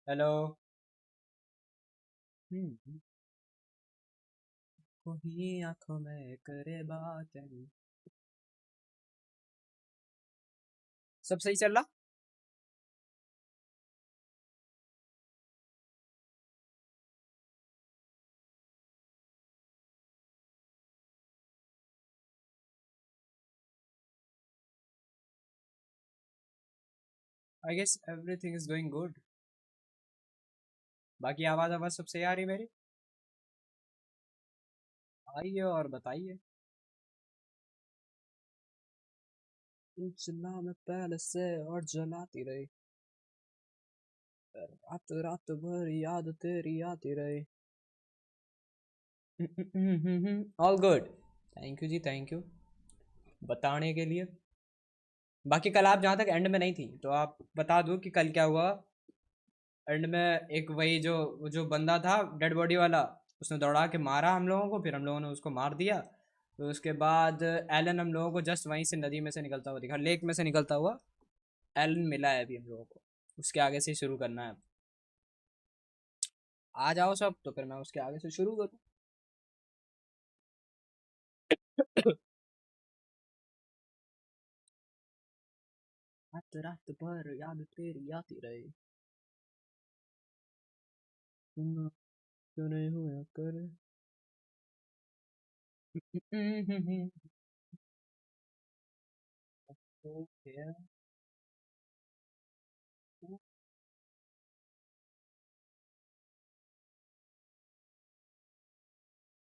Hello. हम्म, कोई आंखों में करे बातें। सब सही चल रहा। I guess everything is going good. बाकी आवाज आवाज सब सही आ रही मेरी। आइए और बताइए। चला मैं पहले से और जलाती रही। रात रात भर याद तेरी आती रही। All good. थैंक यू जी, थैंक यू बताने के लिए। बाकी कल आप जहाँ तक एंड में नहीं थी तो आप बता दो कि कल क्या हुआ। एंड में एक वही जो बंदा था डेड बॉडी वाला, उसने दौड़ा के मारा हम लोगों को, फिर हम लोगों ने उसको मार दिया। तो उसके बाद एलन हम लोगों को जस्ट वहीं से नदी में से निकलता हुआ दिखा, लेक में से निकलता हुआ। एलन मिला है अभी हम लोगों को। उसके आगे से ही शुरू करना है। आ जाओ सब तो फिर मैं उसके आगे से शुरू करूँ। रात रात भर याद तेरी आती रही। क्यों क्यों नहीं हुआ करे।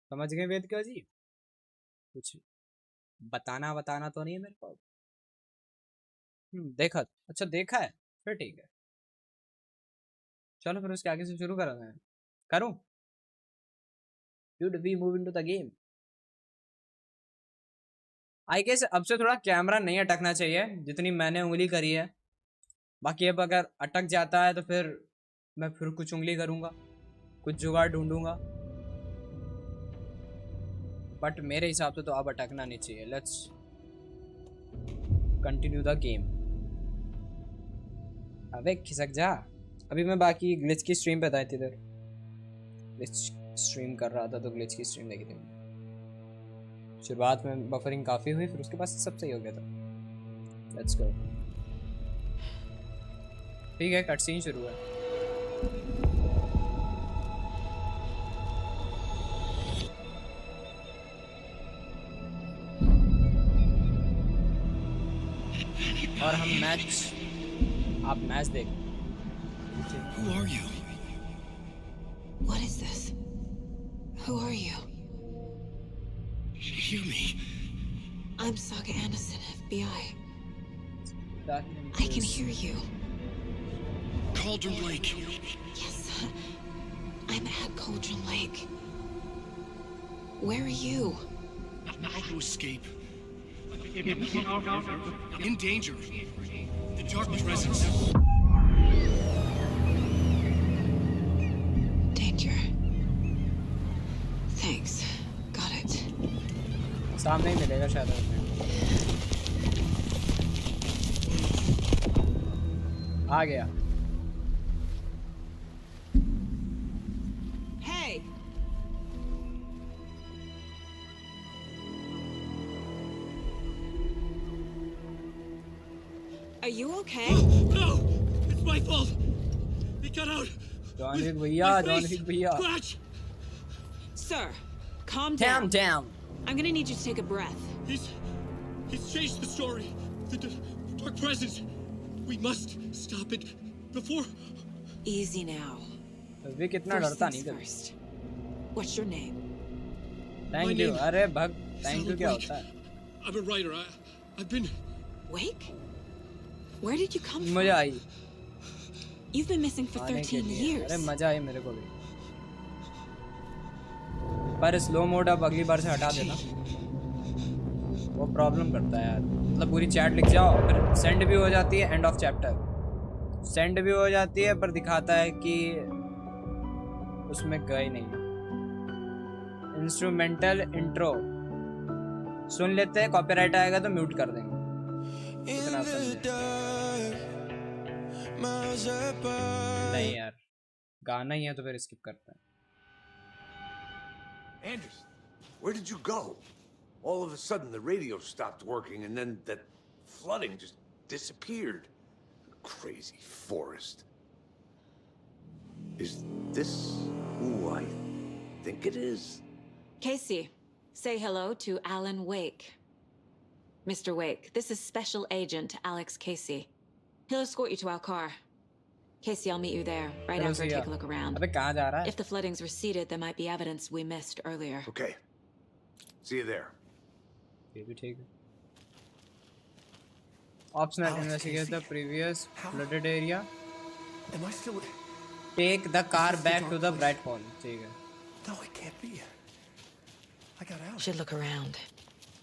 समझ गए वेद क्यों जी। कुछ बताना बताना तो नहीं है मेरे को। देखा। अच्छा देखा है। फिर ठीक है। चलो फिर उसके आगे से शुरू करा मैं। करूं। Should we move into the game? I guess अब से थोड़ा कैमरा नहीं अटकना चाहिए जितनी मैंने उंगली करी है। बाकी अब अगर अटक जाता है तो फिर मैं फिर कुछ उंगली करूंगा, कुछ जुगाड़ ढूंढूंगा। बट मेरे हिसाब से तो अब अटकना नहीं चाहिए। Let's continue the game. अबे खिसक जा। अभी मैं बाकी ग्लिच की स्ट्रीम पे था इधर। ग्लिच स्ट्रीम कर रहा था तो ग्लिच की स्ट्रीम देखी थी। शुरुआत में बफरिंग काफ़ी हुई, फिर उसके बाद सब सही हो गया था। Let's go. ठीक है, कट सीन शुरू है। और हम मैच, आप मैच देख। Who are you? What is this? Who are you? Hear me. I'm Saga Anderson, FBI. I can hear you. Cauldron Lake. Yes, I'm at Cauldron Lake. Where are you? How to escape? In danger. The Dark Presence. Danger. Thanks. Got it. सामने ही मिलेगा शायद। आ गया। Hey! Are you okay? No! It's my fault! It got out! John Wick भैया, John Wick भैया। Scratch! Sir, calm Calm down. down. I'm gonna need you to take a breath. He's changed the story. The Dark Presence. We must stop it before. Easy now. Wick इतना First डरता things नहीं था। first. What's your name? Thank My you. name- अरे भग, thank you क्या Wake. होता है। I'm a writer. I've been. Wake? Where did you come मजा from? I You've been missing for आने के 13 लिए। years. अरे मजा आई मेरे को भी। पर स्लो मोड अब अगली बार से हटा देना, वो प्रॉब्लम करता है यार। मतलब पूरी चैट लिख जाओ फिर सेंड भी हो जाती है, एंड ऑफ चैप्टर सेंड भी हो जाती है, पर दिखाता है कि उसमें गए नहीं। इंस्ट्रूमेंटल इंट्रो सुन लेते हैं, कॉपीराइट आएगा तो म्यूट कर देंगे। इतना समझे। नहीं यार, गाना ही है तो फिर स्किप करते हैं। Anders, where did you go? All of a sudden, the radio stopped working, and then that flooding just disappeared. Crazy forest. Is this who I think it is? Casey, say hello to Alan Wake. Mr. Wake, this is Special Agent Alex Casey. He'll escort you to our car. Casey, I'll meet you there, right चलो after I सही है। take a look around. अबे कहाँ जा रहा है? If the flooding's receded, there might be evidence we missed earlier. Okay. See you there. ये भी ठीक है। Optional Alex investigate the Casey. previous How? flooded area. Am I still? Take the car Is this the back to dark the place? bright hall. ठीक है। No, it can't be. I got out. Should look around.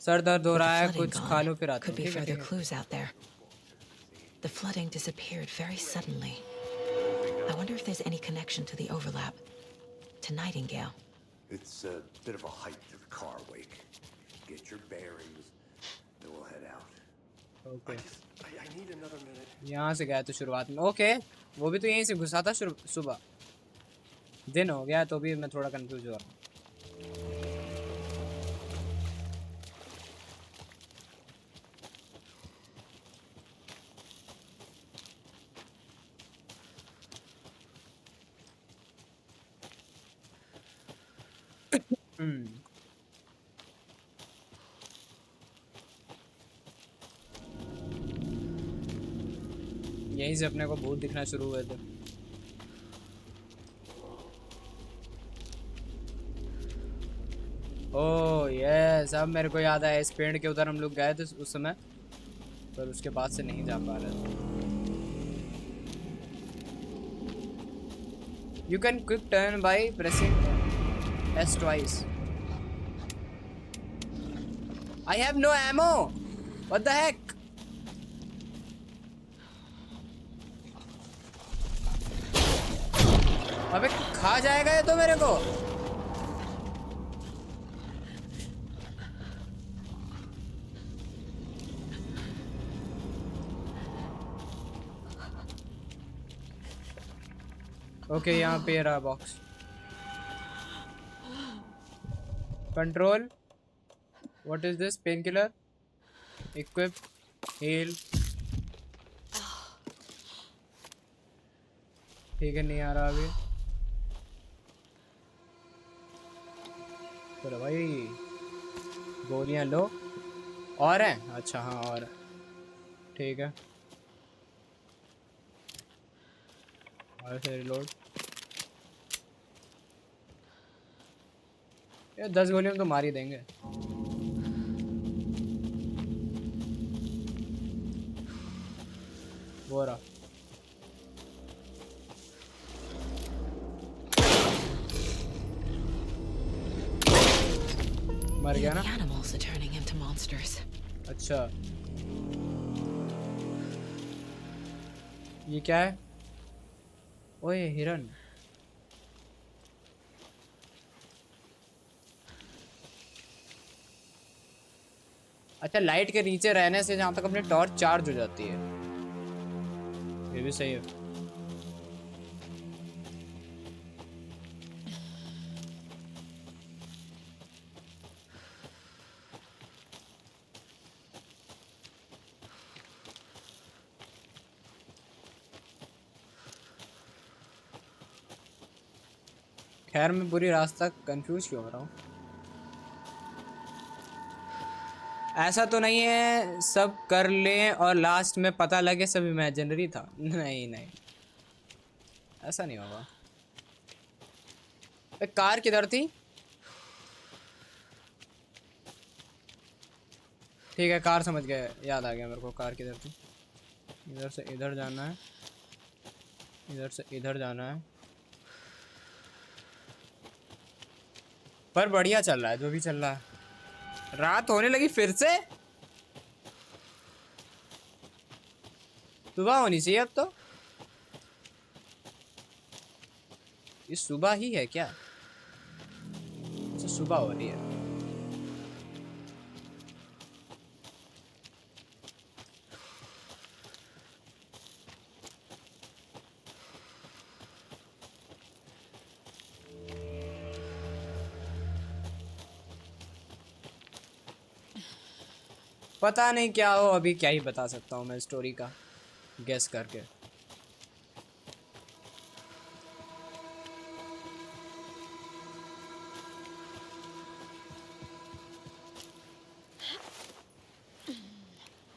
Sir दर्द हो With the रहा है, flooding कुछ gone, खा लो फिर आते could हैं। be ठीक है, further ठीक है। clues out there. The flooding disappeared very suddenly. I wonder if there's any connection to the overlap. To Nightingale. It's a bit of a hike to the car, Wake. Get your bearings, then we'll head out. Okay. I need another minute. यहाँ से गया तो शुरुआत में। Okay, वो भी तो यहीं से घुसा था सुबह। दिन हो गया तो भी मैं थोड़ा कंफ्यूज हो रहा हूँ। यहीं से अपने को भूत दिखना शुरू हुए थे। ओह यस, अब मेरे को याद आया, इस पेड़ के उधर हम लोग गए थे उस समय, पर उसके बाद से नहीं जा पा रहे थे। You can quick turn by pressing S twice. I have no ammo. What the heck? अबे खा जाएगा ये तो मेरे को। ओके, यहाँ पे रहा box. Control, what is this? Painkiller, equip, heal. ठीक है, नहीं आ रहा अभी। चलो भाई, गोलियां लो। और हैं? अच्छा हाँ, और ठीक है। और फिर रिलोड। ये 10 गोलियां तो मार ही देंगे। वो रहा। मर गया ना? The animals are turning into monsters. अच्छा, ये क्या है? ओए हिरन। अच्छा, लाइट के नीचे रहने से जहाँ तक अपनी टॉर्च चार्ज हो जाती है। ये भी सही है। खैर, मैं पूरी रास्ता कंफ्यूज क्यों हो रहा हूँ? ऐसा तो नहीं है सब कर लें और लास्ट में पता लगे सब इमेजिनरी था। नहीं नहीं, ऐसा नहीं होगा। कार किधर थी? ठीक है, कार समझ गए, याद आ गया मेरे को कार किधर थी। इधर से इधर जाना है, इधर से इधर जाना है। पर बढ़िया चल रहा है जो भी चल रहा है। रात होने लगी फिर से। सुबह होनी चाहिए अब तो। ये सुबह ही है क्या? अच्छा, सुबह हो रही है। पता नहीं क्या हो, अभी क्या ही बता सकता हूँ मैं स्टोरी का गेस करके।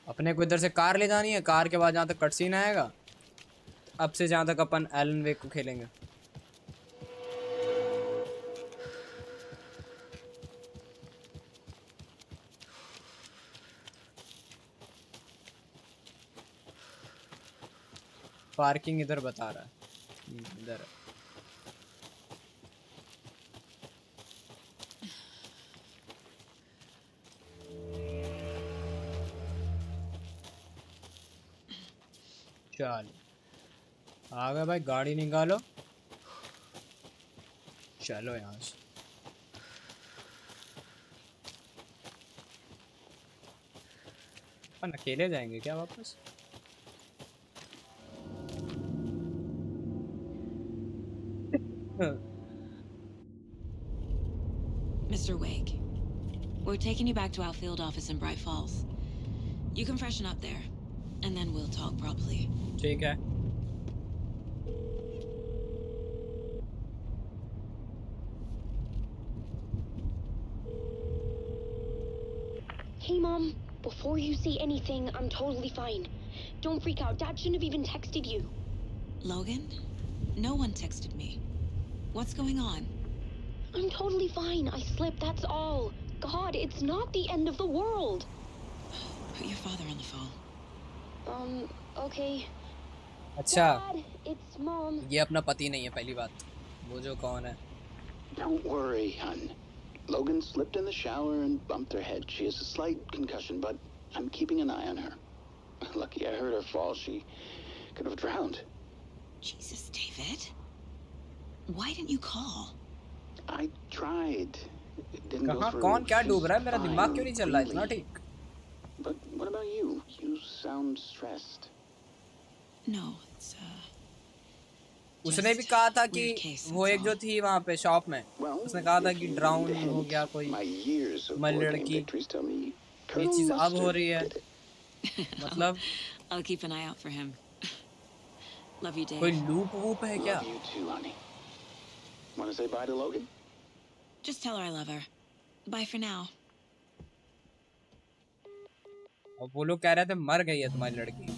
अपने को इधर से कार ले जानी है, कार के बाद जहाँ तक कटसीन आएगा, अब से जहाँ तक अपन एलन वेक को खेलेंगे। पार्किंग इधर बता रहा है, इधर है। चल आ गए भाई, गाड़ी निकालो, चलो यहाँ से। अपन अकेले जाएंगे क्या वापस? Mr. Wake, we're taking you back to our field office in Bright Falls. You can freshen up there, and then we'll talk properly. ठीक है। Hey, Mom. Before you say anything, I'm totally fine. Don't freak out. Dad shouldn't have even texted you. Logan? No one texted me. What's going on? I'm totally fine. I slipped, that's all. God, it's not the end of the world. Put your father on the phone. Okay. अच्छा, Dad, it's Mom. ये अपना पति नहीं है पहली बात। वो जो कौन है? Don't worry, hon. Logan slipped in the shower and bumped her head. She has a slight concussion, but I'm keeping an eye on her. Lucky I heard her fall. She could have drowned. Jesus, David. Why didn't you call? I tried. It didn't go कहाँ through. कौन क्या डूब रहा है? मेरा She's दिमाग fine, क्यों नहीं चल रहा है इतना really. ठीक? But what about you? You sound stressed. No, it's उसने भी just कहा था कि weird case, वो एक that's जो all. थी वहाँ पे शॉप में, Well, उसने कहा था if कि you ड्राउन need a हो hint, गया कोई, my years of मैं board game लड़की, victories tell me ये Colonel चीज अब हो Mustard रही है। did it. मतलब I'll keep an eye out for him. Love you, कोई Dave. लूप वूप है क्या? Love you too, honey. Want to say bye to Logan? Just tell her I love her. Bye for now. और वो लोग कह रहे थे मर गई है तुम्हारी लड़की।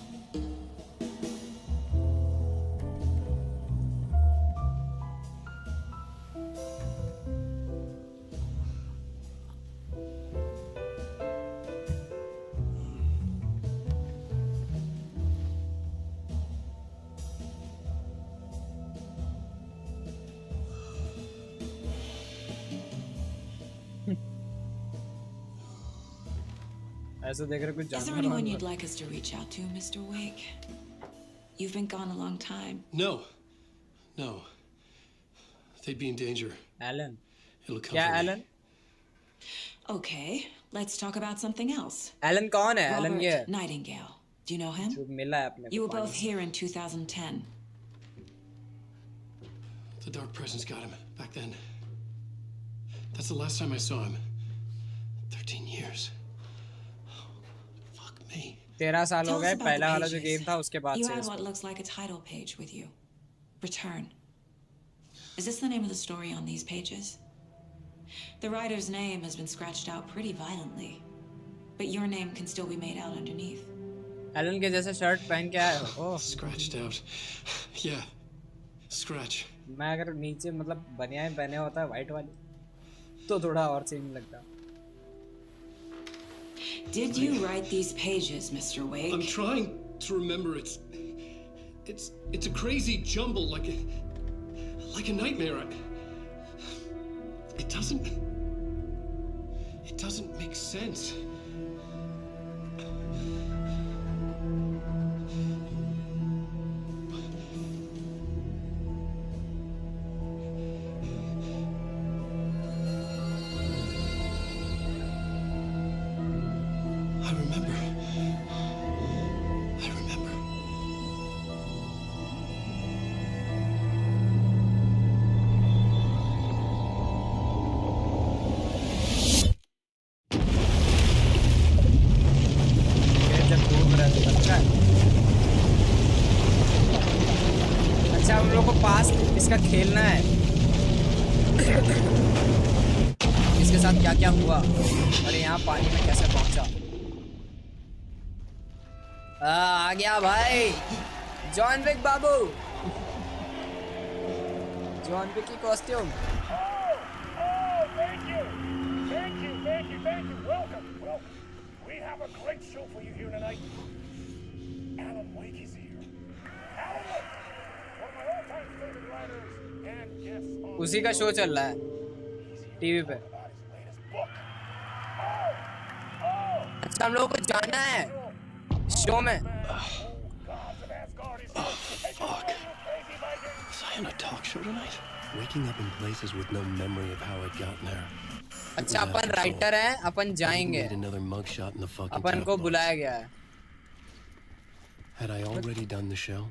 ऐसे देख रहे कुछ Is there जानवर anyone वानवर। you'd like us to reach out to, Mr. Wake? You've been gone a long time. No. No. They'd be in danger. Alan, It'll come क्या for me. Alan? Okay, let's talk about something else. Alan कौन है? Elon ये Robert Nightingale. Do you know him? जो मिला है अपने You को were both पानी से। here in 2010. The Dark Presence got him back then. That's the last time I saw him. 13 years. Fuck me. 13 साल हो Tell us गए, about पहला the वाला जो pages. गेम था उसके बाद You से had इस what पर। looks like a title page with you. Return. Is this the name of the story on these pages? The writer's name has been scratched out pretty violently, but your name can still be made out underneath. Alan के जैसे shirt पहन के आए हो। ओह, Scratched out. Yeah. Scratch. मैं अगर नीचे मतलब बनियान पहने होता है वाइट वाली तो थोड़ा और सही नहीं लगता। Did you write these pages, Mr. Wake? I'm trying to remember. It's a crazy jumble, like a nightmare. It doesn't make sense. I remember. I remember. इसका खेलना है इसके साथ क्या क्या हुआ और यहाँ पानी में कैसे पहुंचा। आ गया भाई जॉन विक बाबू, जॉन विक की costume. Thank you. Welcome. We have a great show for you here tonight. Alan Wake is here. Alan Wake, one of my all-time favorite writers and guests on उसी का show चल रहा है TV पे। about his latest book. अच्छा हम लोगों को जाना है शो में। Gods of Asgard is here. Take it away, you crazy Vikings. Was I on a talk show tonight? Waking up in places with no memory of how I'd gotten there. अच्छा अपन writer हैं, अपन जाएंगे, Made another mugshot in the fucking अपन को tabloids. बुलाया गया है। Had I already done the show?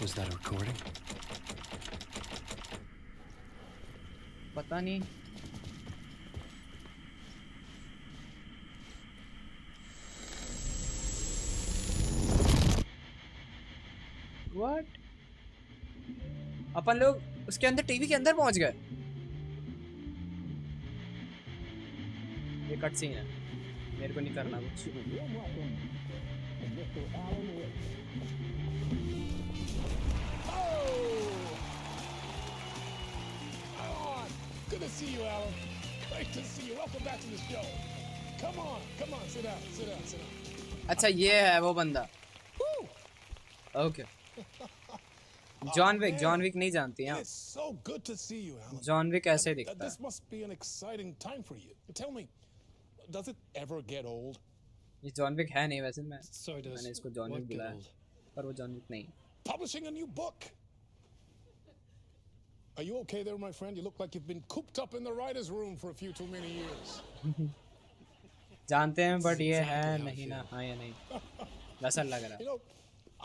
Was that a recording? पता नहीं। What? अपन लोग उसके अंदर टीवी के अंदर पहुंच गए। ये कट सीन है, मेरे को नहीं करना कुछ। Good to see you, Alan. Great to see you. Welcome back to the show. Come on. Sit down. अच्छा ये है वो बंदा। ओके जॉन विक नहीं जानती हैं। It's so good to see you, Alan. John Wick ऐसे दिखता This है। must be an exciting time for you. Tell me, does it ever get old? ये जॉन विक है नहीं वैसे, So does मैंने इसको जॉन विक what get बुलाया old? पर वो जॉन विक नहीं। Publishing a new book. Are you okay there, my friend? You look like you've been cooped up in the writer's room for a few too many years. जानते हैं but ये है नहीं ना, हाँ या नहीं वैसा लग रहा है। You know,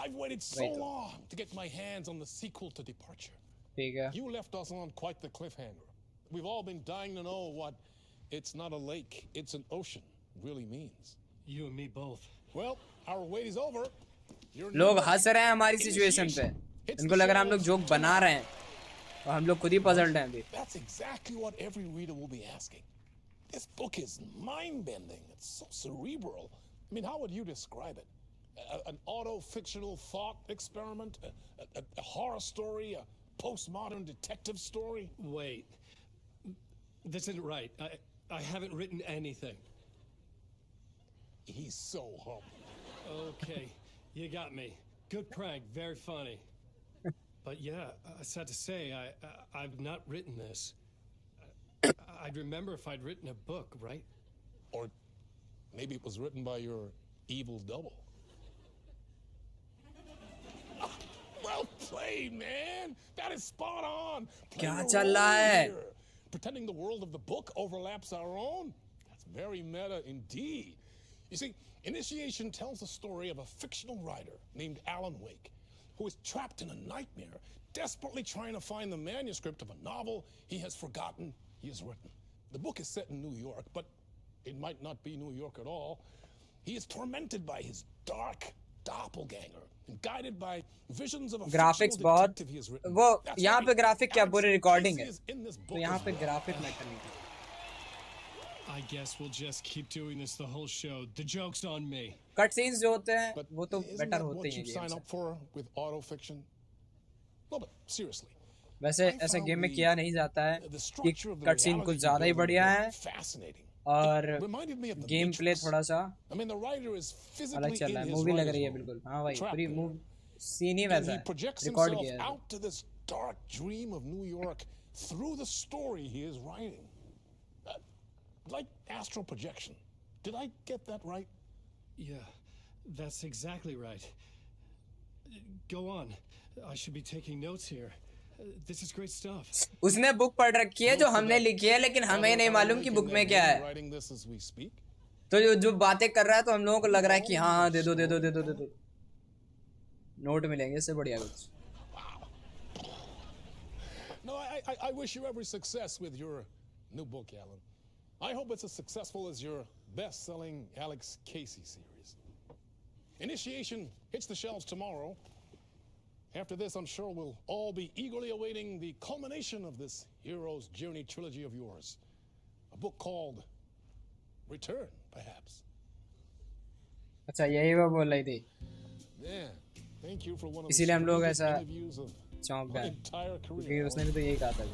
I've waited so Wait. long to get my hands on the sequel to Departure. ठीक है You left us on quite the cliffhanger. We've all been dying to know what "it's not a lake, it's an ocean" really means. You and me both. Well, our wait is over. Your new लोग book, हंस रहे हैं हमारी situation पे, It's इनको the लग रहा है हम लोग shelves जोक बना रहे हैं और हम लोग खुद ही पजल्ड हैं अभी। That's exactly what every reader will be asking. This book is mind-bending. It's so cerebral. I mean, how would you describe it? An auto-fictional thought experiment? A horror story? A postmodern detective story? Wait. This isn't right. I haven't written anything. He's so humble. Okay, you got me. Good prank, very funny. But yeah, sad to say, I've not written this. I'd remember if I'd written a book, right? Or maybe it was written by your evil double. Well played, man. That is spot on. Play क्या your चल रहा role है? here. Pretending the world of the book overlaps our own? That's very meta indeed. You see, Initiation tells the story of a fictional writer named Alan Wake, who is trapped in a nightmare, desperately trying to find the manuscript of a novel he has forgotten he has written. The book is set in New York, but it might not be New York at all. He is tormented by his dark doppelganger and guided by visions of a graphics fictional बहुत detective he has written. वो That's यहाँ right. पे graphic क्या पूरी Alex recording Casey है, is in this तो book यहाँ as पे well. ग्राफिक मैटर नहीं करता। I guess we'll just keep doing this the whole show. The joke's on me. Cut scenes जो होते हैं But वो तो isn't बेटर that होते what ही you हैं sign game up for with autofiction? No, but seriously, से। वैसे I ऐसे found गेम में the- किया नहीं जाता है the कि structure of the cutscene reality कुछ ज़्यादा ही building बढ़िया book है fascinating. और It reminded me of the game play Matrix. थोड़ा सा I mean, the writer is अलग physically चल in रहा है। his मूवी लग writer's रही है room, बिल्कुल। हाँ भाई trapped पूरी there. मूव सीन ही And वैसा he है, projects रिकॉर्ड himself किया है। out to this dark dream of New York through the story he is writing. Like astral projection. Did I get that right? Yeah, that's exactly right. Go on. I should be taking notes here. This is great stuff. उसने book पढ़ रखी है जो हमने लिखी है, लेकिन हमें नहीं मालूम कि बुक में क्या है। Writing this as we speak. तो जो बातें कर रहा है तो हम लोगों को लग रहा है कि हाँ दे दो नोट मिलेंगे, इससे बढ़िया कुछ। No, I wish you every success with your new book, Alan. I hope it's as successful as your best-selling Alex Casey series. Initiation hits the shelves tomorrow, After this, I'm sure we'll all be eagerly awaiting the culmination of this hero's journey trilogy of yours. A book called Return, perhaps. अच्छा यही वो बोल रही थी Yeah. Thank you for one of the इसीलिए हम लोग strongest ऐसा interviews of चौंक my गए entire क्योंकि career. उसने भी तो यही कहा था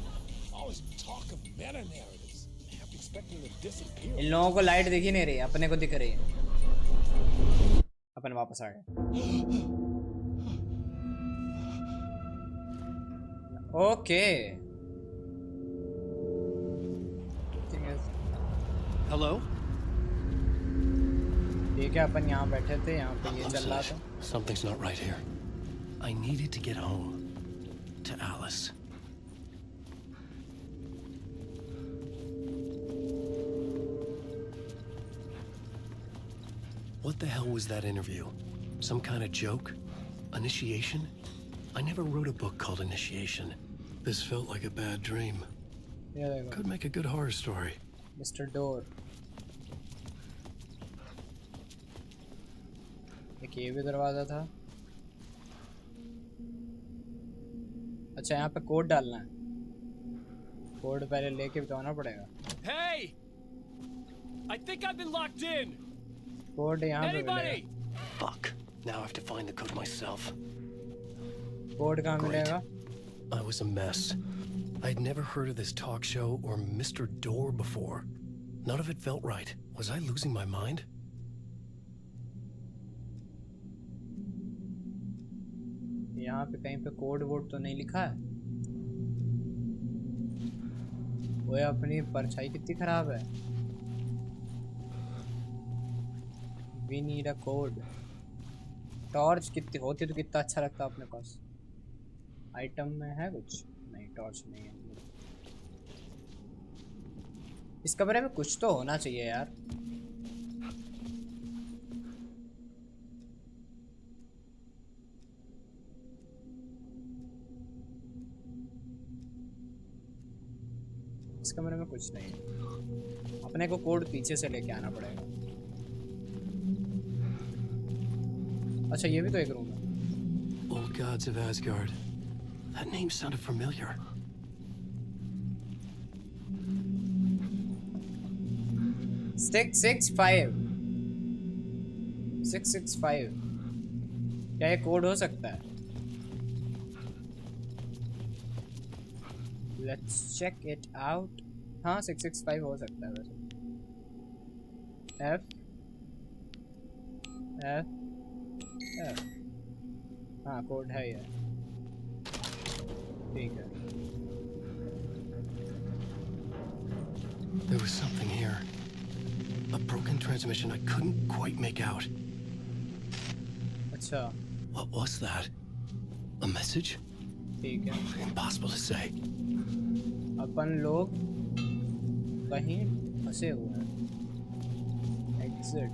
Always talk of meta narratives. Half expecting to disappear. इन लोगों को लाइट दिख ही नहीं रही अपने को दिख रही है अपन वापस आ गए ओके Hello? ठीक है अपन यहाँ बैठे थे यहाँ पे ये चल रहा Hallucination. था Something's not right here. I needed to get home. To Alice. What the hell was that interview? Some kind of joke? Initiation? I never wrote a book called Initiation. This felt like a bad dream. ये देखो Could make a good horror story. Mister door एक ये भी दरवाजा था अच्छा यहाँ पे कोड डालना है कोड पहले लेके बताना पड़ेगा Hey! I think I've been locked in. Code यहाँ पे Anybody? मिलेगा Fuck. Now I have to find the code myself. Code कहाँ Great. मिलेगा I was a mess. I'd never heard of this talk show or Mr. Door before. None of it felt right. Was I losing my mind? यहाँ पे कहीं पे code वोड तो नहीं लिखा है वो अपनी परछाई कितनी खराब है We need a code. Torch कितनी होती तो कितना अच्छा लगता अपने पास आइटम में है कुछ नहीं टॉर्च नहीं है इस कमरे में कुछ तो होना चाहिए यार इस कमरे में कुछ नहीं है अपने को कोड पीछे से लेके आना पड़ेगा अच्छा ये भी तो एक रूम है Old Gods of Asgard. That name sounded familiar. Six 5 665 क्या ये कोड हो सकता है Let's check it out हाँ 665 हो सकता है वैसे F हाँ कोड है ये ठीक है There was something here. A broken transmission I couldn't quite make out. अच्छा What was that? A message? ठीक है Impossible to say. अपन लोग कहीं फंसे हुए हैं एग्जिट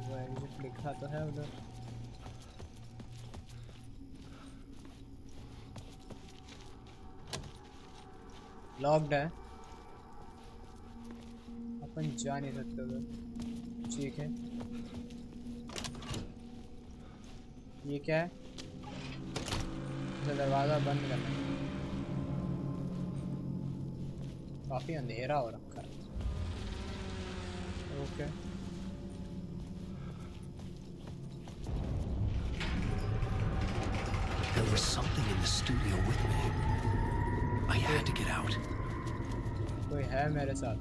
वो एग्जिट लिखा तो है उधर लॉक्ड है अपन जा नहीं सकते उधर ठीक है ये क्या है तो दरवाजा बंद करना काफी अंधेरा हो रखा है okay There was something in the studio with me. I had to get out. कोई है मेरे साथ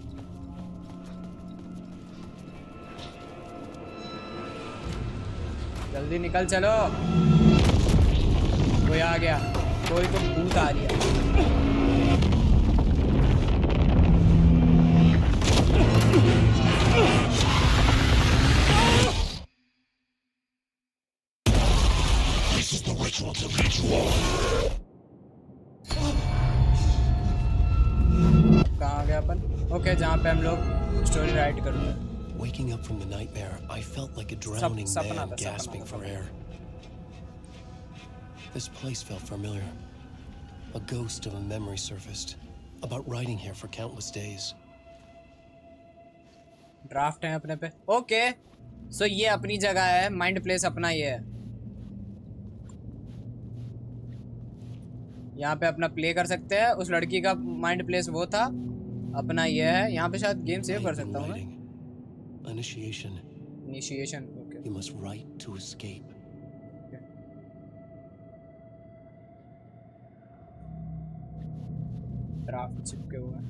जल्दी निकल चलो कोई आ गया कोई तो भूत आ रही This is the ritual to lead you on. कहाँ आ गया अपन ओके जहाँ पे हम लोग स्टोरी राइट कर रहे हैं Waking up from the nightmare, I felt like a drowning sapna man tha, gasping sapna for air. This place felt familiar. A ghost of a memory surfaced. About riding here for countless days. Draft है अपने पे okay so ये अपनी जगह है, mind place अपना ये है। यहाँ पे अपना प्ले कर सकते हैं। उस लड़की का माइंड प्लेस वो था, अपना ये है। यहाँ पे शायद गेम सेव कर सकता हूँ मैं। Initiation. Initiation, okay. You must write to escape. Okay. Draft चिपके हुए हैं।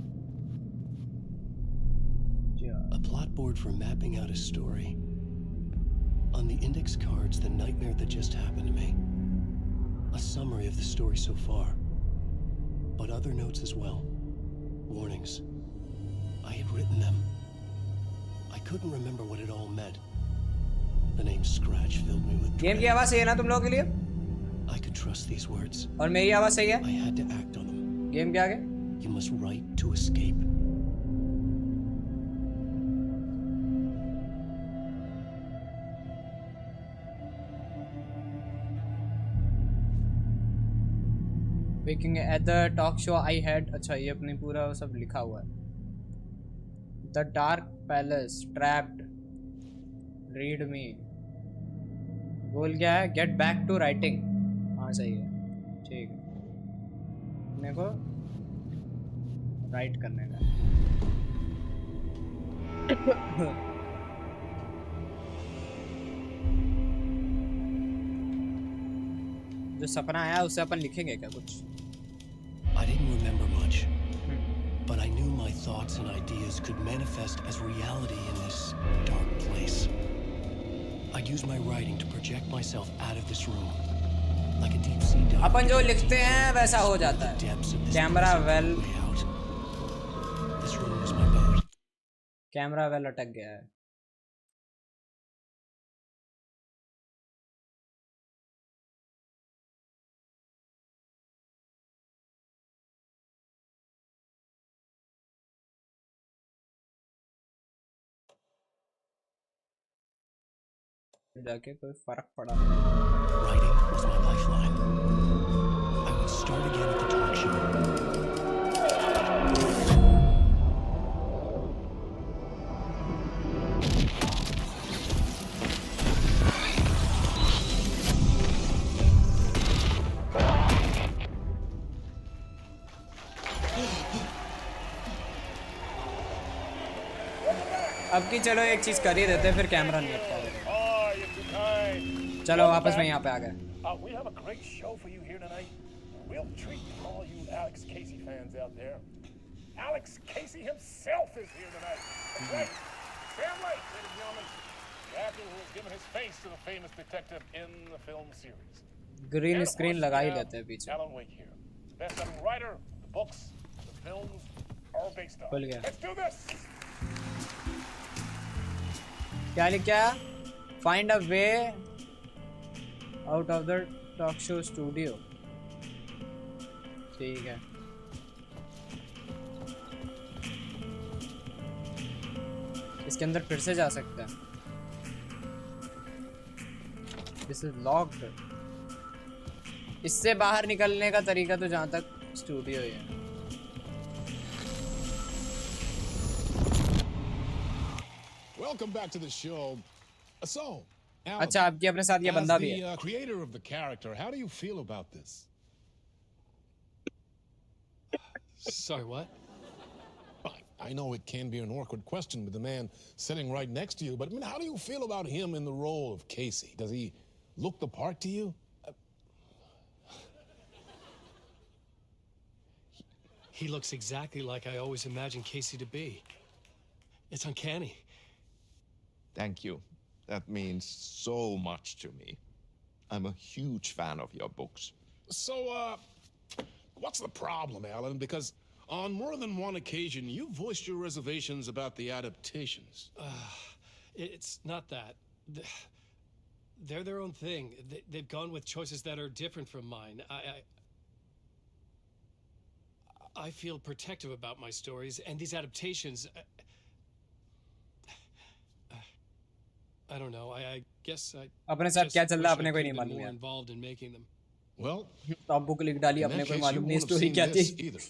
A plot board for mapping out a story. On the index cards, the nightmare that just happened to me. A summary of the story so far. But other notes as well. Warnings. I had written them. I couldn't remember what it all meant. The name Scratch filled me with dread. Game की आवाज सही है ना तुम लोगों के लिए? I could trust these words. और मेरी आवाज सही है? I had to act on them. Game के आगे? You must write to escape. Waking at the talk show I had, अच्छा ये अपने पूरा सब लिखा हुआ है। The Dark Palace, Trapped, Read Me। गोल क्या है? Get back to writing। हाँ सही है, ठीक है। अपने को राइट करने का। जो सपना आया उससे अपन लिखेंगे क्या कुछ? I didn't remember much, but I knew my thoughts and ideas could manifest as reality in this dark place. I'd use my writing to project myself out of this room, like a deep sea diver. अपन जो लिखते हैं वैसा हो जाता है। Camera well, This room was my boat. Camera well अटक गया है। जाके कोई फर्क पड़ा। Writing was my lifeline. I would start again at the talk show. अब की चलो एक चीज कर ही देते हैं, फिर कैमरा नहीं लगता। चलो वापस में यहाँ पे आ गए। We have a great show for you here tonight. Real treat for all you Alex Casey fans out there. Alex Casey himself is here tonight. That's right. Sam Lake, ladies and gentlemen. The actor who has given his face to the famous detective in the film series. Green screen लगा ही लेते हैं पीछे। Alan Wake here. Best-selling writer, the books, the films are based on. खुल गया। Let's do this. क्या लिखा? Find a way out of the talk show studio। ठीक है। इसके अंदर फिर से जा सकते हैं। This is locked। इससे बाहर निकलने का तरीका तो जहाँ तक स्टूडियो ही है। Welcome back to the show. So, Alan, अच्छा, आपके अपने साथ ये बंदा भी है। As the creator of the character, how do you feel about this? Sorry, what? I know it can be an awkward question with the man sitting right next to you, but I mean, how do you feel about him in the role of Casey? Does he look the part to you? He looks exactly like I always imagined Casey to be. It's uncanny. Thank you. That means so much to me. I'm a huge fan of your books. So, what's the problem, Alan? Because on more than one occasion, you voiced your reservations about the adaptations. It's not that. They're their own thing. They've gone with choices that are different from mine. I feel protective about my stories, and these adaptations... I don't know. I guess I अपने साथ क्या चल रहा है अपने को ही नहीं मालूम more यार। involved in making them. Well, top book लिख डाली, in अपने that को ही case, मालूम you नहीं won't have स्टोरी seen क्या this थी। either.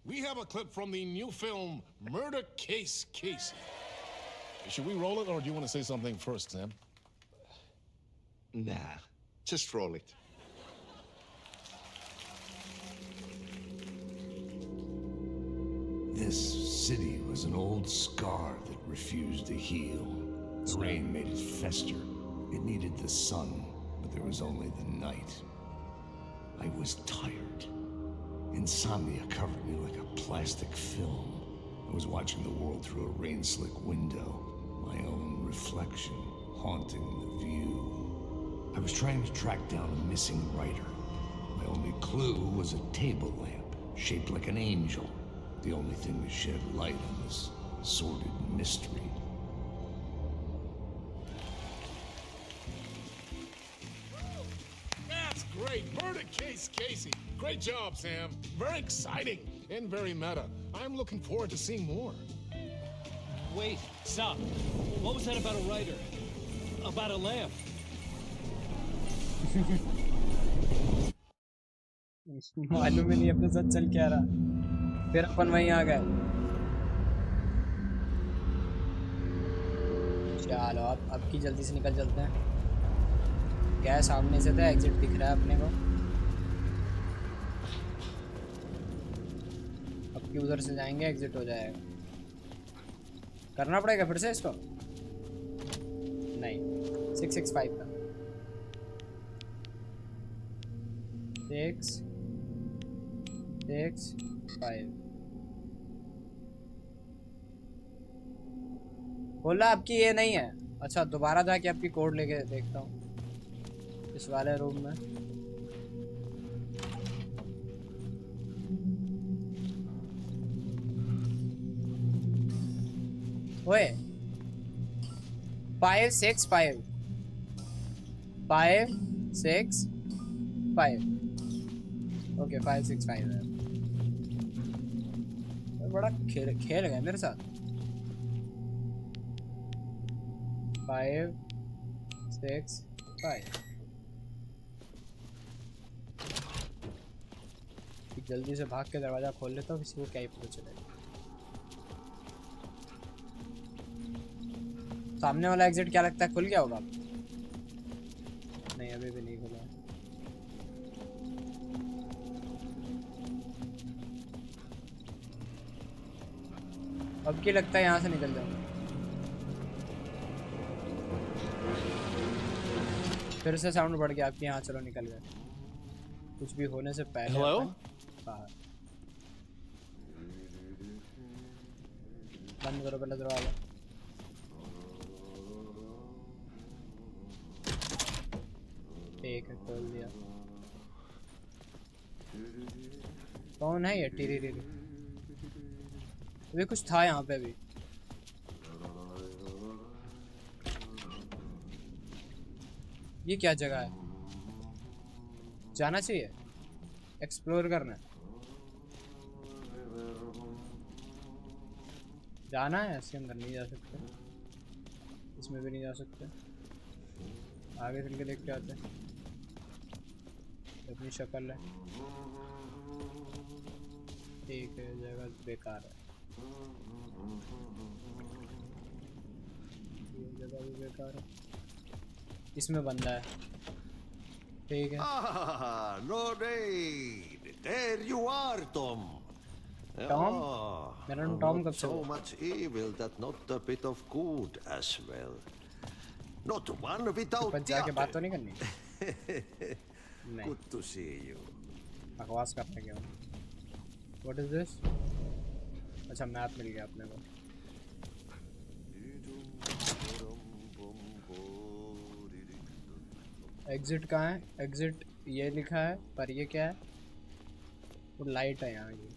We have a clip from the new film Murder Case Casey. Should we roll it, or do you want to say something first, Sam? Nah, just roll it. This city was an old scar that refused to heal. The rain made it fester. It needed the sun, but there was only the night. I was tired. Insomnia covered me like a plastic film. I was watching the world through a rain-slick window, my own reflection haunting the view. I was trying to track down a missing writer. My only clue was a table lamp, shaped like an angel. The only thing to shed light on this sordid mystery. That's great. Murder case, Casey. Great job, Sam. Very exciting and very meta. I'm looking forward to seeing more. Wait, stop. What was that about a writer? About a lamp? मालूम ही नहीं अपने साथ चल क्या रहा, फिर अपन वहीं आ गए। चलो अब की जल्दी से निकल चलते हैं। क्या है सामने से तो एग्जिट दिख रहा है अपने को। अब की उधर से जाएंगे, एग्जिट हो जाएगा। करना पड़ेगा फिर से इसको? नहीं, 665 का 665 बोला आपकी ये नहीं है। अच्छा दोबारा जाके आपकी कोड लेके देखता हूँ इस वाले रूम में। ओए 565 ओके 565 है। बड़ा खेल गया मेरे साथ। 565 जल्दी से भाग के दरवाजा खोल लेता हूँ, किसी को क्या ही पता चलेगा। सामने वाला एग्जिट क्या लगता है खुल गया होगा? नहीं अभी भी नहीं खुला। अब क्या लगता है यहाँ से निकल जाऊंगा। फिर से साउंड बढ़ गया आपके यहाँ। चलो निकल गए, कुछ भी होने से पहले। हेलो बाहर बंद करो पहले दरवाजा। ठीक है खोल दिया। कौन है ये? टीरी टीरी अभी कुछ था यहाँ पे भी। ये क्या जगह है? जाना चाहिए, एक्सप्लोर करना है। जाना है इसके अंदर, नहीं जा सकते, इसमें भी नहीं जा सकते। आगे चल के देख के आते हैं। अपनी शक्ल है, ठीक है, जगह बेकार है, ये जगह भी बेकार है। इसमें बंदा है, ठीक है। There you are, Tom. Tom? मेरा नाम टॉम कब से So हुआ? much evil that not a bit of good as well. Not one without ऊपर the जाके बात तो other. नहीं करनी? नहीं। Good to see you. बकवास करते क्यों? What is this? अच्छा मैप मिल गया अपने को। एग्जिट कहाँ है? एग्जिट ये लिखा है, पर ये क्या है? वो लाइट है यहाँ की।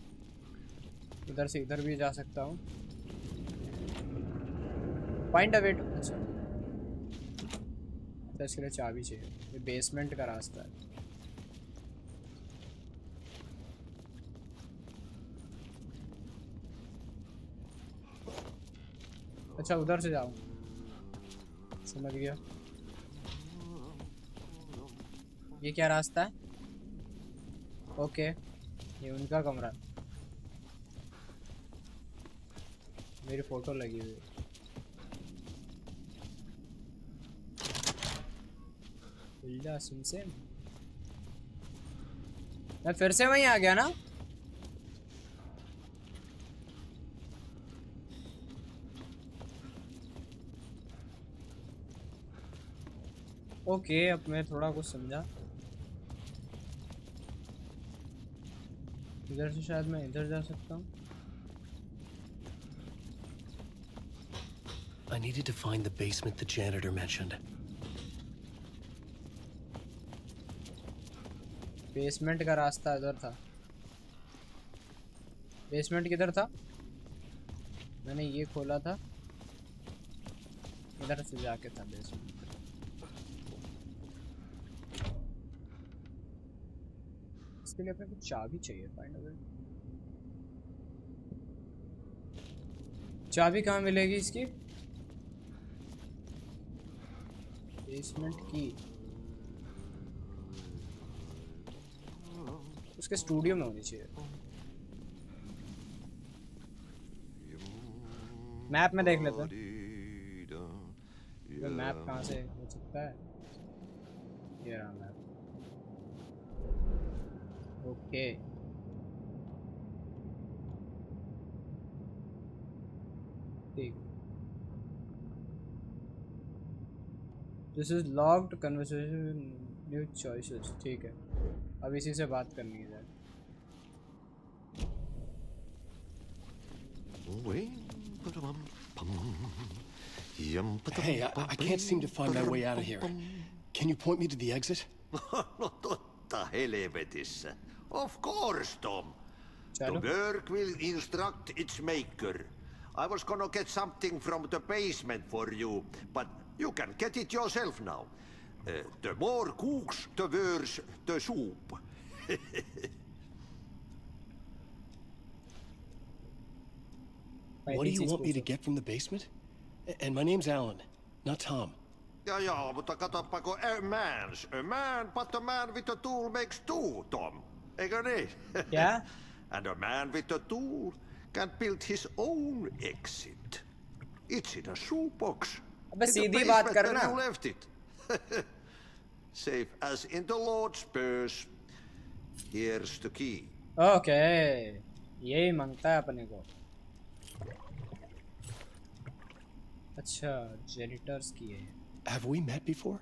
इधर से इधर भी जा सकता हूँ। फाइंड अ वे टू, अच्छा इसके लिए चाबी चाहिए। ये बेसमेंट का रास्ता है। अच्छा उधर से जाऊँ, समझ गया। ये क्या रास्ता है? ओके ये उनका कमरा, मेरी फोटो लगी हुई है। Hilda Simpson. मैं फिर से वहीं आ गया ना। ओके अब मैं थोड़ा कुछ समझा। इधर से शायद मैं इधर जा सकता हूँ। I needed to find the basement the janitor mentioned. Basement का रास्ता इधर था। बेसमेंट किधर था? मैंने ये खोला था, इधर से जाके था बेसमेंट। इसके लिए अपने को चाबी चाहिए। फाइंड अवे चाबी कहाँ मिलेगी इसकी? बेसमेंट की उसके स्टूडियो में होनी चाहिए। मैप में देख लेते हैं मैप कहाँ से हो सकता है। ये रहा मैप। ओके ठीक। This is locked conversation new choices. ठीक है अब इसी से बात करनी है। Hey, I can't seem to find my way out of here. Can you point me to the exit? No totta helvetissä. Of course, Tom. The work will instruct its maker. I was gonna get something from the basement for you, but you can get it yourself now. The more cooks, the worse the soup. What do you want me to get from the basement? And my name's Alan, not Tom. Ja, mutta katsopako a man, but a man with a tool makes two, Tom. Eikö niin? Yeah. And a man with a tool can build his own exit. It's in a shoebox. अबे सीधी बात करना। You left it. Safe as in the Lord's purse. Here's the key. Okay. यही मांगता है अपने को। अच्छा janitors की है। Have we met before?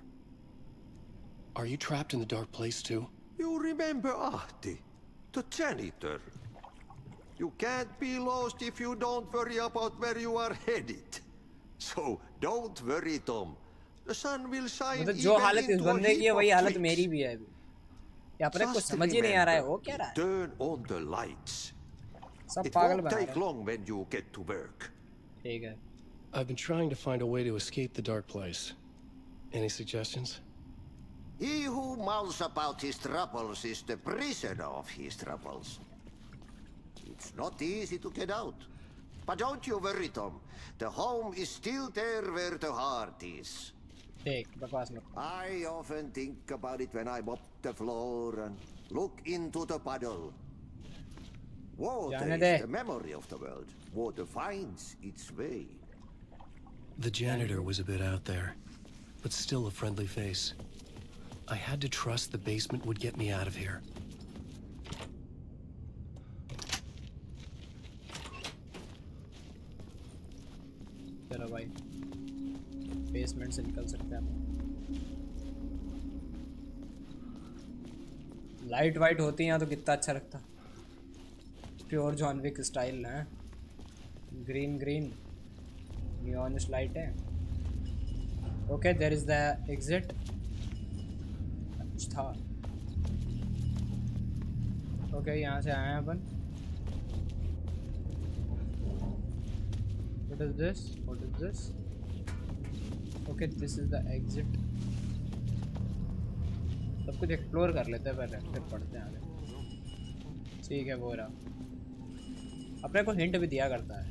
Are you trapped in the dark place too? You remember Ahti, the janitor. You can't be lost if you don't worry about where you are headed. So don't worry, Tom. The sun will shine मतलब जो हालत इस बंदे की है वही हालत tricks. मेरी भी है अभी। या अपने को समझ ही नहीं आ रहा है वो क्या रहा है। Turn on the lights. सब It पागल won't बना take रहे हैं। long when you get to work. ठीक है। I've been trying to find a way to escape the dark place. Any suggestions? He who mouths about his troubles is the prisoner of his troubles. It's not easy to get out. But don't you worry, Tom. The home is still there where the heart is. ठीक बकवास मत। I often think about it when I mop the floor and look into the puddle. Water जाने is they. the memory of the world. Water finds its way. The janitor was a bit out there, but still a friendly face. I had to trust the basement would get me out of here. चलो भाई basement से निकल सकते हैं। Light white होती यहाँ तो कितना अच्छा लगता। प्योर जॉन विक स्टाइल है। ग्रीन ग्रीन नियॉनिश लाइट है। Okay there is the exit. कुछ था। ओके यहाँ से आए हैं अपन। What is this? What is this? Okay, this is the exit. सब कुछ एक्सप्लोर कर लेते हैं पहले, फिर पढ़ते हैं आगे। ठीक है वो रहा। अपने को हिंट भी दिया करता है।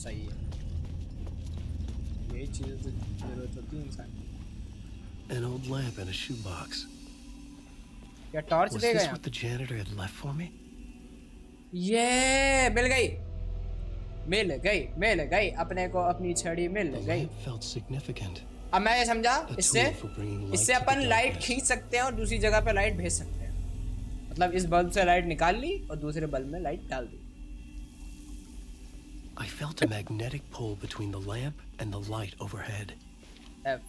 सही है। यही चीज़ें तो जरूरत होती है इंसान की। An old lamp and a shoebox. क्या टॉर्च Was देगा this यहाँ? what the janitor had left for me? ये मिल गई। मिल गई अपने को अपनी छड़ी मिल The गई। lamp felt significant. अब मैं ये समझा, A इससे tool for bringing light इससे to the upon light darkness. खींच सकते हैं और दूसरी जगह पे लाइट भेज सकते हैं। मतलब इस बल्ब से लाइट निकाल ली और दूसरे बल्ब में लाइट डाल दी। I felt a magnetic pull between the lamp and the light overhead. F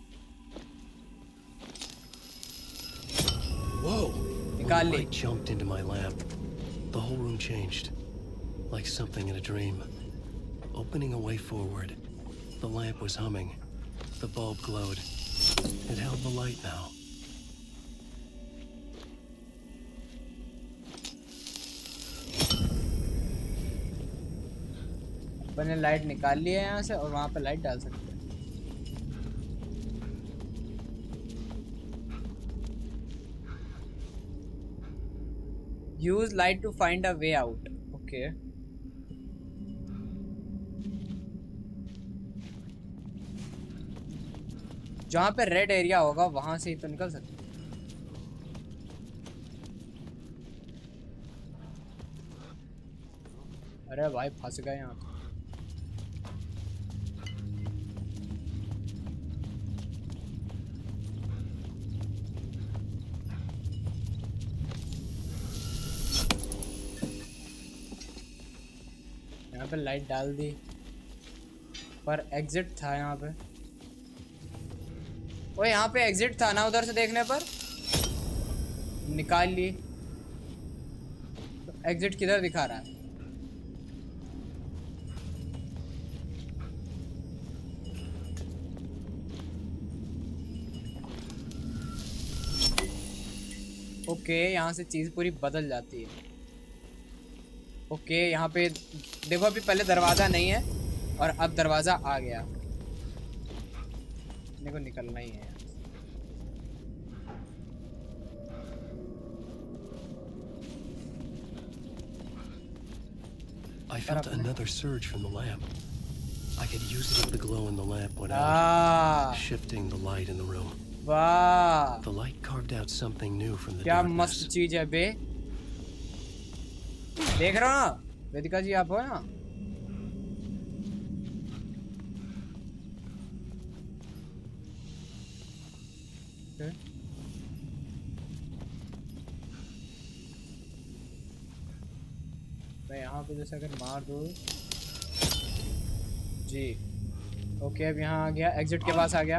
Whoa! निकाल When the Lee. light jumped into my lamp, the whole room changed, like something in a dream. Opening a way forward, the lamp was humming. The bulb glowed. It held the light now. अपन ने light निकाल ली है यहाँ से और वहाँ पे light डाल सकते हैं। Use light to find a way out. Okay. जहाँ पे रेड एरिया होगा वहां से ही तो निकल सकते हैं। अरे भाई फंस गए यहाँ पे। यहाँ पे लाइट डाल दी पर एग्जिट था यहाँ पे। ओ यहाँ पे एग्जिट था ना, उधर से देखने पर निकाल ली। तो एग्जिट किधर दिखा रहा है? ओके यहाँ से चीज़ पूरी बदल जाती है। ओके यहाँ पे देखो अभी पहले दरवाज़ा नहीं है और अब दरवाज़ा आ गया। मेरे को निकलना ही है। I felt another surge from the lamp. I could use it if the glow in the lamp went out, shifting the light in the room. वाह! The light carved out something new from the क्या darkness. मस्त चीज है बे। देख रहे हो ना वेदिका जी, आप हो ना? मैं यहाँ पे जैसे अगर मार दूँ जी। ओके अब यहाँ आ गया, एग्जिट के पास आ गया।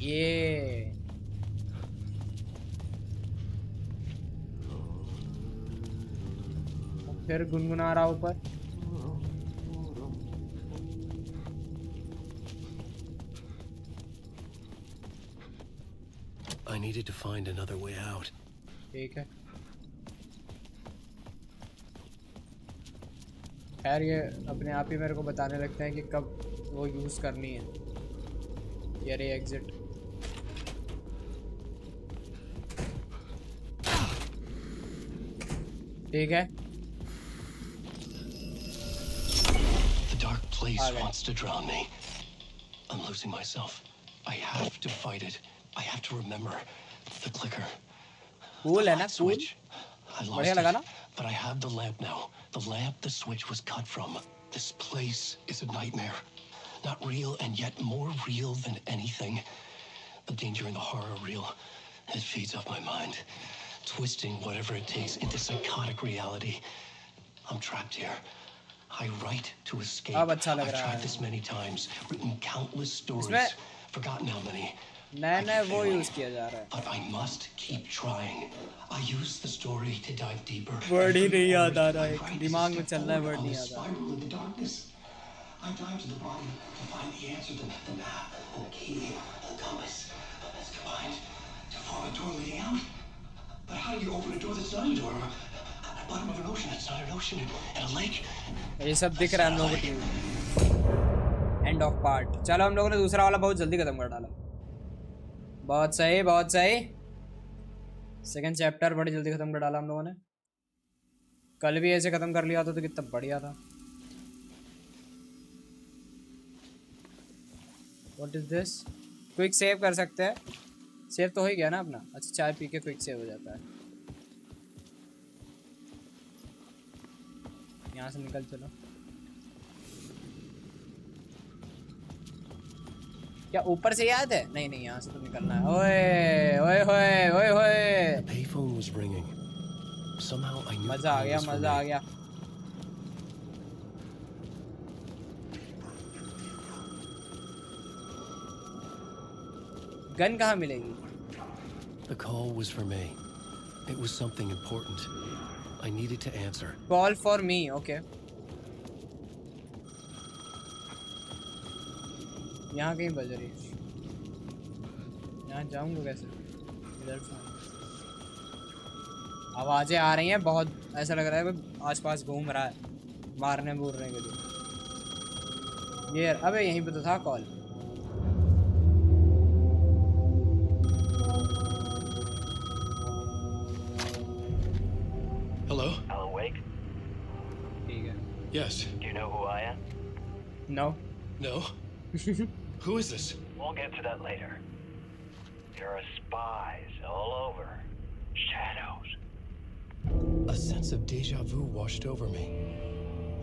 ये फिर गुनगुना रहा ऊपर। I needed to find another way out. ठीक है। खैर ये अपने आप ही मेरे को बताने लगते हैं कि कब वो यूज़ करनी है। ये रे एग्जिट। ठीक है। The dark place wants to drown me. I'm losing myself. I have to fight it. I have to remember the clicker. Cool है ना? Cool. I lost बढ़िया लगा ना? it, but I have the lamp now. The lamp the switch was cut from. This place is a nightmare. Not real and yet more real than anything. The danger and the horror are real. It feeds off my mind, twisting whatever it takes into psychotic reality. I'm trapped here. I write to escape. अब अच्छा लग I've रहा tried है। this many times, written countless stories, इसमें forgotten how many. नया वो use किया जा रहा है। But I must keep trying. I use the story to dive deeper. Word ही नहीं याद आ रहा है, दिमाग में चल रहा है, वर्ड नहीं याद आ रहा। Spiral in the darkness. I dive to the bottom to find the answer, the map, the key, the compass. It's combined to form a door leading out. But how do you open a door that's not a door? At the bottom of an ocean, it's not an ocean, and a lake. ये सब दिख रहा है हम लोगों को। End of part. चलो हम लोगों ने दूसरा वाला बहुत जल्दी खत्म कर डाला। बहुत सही, बहुत सही। सेकंड चैप्टर बड़ी जल्दी खत्म कर डाला हम लोगों ने। कल भी ऐसे खत्म कर लिया तो कितना बढ़िया था। What is this? Quick save कर सकते हैं। सेव तो हो ही गया ना अपना। अच्छा चाय पी के क्विक सेव हो जाता है। यहाँ से निकल चलो। क्या ऊपर से याद है? नहीं नहीं, यहाँ से तो निकलना है। ओए ओए होए ओए होए। The payphone was ringing. Somehow I knew मजा आ गया, मजा आ गया। गन कहाँ मिलेगी? The call was for me. It was something important. I needed to answer. Call for me, okay. यहाँ कहीं बज रही है। यहाँ जाऊँगा कैसे? इधर से आवाजें आ रही हैं बहुत, ऐसा लग रहा है कोई आसपास घूम रहा है मारने बोलने के लिए। ये अबे यहीं पे तो था कॉल। Hello? Alan Wake? ठीक है। Yes. Do you know who I am? No. No? Who is this? We'll get to that later. There are spies all over. Shadows. A sense of deja vu washed over me.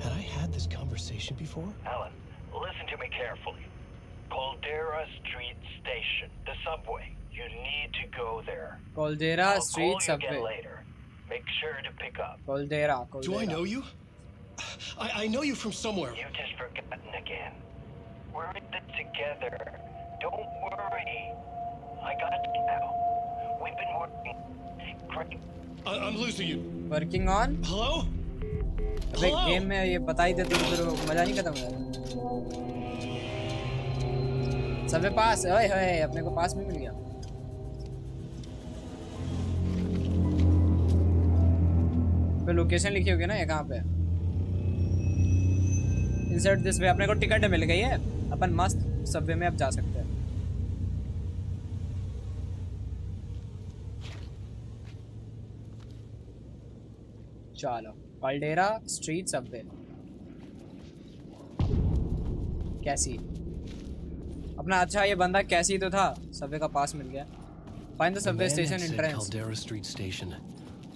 Had I had this conversation before? Alan, listen to me carefully. Caldera Street Station, the subway. You need to go there. Caldera I'll Street call you subway. again later. Make sure to pick up. Caldera. Do I know you? I know you from somewhere. You've just forgotten again. We're in this together. Don't worry. I got you now. We've been working. Great. I'm losing you. Working on? Hello? अबे game में ये बता ही देते तो फिर मजा नहीं खत्म हो जाता। सबे पास, ओए होए, अपने को पास में मिल गया। पे लोकेशन लिखी होगी ना, ये कहाँ पे? Insert this way. अपने को टिकट मिल गई है, अपन मस्त सबवे में अब जा सकते हैं। चलो कल्डेरा स्ट्रीट सबवे। कैसी अपना? अच्छा ये बंदा कैसी तो था, सबवे का पास मिल गया। Find the Subway station entrance. Caldera Street Station.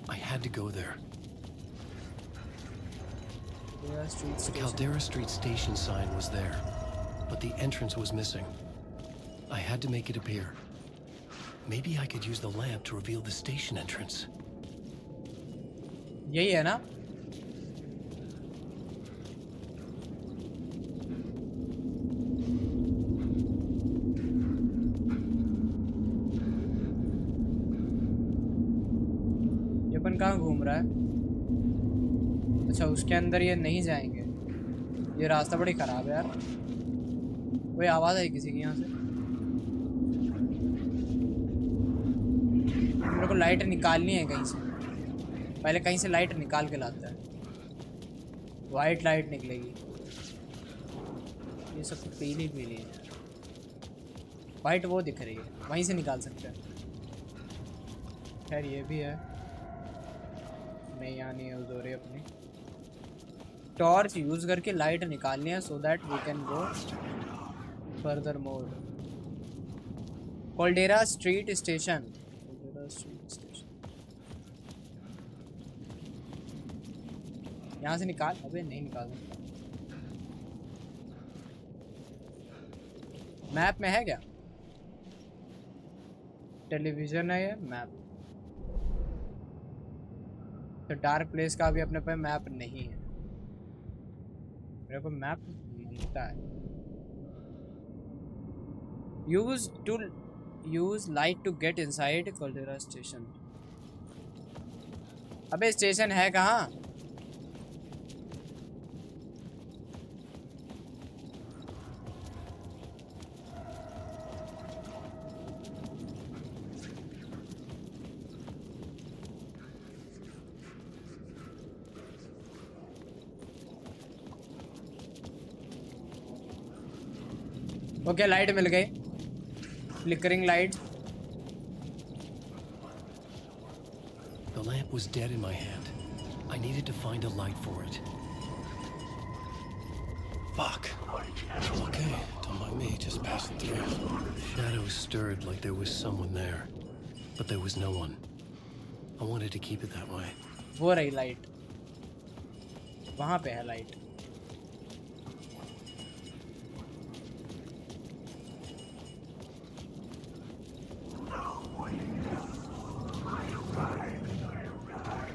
I had to go there. The Caldera Street Station sign was there, but the entrance was missing. I had to make it appear. Maybe I could use the lamp to reveal the station entrance. यही है ना? ये अपन कहाँ घूम रहा है? अच्छा उसके अंदर ये नहीं जाएंगे। ये रास्ता बड़ी खराब है यार। कोई आवाज़ आई किसी की यहाँ से? मेरे को लाइट निकालनी है कहीं से। पहले कहीं से लाइट निकाल के लाता है। वाइट लाइट निकलेगी। ये सब पीली पीली है। वाइट वो दिख रही है, वहीं से निकाल सकते हैं। खैर ये भी है। नहीं यहाँ नहीं यूज़ हो रही अपनी। टॉर्च यूज़ करके लाइट निकालनी है, so that we can go further more. Caldera street station. यहाँ से निकाल। अबे नहीं निकाल सकता। मैप में है क्या? टेलीविजन है ये मैप। तो डार्क प्लेस का भी अपने पे मैप नहीं है। मेरे को मैप मिलता है। Use light to get inside Caldera station. अबे स्टेशन है कहाँ? ओके लाइट मिल गई। Flickering light. The lamp was dead in my hand. I needed to find a light for it. Fuck. Okay, don't mind me, just passing through. Shadows stirred like there was someone there, but there was no one. I wanted to keep it that way. वो रही light, वहाँ पे है light.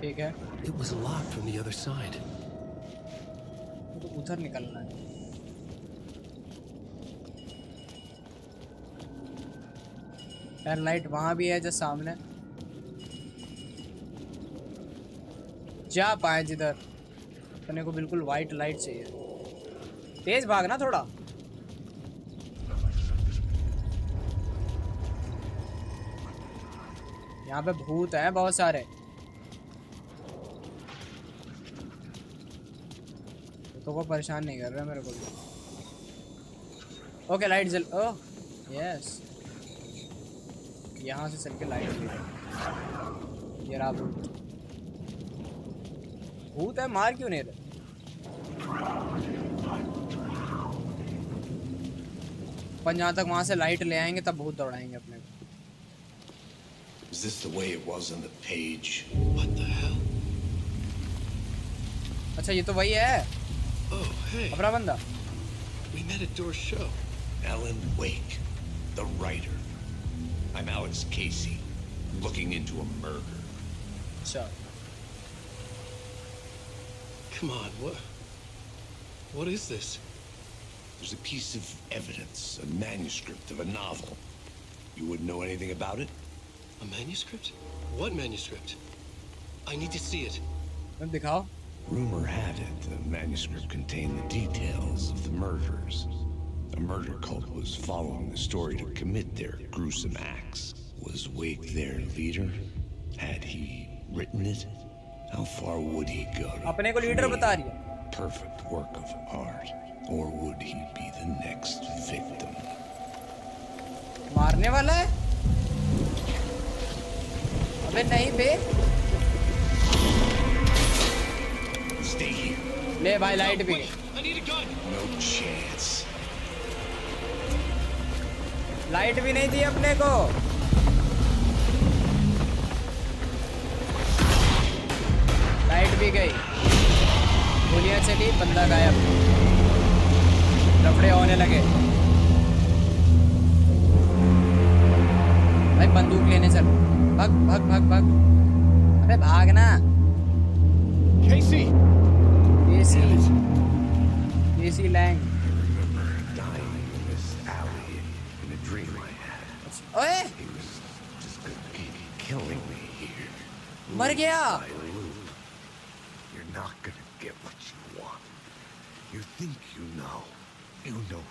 ठीक है। It was locked from the other side. तो उधर निकलना है। यार लाइट वहां भी है जो सामने। जा पाए जिधर अपने को बिल्कुल वाइट लाइट चाहिए। तेज भागना थोड़ा। यहाँ पे भूत हैं बहुत सारे। तो को परेशान नहीं कर रहा मेरे को। ओके लाइट जल। ओह यस, यहाँ से चल के लाइट ले। ये रहा भूत। भूत है, मार क्यों नहीं रहे? पर जहाँ तक वहाँ से लाइट ले आएंगे तब भूत दौड़ाएंगे अपने को। Is this the way it was on the page? What the hell? अच्छा ये तो वही है। Oh, hey. अपना बंदा। We met at Door's show. Alan Wake, the writer. I'm Alex Casey, looking into a murder. अच्छा। Come on, what is this? There's a piece of evidence, a manuscript of a novel. You wouldn't know anything about it? A manuscript? What manuscript? I need to see it. दिखाओ। Rumor had it the manuscript contained the details of the murders. A murder cult was following the story to commit their gruesome acts. Was Wake their leader? Had he written it? How far would he go to अपने को leader बता रही है। perfect work of art? Or would he be the next victim? मारने वाला है? अबे नहीं बे। Stay here. ले भाई लाइट भी गई। I need a gun. No chance. Light भी नहीं दी अपने को। लाइट भी गई। गोलियां चली, बंदा गायब। लफड़े होने लगे। भाई बंदूक लेने चल। भाग भाग भाग भाग। अबे भागना। Casey! Casey Lang. Dying in this alley in a dream I had. ओए He was just gonna keep killing me here. मर गया। By loop. You're not gonna get what you want. You think you know. You know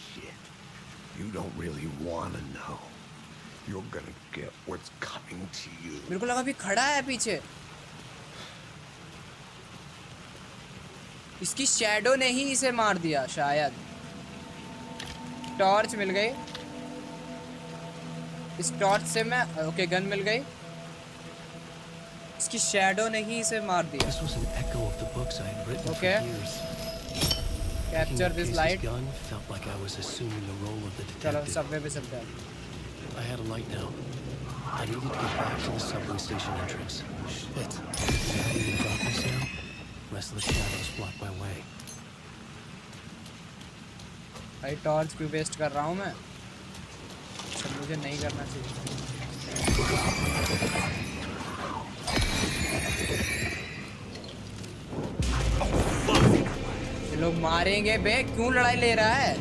shit. You don't really want to know. You're gonna get what's coming to you. मेरे को लगा भी खड़ा है पीछे। इसकी शैडो ने ही इसे मार दिया शायद। टॉर्च मिल गई। इस टॉर्च से मैं ओके गन मिल गई। इसकी शैडो ने ही इसे मार दिया। This was an echo of the books I had written Okay. for years. Capture this Casey's light. gun felt like I was assuming the role of the चलो detective. Subway पे चलते हैं। I had a light now. I needed to get back to the subway station entrance. Shit. Now in the darkness now, restless shadows block my way. भाई torch क्यों waste कर रहा हूँ मैं? सब मुझे नहीं करना चाहिए। ये लोग मारेंगे बे, क्यों लड़ाई ले रहा है?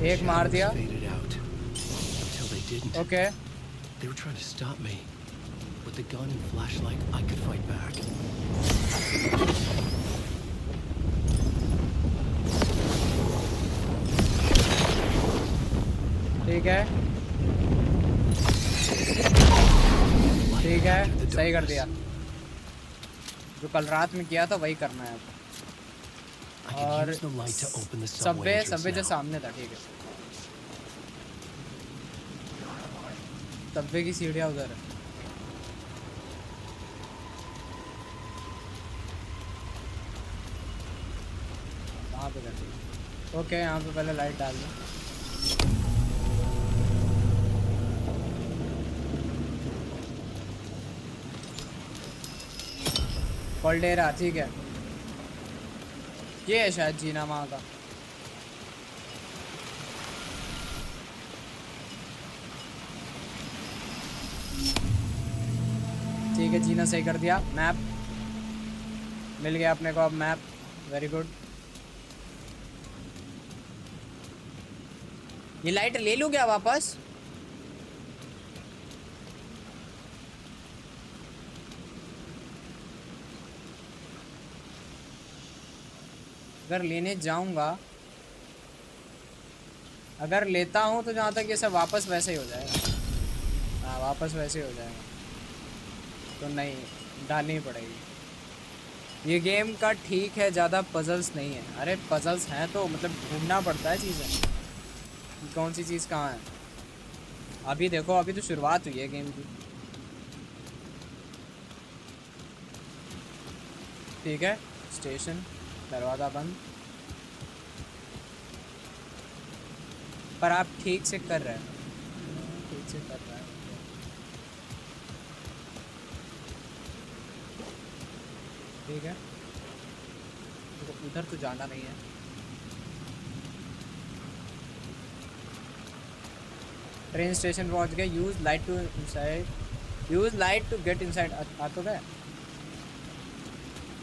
एक मार दिया। Faded out. Until they didn't. Okay. They were trying to stop me. With the gun and flashlight, I could fight back. ठीक है, ठीक है, सही कर दिया। जो कल रात में किया था वही करना है अब। और सबवे जो सामने था, ठीक है। सबवे की सीढ़ियाँ उधर है। ओके यहाँ पे पहले लाइट डाल दो। कॉल्डेरा ठीक है, ये है शायद जीना वहाँ का। ठीक है जीना सही कर दिया। मैप मिल गया अपने को अब, मैप वेरी गुड। ये लाइट ले लूँ क्या वापस? अगर लेने जाऊंगा, अगर लेता हूँ तो जहाँ तक ये सब वापस वैसे ही हो जाएगा। हाँ वापस वैसे ही हो जाएगा, तो नहीं डालनी पड़ेगी। ये गेम का ठीक है, ज़्यादा पजल्स नहीं है। अरे पजल्स हैं तो मतलब ढूंढना पड़ता है चीज़ें, कौन सी चीज़ कहाँ है। अभी देखो अभी तो शुरुआत हुई है गेम की। ठीक है स्टेशन, दरवाज़ा बंद, पर आप ठीक से कर रहे हैं, ठीक से कर रहे हैं। ठीक है तो उधर तो जाना नहीं है। ट्रेन स्टेशन पहुंच गए। Use light to inside, use light to get inside. आ तो गए,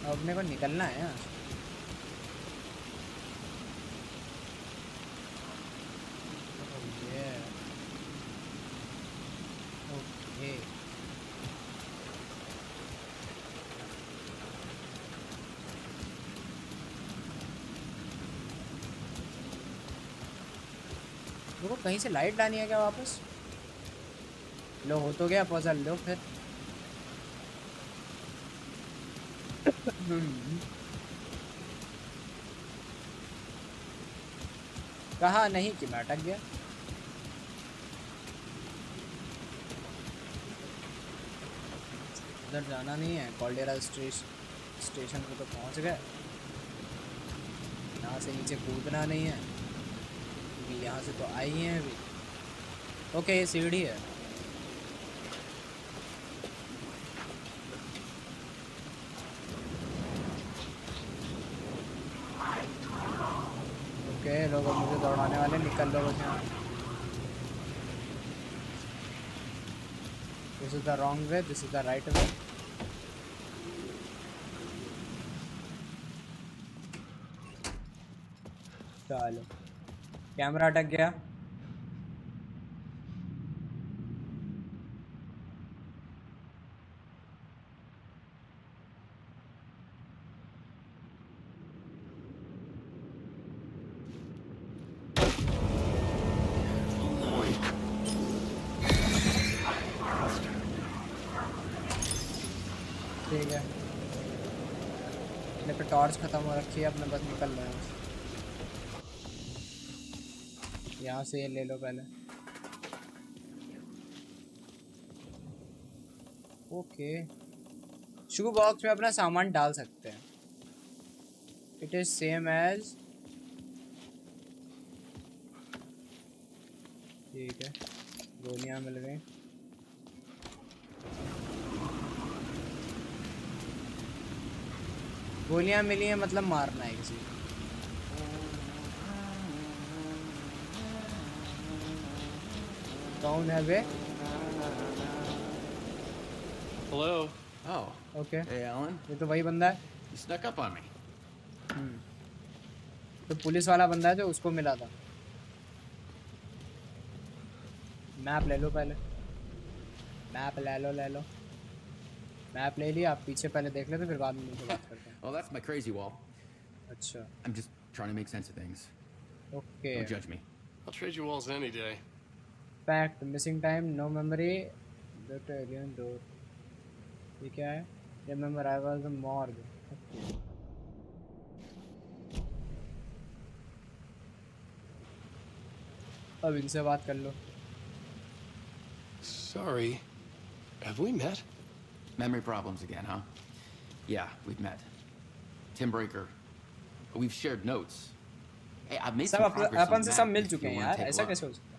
अब अपने को निकलना है यहाँ। ओके देखो कहीं से लाइट लानी है क्या वापस? लो हो तो गया पजल, लो फिर। कहा नहीं कि मैं अटक गया। उधर जाना नहीं है। कॉल्डेरा स्टेशन पे तो पहुंच गए। यहाँ से नीचे कूदना नहीं है क्योंकि यहाँ से तो आई हैं अभी। ओके ये सीढ़ी है। ओके लोग मुझे दौड़ाने वाले, निकल लो बस यहाँ। This is the wrong way, this is the right way. चलो कैमरा अटक गया। ठीक है अपने पे टॉर्च खत्म हो रखी है, अपने बस निकल रहे हैं। यहाँ से ये ले लो पहले। ओके शू बॉक्स में अपना सामान डाल सकते हैं। इट इज सेम एज, ठीक है गोलियां मिल गई। गोलियां मिली हैं मतलब मारना है किसी को। कौन है बे? Hello. Oh. Okay Hey, Alan. ये तो वही बंदा है। You snuck up on me. तो पुलिस वाला बंदा है जो उसको मिला था। मैप ले लो पहले, मैप ले लो। मैप ले लिया, आप पीछे पहले देख लेते फिर बाद में मुझसे बात करते हैं। Well, that's my crazy wall. अच्छा I'm just trying to make sense of things. Okay. Don't judge me. I'll trade you walls any day. Fact missing time, no memory, doctor alien door. ये क्या है? Remember I was the morgue. अब इनसे बात कर लो। Sorry. Have we met? Memory problems again, huh? Yeah, we've met. Tim Breaker. We've shared notes. Hey, I've made सब some progress on upon the से map सब मिल if you चुके हैं wanna यार, take a ऐसा look. कैसे हो सकता है?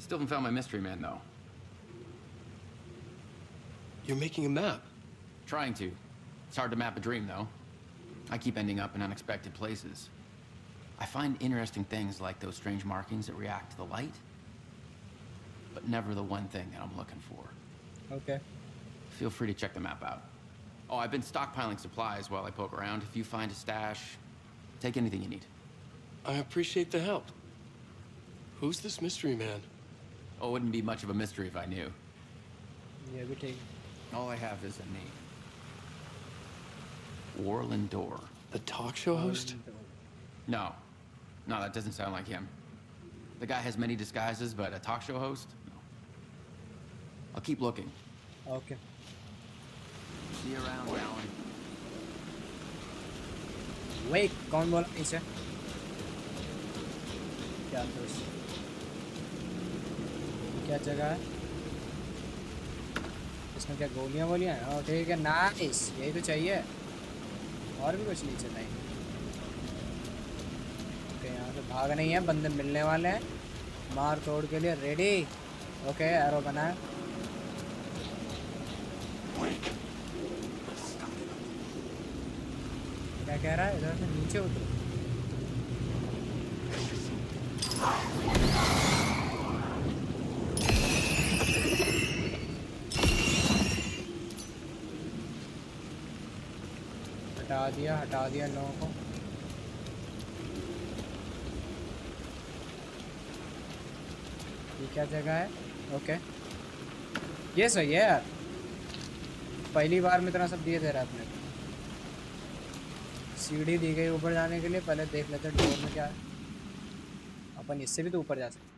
Still haven't found my mystery man, though. You're making a map? Trying to. It's hard to map a dream, though. I keep ending up in unexpected places. I find interesting things like those strange markings that react to the light, but never the one thing that I'm looking for. Okay. Feel free to check the map out. Oh, I've been stockpiling supplies while I poke around. If you find a stash, take anything you need. I appreciate the help. Who's this mystery man? Oh, it wouldn't be much of a mystery if I knew. ये भी ठीक. All I have is a name. Warland Dorr. The talk show host? No. No, that doesn't sound like him. The guy has many disguises, but a talk show host? No. I'll keep looking. Okay. See you around, Alan. Wait, कौन बोला पीछे? क्या दोस्त? क्या जगह है? इसमें क्या गोलियां हैं? ओह ठीक है, नाइस, यही तो चाहिए. और भी कुछ नीचे नहीं. ओके, यहाँ से भाग नहीं है, बंदे मिलने वाले हैं. मार तोड़ के लिए रेडी. ओके, एरो बना. क्या कह रहा है? इधर से नीचे उतरो. हटा दिया लोगों को. ये क्या जगह है? ओके, ये सही है यार. पहली बार में इतना सब दिए दे रहा है अपने. सीढ़ी दी गई ऊपर जाने के लिए. पहले देख लेते डोर में क्या है. अपन इससे भी तो ऊपर जा सकते.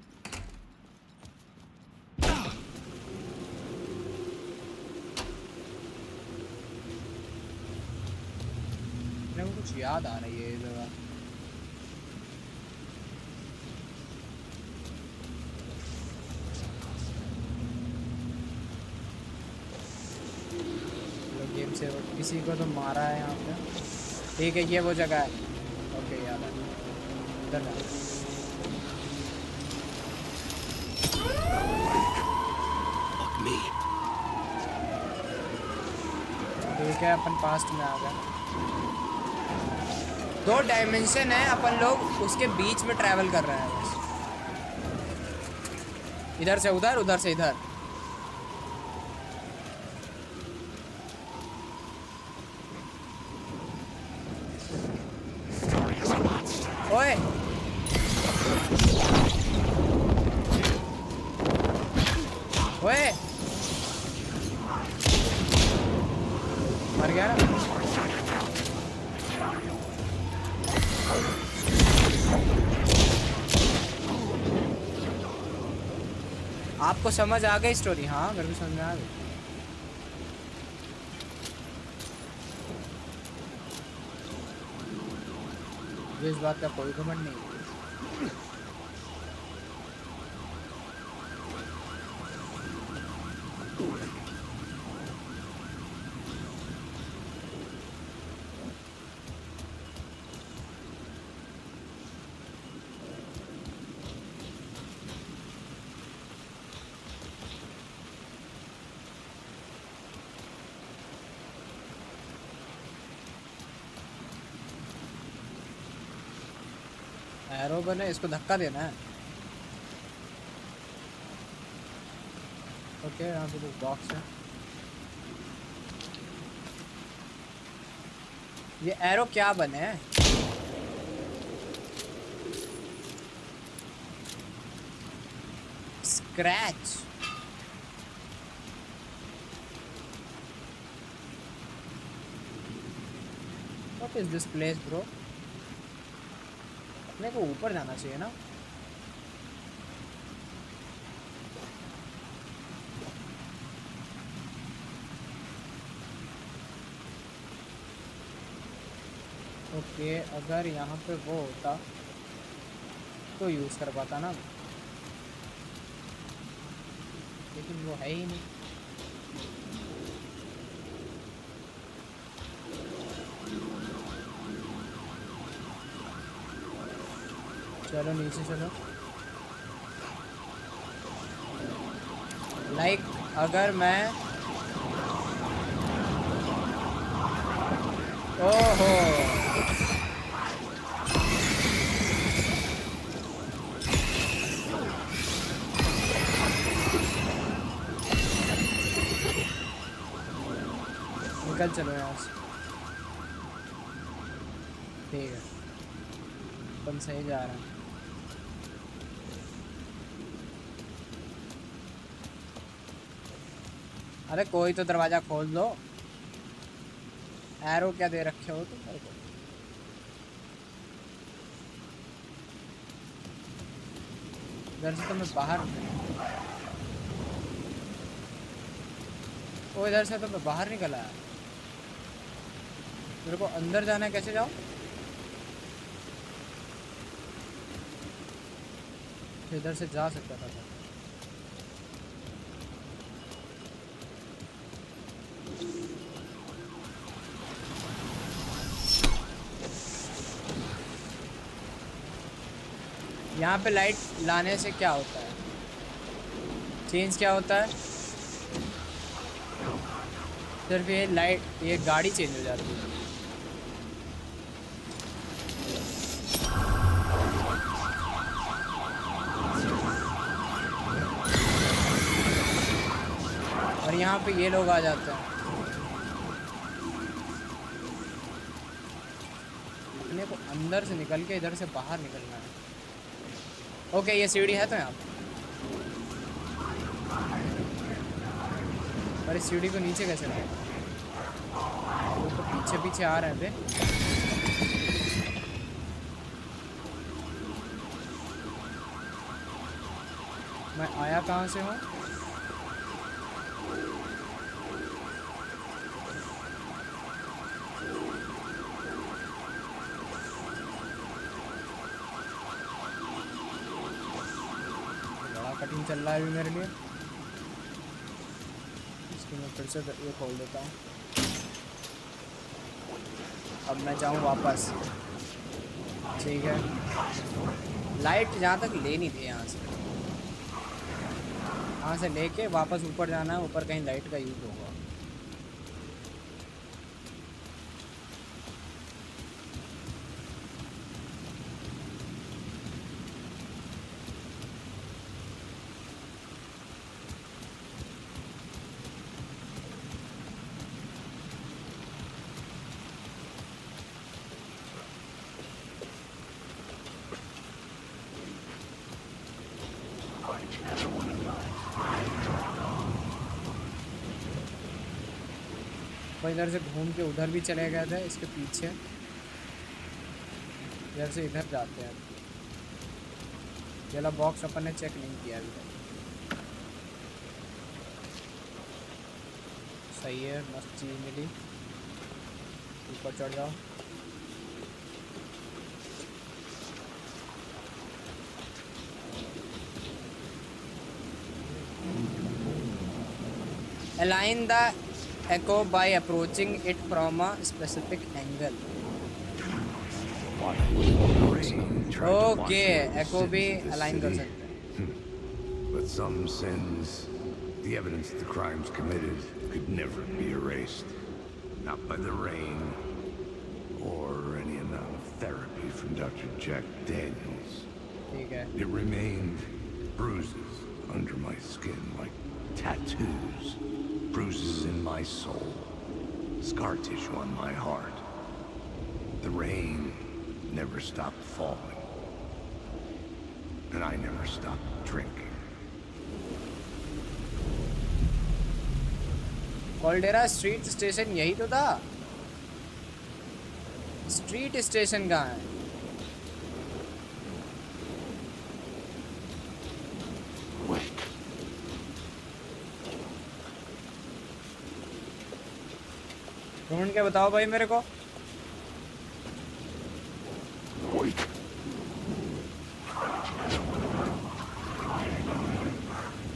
मेरे को कुछ याद आ रही है ये जगह. गेम से किसी को तो मारा है यहाँ पे. ठीक है, ये वो जगह है. ओके, याद आ गया. इधर ना. ठीक है, अपन पास्ट में आ गए. 2 डायमेंशन है, अपन लोग उसके बीच में ट्रैवल कर रहे हैं बस. इधर से उधर, उधर से इधर. ओए, ओए, मर गया ना. आपको समझ आ गई स्टोरी? हाँ, मेरे को समझ में आ गई. इस बात का कोई घमंड नहीं. एरो बने, इसको धक्का देना है. ओके, यहाँ पे कुछ बॉक्स है. ये एरो क्या बने हैं? Scratch. What is this place bro? अपने को ऊपर जाना चाहिए ना. ओके, अगर यहाँ पे वो होता तो यूज़ कर पाता ना, लेकिन वो है ही नहीं. चलो नीचे चलो। लाइक अगर मैं ओहो निकल चलो यहाँ से। ठीक है तुम सही जा रहे हैं। अरे कोई तो दरवाजा खोल दो। एरो क्या दे रखे हो तुम मेरे को? इधर से तो मैं बाहर ओ इधर से तो मैं बाहर निकल आया। मेरे को अंदर जाना है, कैसे जाऊँ? इधर से जा सकता था। यहाँ पे लाइट लाने से क्या होता है? चेंज क्या होता है? सिर्फ ये लाइट, ये गाड़ी चेंज हो जाती है। और यहाँ पे ये लोग आ जाते हैं। अपने को अंदर से निकल के इधर से बाहर निकलना है। ओके ये सीढ़ी है तो यहाँ पर इस सीढ़ी को नीचे कैसे लाए? वो तो पीछे पीछे आ रहे हैं बे। मैं आया कहाँ से हूँ? कटिंग चल रहा है अभी मेरे लिए। इसको मैं फिर से ये खोल देता हूँ। अब मैं जाऊँ वापस। ठीक है लाइट जहाँ तक लेनी थी यहाँ से लेके वापस ऊपर जाना है। ऊपर कहीं लाइट का यूज होगा। वो इधर से घूम के उधर भी चले गए थे इसके पीछे। इधर से इधर जाते हैं। ये वाला बॉक्स अपन ने चेक नहीं किया अभी तक। सही है मस्त चीज़ मिली। ऊपर चढ़ जाओ। Align the echo by approaching it from a specific angle. Okay, echo भी align कर सकते हैं। But some sins, the evidence of the crimes committed, could never be erased. Not by the rain, or any amount of therapy from Dr. Jack Daniels. ठीक है। It remained bruises under my skin, like tattoos. Bruises in my soul, scar tissue on my heart. The rain never stopped falling, and I never stopped drinking. Caldera street station यही तो था। Street station कहाँ है? ढूंढ के बताओ भाई मेरे को।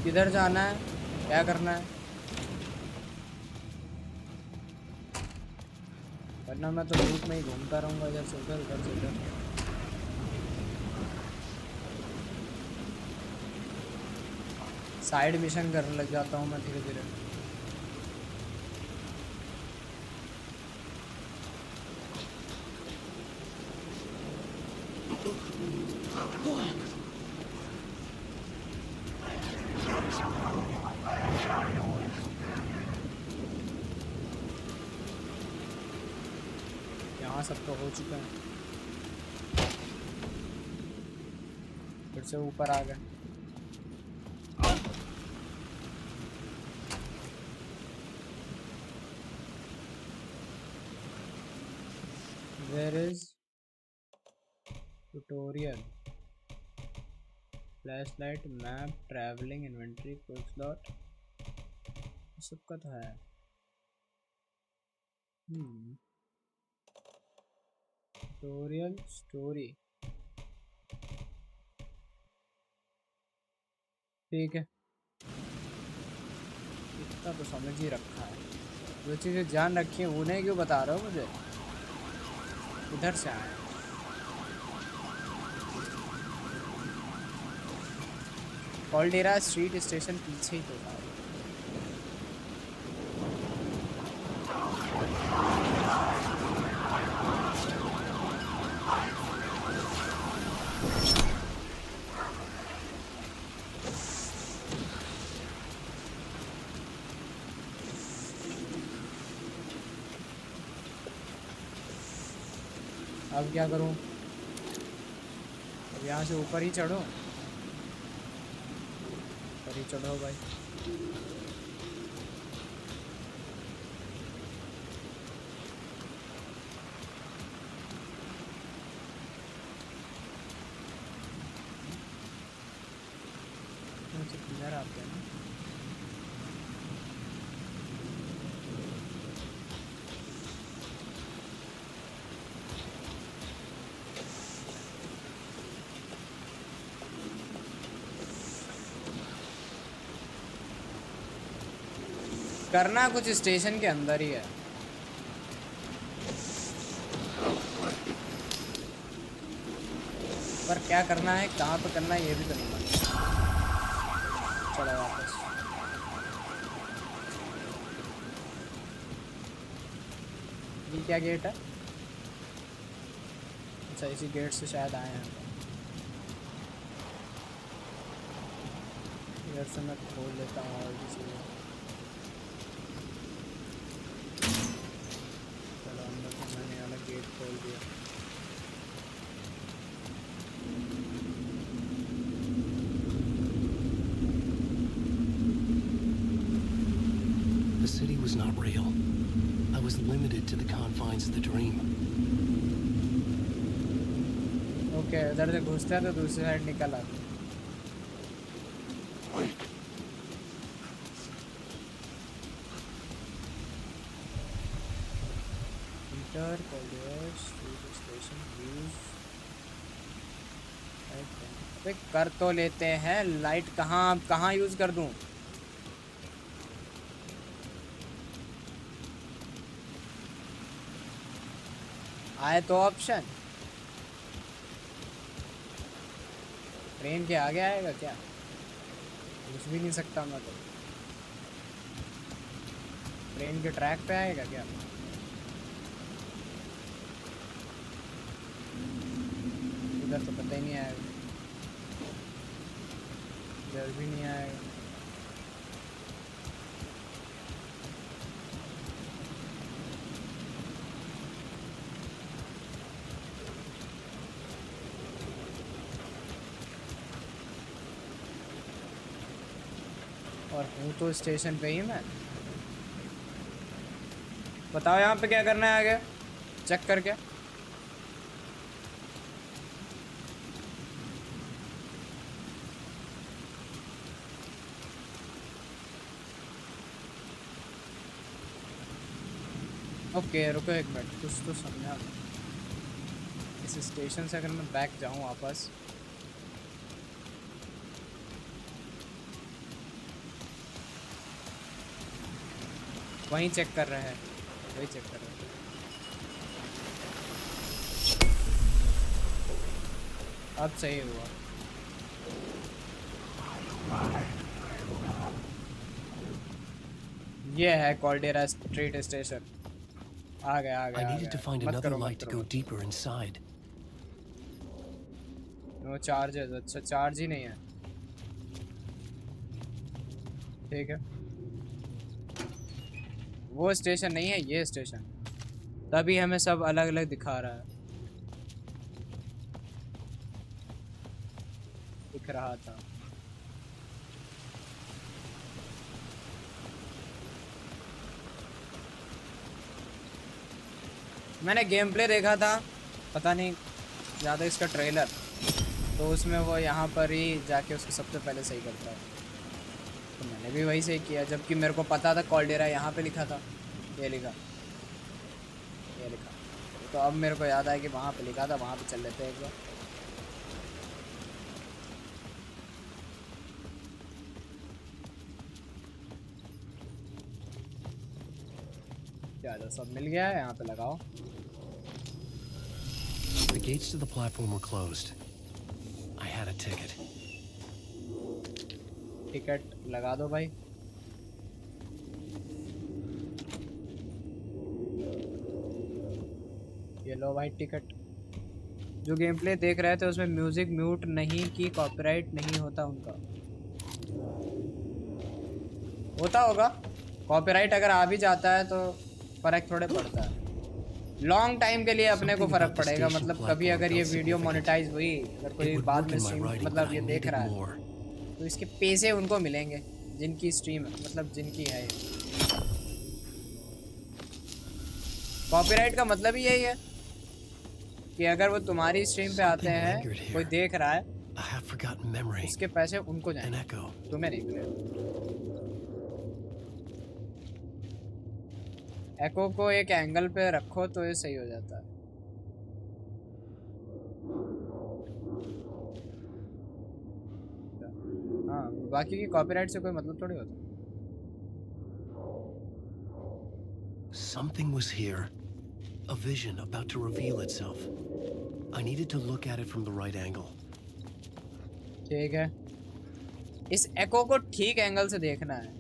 किधर जाना है, क्या करना है? वरना मैं तो धूप में ही घूमता रहूंगा इधर से उधर, उधर से उधर। साइड मिशन करने लग जाता हूँ मैं धीरे धीरे। यहाँ सब तो हो चुका है, फिर से ऊपर आ गए। Where is tutorial? Flashlight, map, traveling, inventory, quick slot, सबका तो है। Tutorial story, ठीक है, इतना तो समझ ही रखा है। जो चीज़ें जान रखी है उन्हें क्यों बता रहे हो मुझे? इधर से आए। कॉल्डेरा स्ट्रीट स्टेशन पीछे ही तो था। अब क्या करूं? अब यहाँ से ऊपर ही चढ़ो, ऊपर ही चढ़ो भाई। किधर आते हैं ना? करना कुछ स्टेशन के अंदर ही है। पर क्या करना है, कहाँ पे करना है, ये भी तो नहीं मालूम। चलो वापस। ये क्या गेट है? अच्छा, इसी गेट से शायद आए हैं। इधर से मैं खोल लेता हूँ और किसी को। गेट खोल दिया। The city was not real. I was limited to the confines of the dream. Okay, इधर से घुसते हैं तो दूसरी साइड निकल आते। कर तो लेते हैं। लाइट कहाँ यूज कर दूं? आए तो ऑप्शन ट्रेन के आगे आएगा क्या? घुस भी नहीं सकता मैं तो। ट्रेन के ट्रैक पे आएगा क्या? इधर तो पता ही नहीं आएगा, इधर भी नहीं आएगा। और हूँ तो स्टेशन पे ही मैं। बताओ यहाँ पे क्या करना है आगे, चेक करके। ओके रुको एक मिनट, कुछ तो समझा। इस स्टेशन से अगर मैं बैक जाऊँ वापस, वहीं चेक कर रहे हैं, वही चेक कर रहे हैं। अब सही हुआ। ये है कॉल्डेरा स्ट्रीट स्टेशन। आ गया आ I गया। needed to find another light to go deeper inside. No charges. अच्छा चार्ज ही नहीं है। ठीक है वो स्टेशन नहीं है ये स्टेशन, तभी हमें सब अलग अलग दिखा रहा है। दिख रहा था। मैंने गेम प्ले देखा था, पता नहीं ज़्यादा इसका ट्रेलर, तो उसमें वो यहाँ पर ही जाके उसको सबसे पहले सही करता है, तो मैंने भी वही सही किया, जबकि मेरे को पता था कॉल्डेरा यहाँ पे लिखा था। ये लिखा तो अब मेरे को याद आया कि वहाँ पे लिखा था, वहाँ पे चल लेते हैं एक बार। क्या सब मिल गया है, यहाँ पे लगाओ। The gates to the platform were closed. I had a ticket. Ticket लगा दो भाई। ये लो भाई टिकट। जो गेम प्ले देख रहे थे उसमें म्यूजिक म्यूट नहीं की कॉपीराइट नहीं होता उनका। होता होगा कॉपीराइट, अगर आ भी जाता है तो फर्क थोड़े पड़ता है। लॉन्ग टाइम के लिए अपने को फर्क पड़ेगा, मतलब कभी अगर ये वीडियो मोनेटाइज हुई, अगर कोई बाद में स्ट्रीम मतलब ये देख रहा है तो इसके पैसे उनको मिलेंगे जिनकी स्ट्रीम है, मतलब जिनकी है। कॉपीराइट का मतलब ही यही है कि अगर वो तुम्हारी स्ट्रीम पे आते हैं, कोई देख रहा है, उसके पैसे उनको जाएंगे, तुम्हें नहीं मिलेगा। एको को एक एंगल पे रखो तो ये सही हो जाता है। हाँ बाकी की कॉपीराइट से कोई मतलब थोड़ी होता। Something was here, a vision about to reveal itself. I needed to look at it from the right angle. ठीक है, इस एको को ठीक एंगल से देखना है।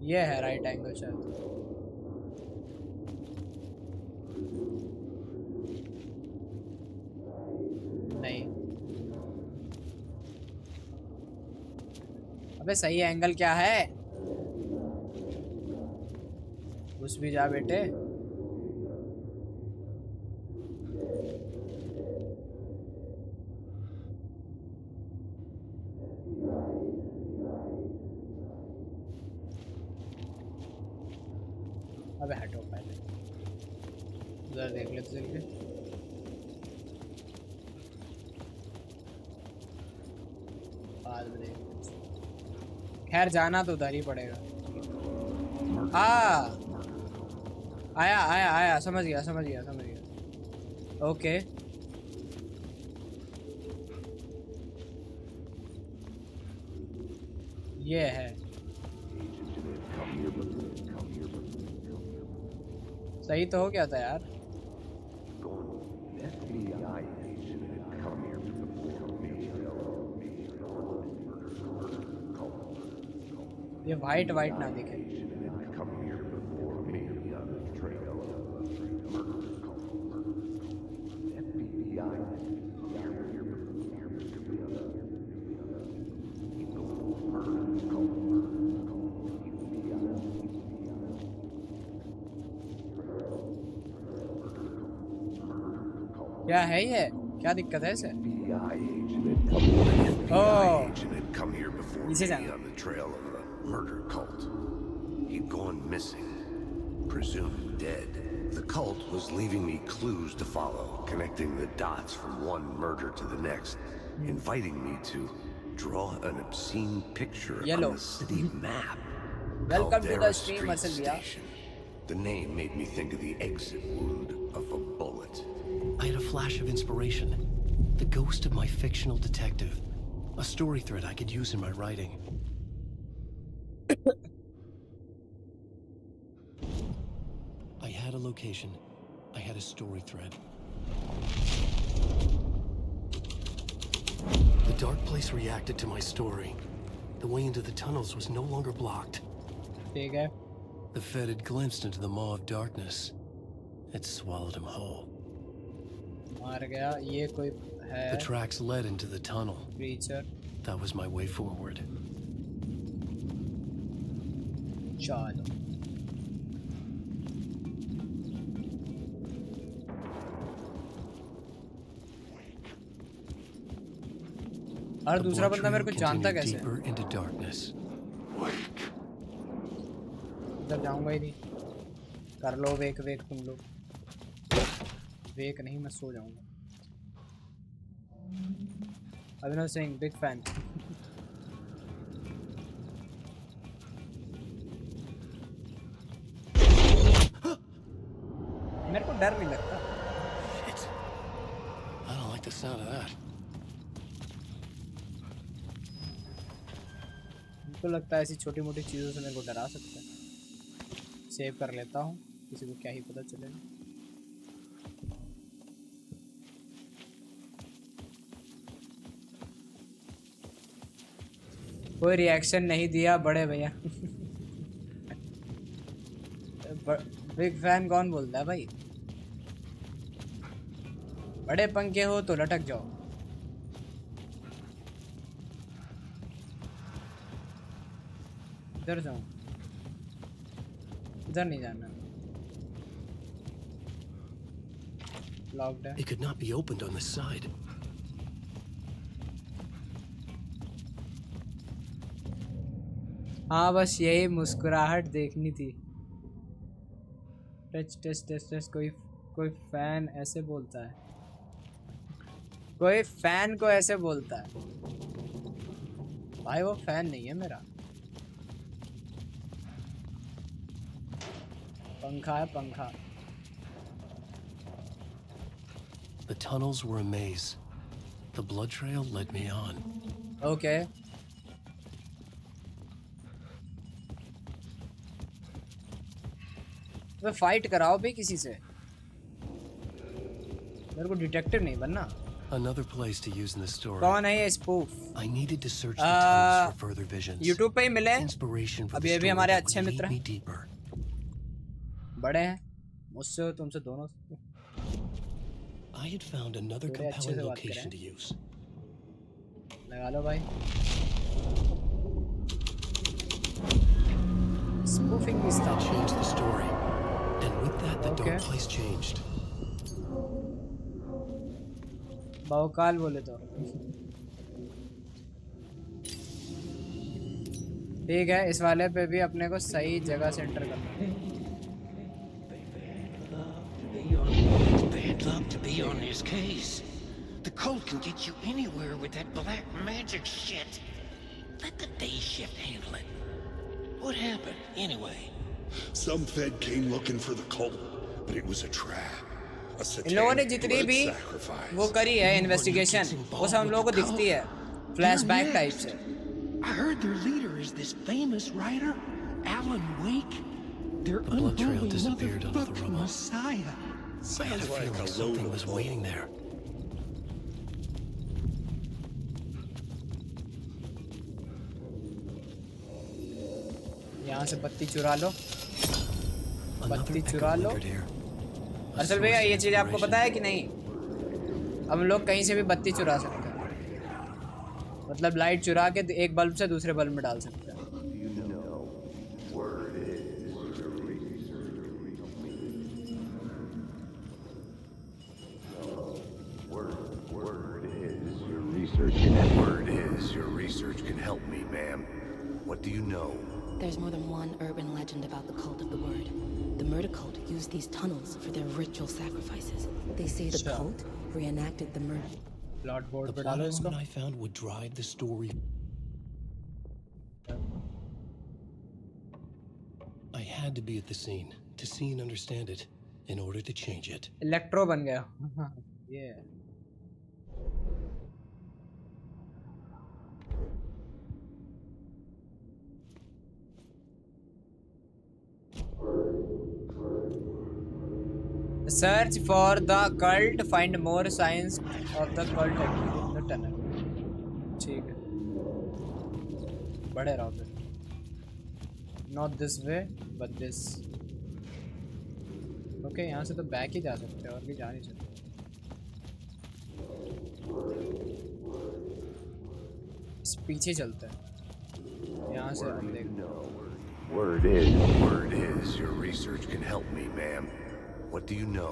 ये है राइट एंगल शायद। नहीं, अबे सही एंगल क्या है? घुस भी जा बेटे। अबे हटो पहले, उधर देख लेते चल के। बाद में देख, खैर जाना तो उधर ही पड़ेगा। हाँ आया आया आया, समझ गया समझ गया समझ गया। ओके ये है, सही तो हो गया था यार। ये वाइट वाइट ना दिखे। क्या है ये? क्या दिक्कत है इसे? इसे जाना। Murder cult. He'd gone missing, presumed dead. The cult was leaving me clues to follow, connecting the dots from one murder to the next, inviting me to draw an obscene picture on the city map. Welcome to the stream, Marcelia. The name made me think of the exit wound of a bullet. I had a flash of inspiration. The ghost of my fictional detective. A story thread I could use in my writing. I had a location. I had a story thread. The dark place reacted to my story. The way into the tunnels was no longer blocked. ठीक है. The Fed had glimpsed into the maw of darkness. It swallowed him whole. मार गया. ये कोई है. The tracks led into the tunnel. Creature. That was my way forward. चलो. और दूसरा बंदा मेरे को जानता कैसे है? इधर जाऊंगा ही नहीं. कर लो वेक वेक तुम लोग. वेक नहीं, मैं सो जाऊंगा. अभिनव सिंह बिग फैन. मेरे को डर नहीं लगता. I don't like the sound of that. तो लगता है ऐसी छोटी मोटी चीज़ों से मेरे को डरा सकता है. सेव कर लेता हूँ, किसी को क्या ही पता चलेगा. कोई रिएक्शन नहीं दिया बड़े भैया. बिग फैन कौन बोलता है भाई? बड़े पंखे हो तो लटक जाओ. इधर जाऊं, इधर नहीं जाना. Locked है. It could not be opened on the side. हाँ बस यही मुस्कुराहट देखनी थी. Touch touch touch touch. कोई फैन ऐसे बोलता है. कोई फैन को ऐसे बोलता है. भाई वो फैन नहीं है मेरा. पंखा है पंखा. The tunnels were a maze. The blood trail led me on. Okay. तो फाइट कराओ भी किसी से. मेरे को डिटेक्टिव नहीं बनना. Another place to use in the story. कौन है ये spoof? I needed to search the tunnels for further visions. YouTube पे ही मिले. Inspiration for अब the ये भी story हमारे that अच्छे would मित्र lead me हैं. deeper. बड़े हैं मुझसे हो, तुमसे दोनों. I had found another compelling location to use. लगा लो भाई. Spoofing this stuff changed the story, and with that, the dark place changed. बहुकाल बोले तो. ठीक है, इस वाले पे भी अपने को सही जगह से एंटर करना है. Bad luck to be on this case. The cult can get you anywhere with that black magic shit. Let the day shift handle it. What happened, anyway? Some Fed came looking for the cult, but it was a trap. इन लोगों ने जितनी भी वो करी है investigation, वो सब हम लोगों को दिखती है फ्लैशबैक टाइप से. I heard their leader is this famous writer, Alan Wake. Their The blood trail unholy disappeared under the motherfucking rubble. Messiah. I had a feeling something was waiting there. यहाँ से बत्ती चुरा लो. बत्ती चुरा लो. असल भैया ये चीज़ आपको पता है कि नहीं? हम लोग कहीं से भी बत्ती चुरा सकते हैं. मतलब लाइट चुरा के एक बल्ब से दूसरे बल्ब में डाल सकते हैं. Word is your research can help me, ma'am. What do you know? There's more than one urban legend about the Cult of the Word. The murder cult used these tunnels for their ritual sacrifices. They say the cult reenacted the murder. The plot element I found would drive the story. I had to be at the scene to see and understand it in order to change it. Electro बन गया. Yeah. Search for the cult. Find more signs of the cult activity in the tunnel. ठीक है, बढ़े रहो फिर. Not this way, but this. Okay, यहाँ से तो बैक ही जा सकते हैं और भी जा नहीं सकते. इस पीछे चलते हैं. यहाँ से हम देखते हैं. Word is, your research can help me, ma'am. What do you know?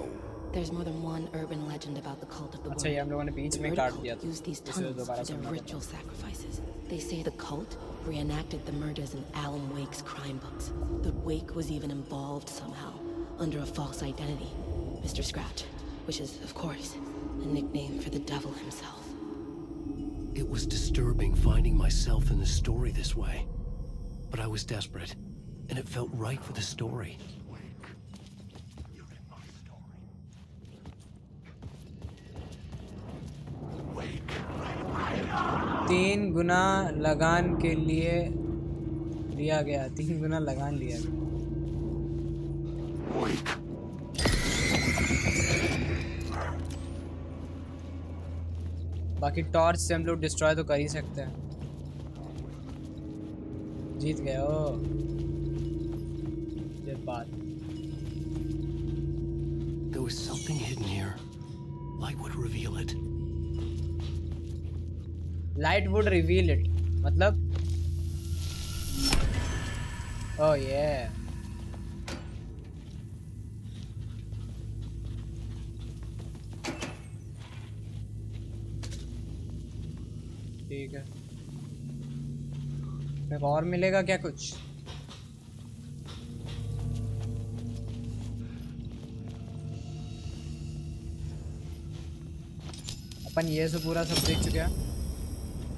There's more than one urban legend about the cult of the अच्छा, ये हम लोगों ने बीच में काट दिया था. use these tunnels for their ritual sacrifices. They say the cult reenacted the murders in Alan Wake's crime books. That Wake was even involved somehow, under a false identity, Mr. Scratch, which is, of course, a nickname for the devil himself. It was disturbing finding myself in the story this way. But I was desperate, and it felt right for the story. तीन गुना लगान के लिए लिया गया. 3 गुना लगान लिया गया. बाकी टॉर्च से हम लोग डिस्ट्रॉय तो कर ही सकते हैं. जीत गए हो. ये बात. There was something hidden here. Light would reveal it. Light would reveal it. मतलब? Oh yeah. ठीक है. एक और मिलेगा क्या कुछ? अपन ये से पूरा सब देख चुके हैं.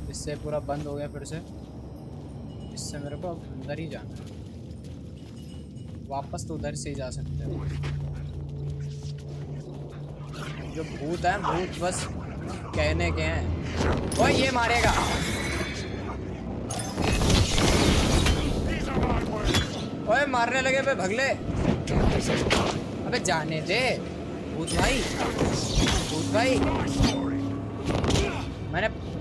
इससे पूरा बंद हो गया फिर से. इससे मेरे को अब अंदर ही जाना है. वापस तो उधर से ही जा सकते हैं. जो भूत है, भूत बस कहने के हैं. ओए ये मारेगा. ओए मारने लगे पे भगले. अबे जाने दे भूत भाई. भूत भाई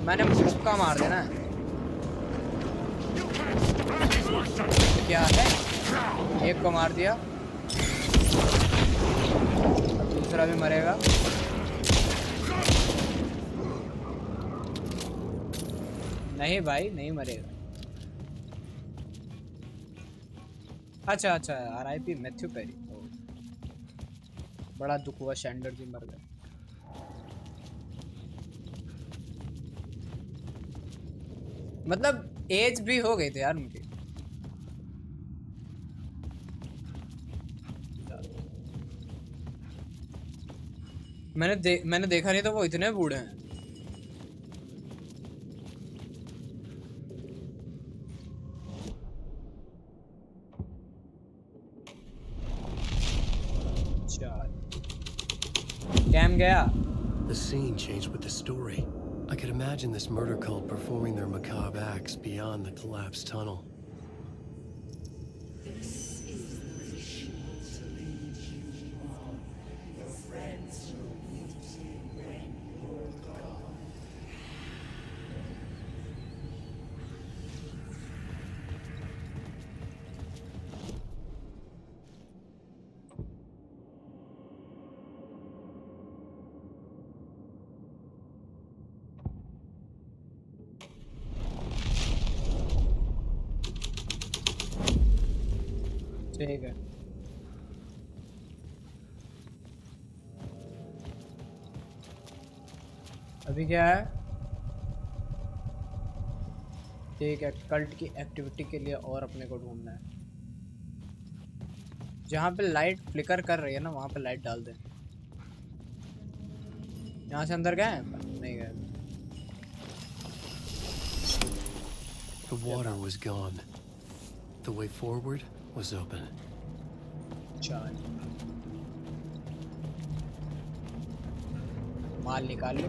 मैंने मुक्का मार देना. क्या है? एक को मार दिया, दूसरा भी मरेगा. नहीं भाई नहीं मरेगा. अच्छा अच्छा, RIP मैथ्यू पेरी. बड़ा दुख हुआ, शैंडर जी मर गए. मतलब एज भी हो गई थी यार उनकी. मैंने देखा नहीं तो वो इतने बूढ़े हैं. कैम गया. The scene changed with the story. I could imagine this murder cult performing their macabre acts beyond the collapsed tunnel. ठीक है. अभी क्या है? ठीक है, कल्ट की एक्टिविटी के लिए और अपने को ढूंढना है. जहाँ पे लाइट फ्लिकर कर रही है ना, वहाँ पे लाइट डाल दे. यहाँ से अंदर गए? नहीं गए. The water was gone. The way forward was open. माल निकाल लो.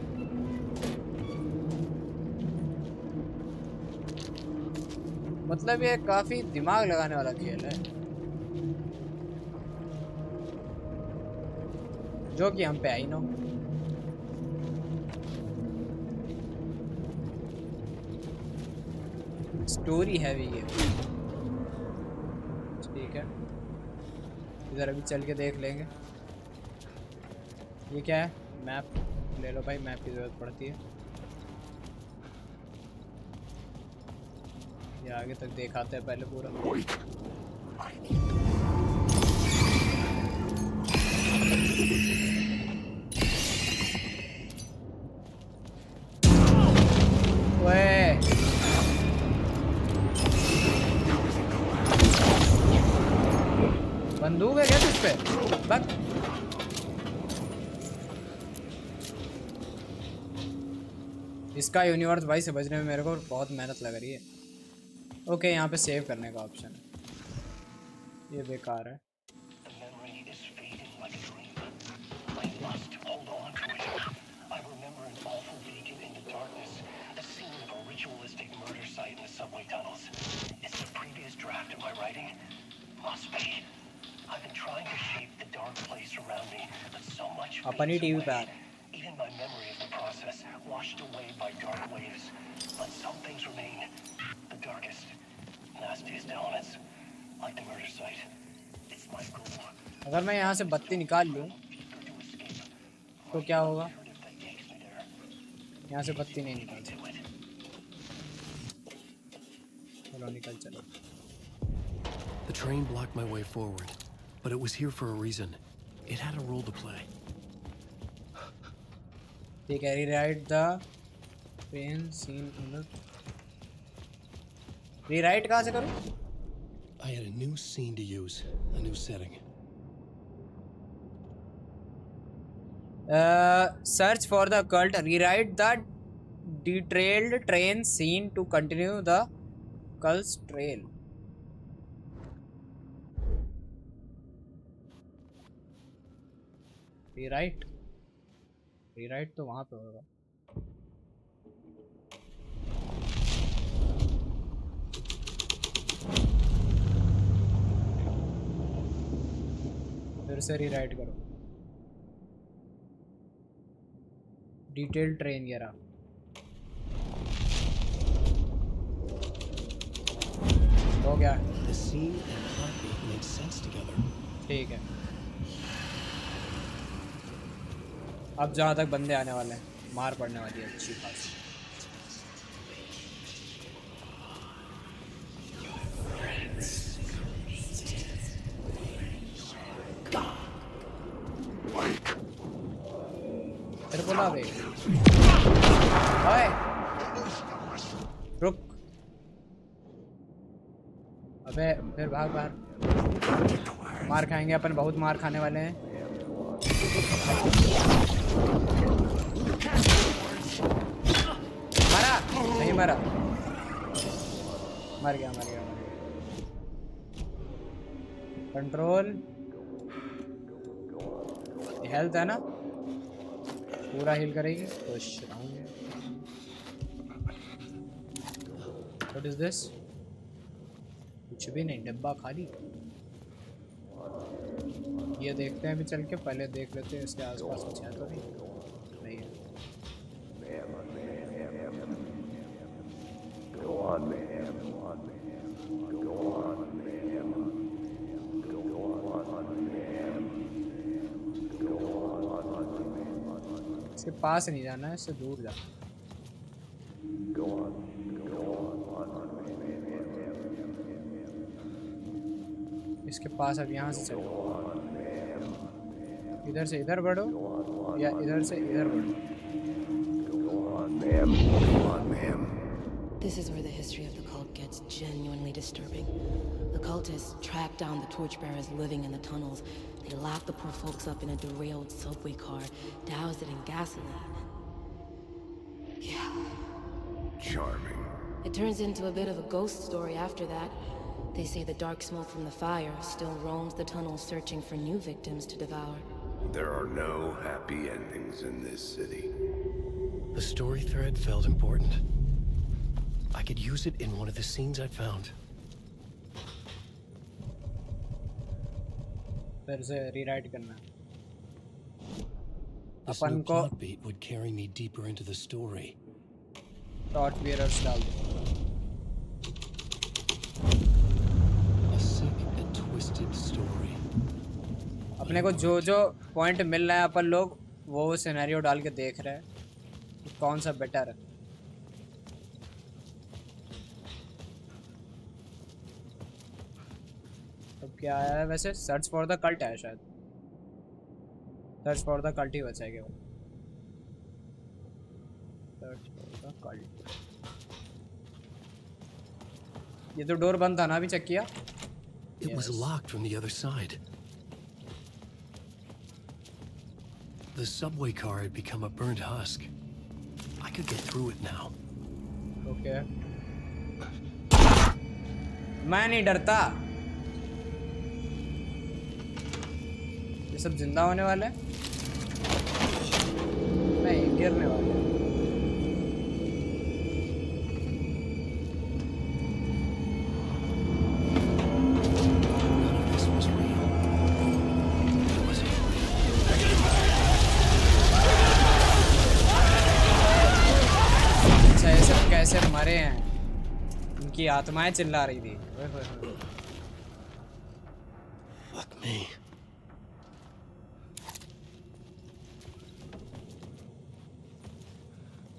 मतलब ये काफी दिमाग लगाने वाला खेल है. जो कि हम पे आई नो। स्टोरी हैवी है, ठीक है। इधर अभी चल के देख लेंगे। ये क्या है? मैप ले लो भाई, मैप की जरूरत पड़ती है। ये आगे तक दिखाते हैं पहले पूरा। बंदूक है क्या तुझ पे? बस इसका यूनिवर्स भाई समझने में मेरे को बहुत मेहनत लग रही है। ओके, यहाँ पे सेव करने का ऑप्शन है, ये बेकार है। अपनी टीवी पे आ रहा है। Even my memory of the process washed away by dark waves, but some things remain. The darkest, nastiest elements, like the murder site. It's my goal. अगर मैं यहाँ से बत्ती निकाल लूँ तो क्या होगा? यहाँ से बत्ती नहीं निकाल सकती। चलो निकल चलो। The train blocked my way forward, but it was here for a reason. It had a role to play. ठीक है, rewrite the train scene in the... rewrite कहाँ से करूँ? I had a new scene to use, a new setting. Search for the cult. Rewrite the derailed train scene to continue the cult's trail. Rewrite. Rewrite तो वहाँ पे होगा। फिर से rewrite करो। डिटेल ट्रेन ये रहा। हो गया। The scene and heartbeat make sense together. ठीक है। अब जहाँ तक बंदे आने वाले हैं, मार पड़ने वाली है अच्छी खासी। तेरे को ना बे। ओए, रुक। अबे फिर भाग बाहर। मार खाएंगे अपन, बहुत मार खाने वाले हैं। मरा नहीं मरा, मर गया मर गया मर गया। कंट्रोल, हेल्थ है ना, पूरा हील करेगी। खुश रहूंगे। What is this? कुछ भी नहीं, डब्बा खाली। ये देखते हैं अभी चल के, पहले देख लेते हैं इसके आसपास कुछ है तो नहीं है। इसके पास नहीं जाना है, इससे दूर जाना। इसके पास अब यहाँ से चलो, इधर से इधर बढ़ो या इधर से इधर बढ़ो। This is where the history of the cult gets genuinely disturbing. The cultists tracked down the torchbearers living in the tunnels. They locked the poor folks up in a derailed subway car, doused it in gasoline. Yeah. Charming. It turns into a bit of a ghost story after that. They say the dark smoke from the fire still roams the tunnels searching for new victims to devour. There are no happy endings in this city. The story thread felt important. I could use it in one of the scenes I found. फिर से rewrite करना। This upon new को plot beat would carry me deeper into the story. Torch bearers डाल दो। A sick and twisted story. अपने को जो जो पॉइंट मिल रहा है अपन लोग वो सिनेरियो डाल के देख रहे हैं कि कौन सा बेटर है। अब क्या आया है वैसे? सर्च फॉर द कल्ट है शायद। सर्च फॉर द कल्ट ही बचाएगा वो। Search for the cult. ये तो डोर बंद था ना, अभी चेक किया? It was locked from the other side. The subway car had become a burnt husk. I could get through it now. Okay. मैं नहीं डरता। ये सब जिंदा होने वाले हैं? नहीं, गिरने वाले हैं। कैसे मरे हैं? उनकी आत्माएं चिल्ला रही थी। Fuck me.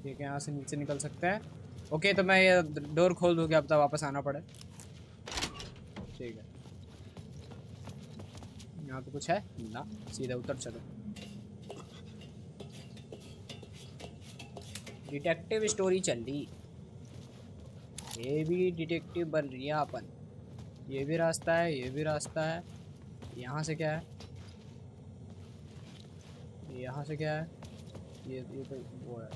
ठीक है, यहाँ से नीचे निकल सकते हैं। ओके, तो मैं ये डोर खोल दूंगा, अब तक वापस आना पड़े। ठीक है, यहाँ तो कुछ है ना, सीधा उतर चलो। डिटेक्टिव स्टोरी चल रही, ये भी डिटेक्टिव बन रही है अपन। ये भी रास्ता है, ये भी रास्ता है। यहाँ से क्या है? यहाँ से क्या है? ये तो वो है,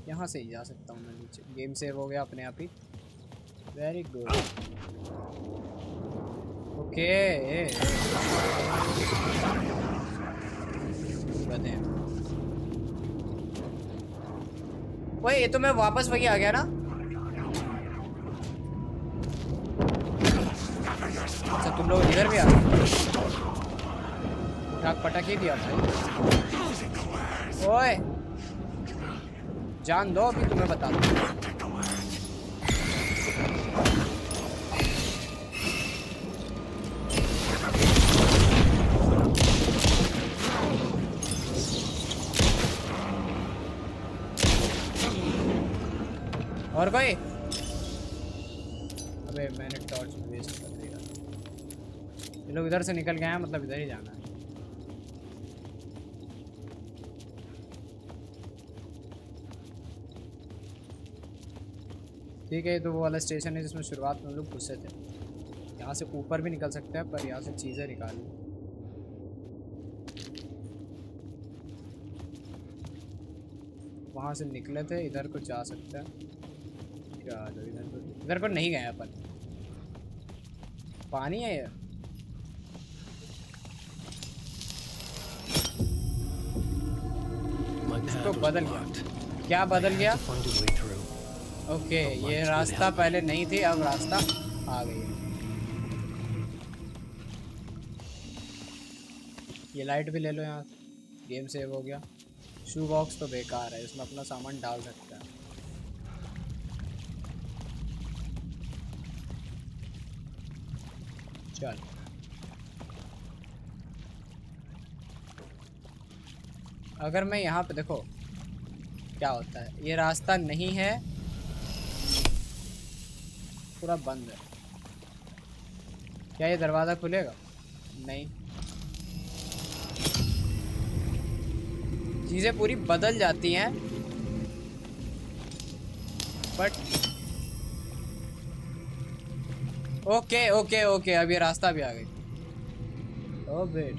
यहाँ से ही जा सकता हूँ मैं नीचे। गेम सेव हो गया अपने आप ही। Very good. ओके, बताएं। ओए, ये तो मैं वापस वही आ गया ना। अच्छा, तुम लोग इधर भी आ गए। राग पटक ही दिया भाई। ओए, जान दो, अभी तुम्हें बता दूं। और कोई? अबे मैंने टॉर्च वेस्ट कर दिया। ये लोग इधर से निकल गए हैं, मतलब इधर ही जाना है। ठीक है, तो वो वाला स्टेशन है जिसमें शुरुआत में लोग घुसे थे। यहाँ से ऊपर भी निकल सकते हैं, पर यहाँ से चीज़ें निकालनी। वहाँ से निकले थे, इधर को जा सकते हैं क्या? इधर को नहीं गए अपन। पानी है ये। तो बदल गया। क्या बदल गया? ओके, ये रास्ता पहले नहीं थी, अब रास्ता आ गई है। ये लाइट भी ले लो यहाँ। गेम सेव हो गया। शू बॉक्स तो बेकार है, इसमें अपना सामान डाल सकता है। चल, अगर मैं यहाँ पे देखो क्या होता है। ये रास्ता नहीं है, पूरा बंद है। क्या ये दरवाज़ा खुलेगा? नहीं। चीज़ें पूरी बदल जाती हैं, बट ओके ओके ओके, अब ये रास्ता भी आ गई। ओ बेट,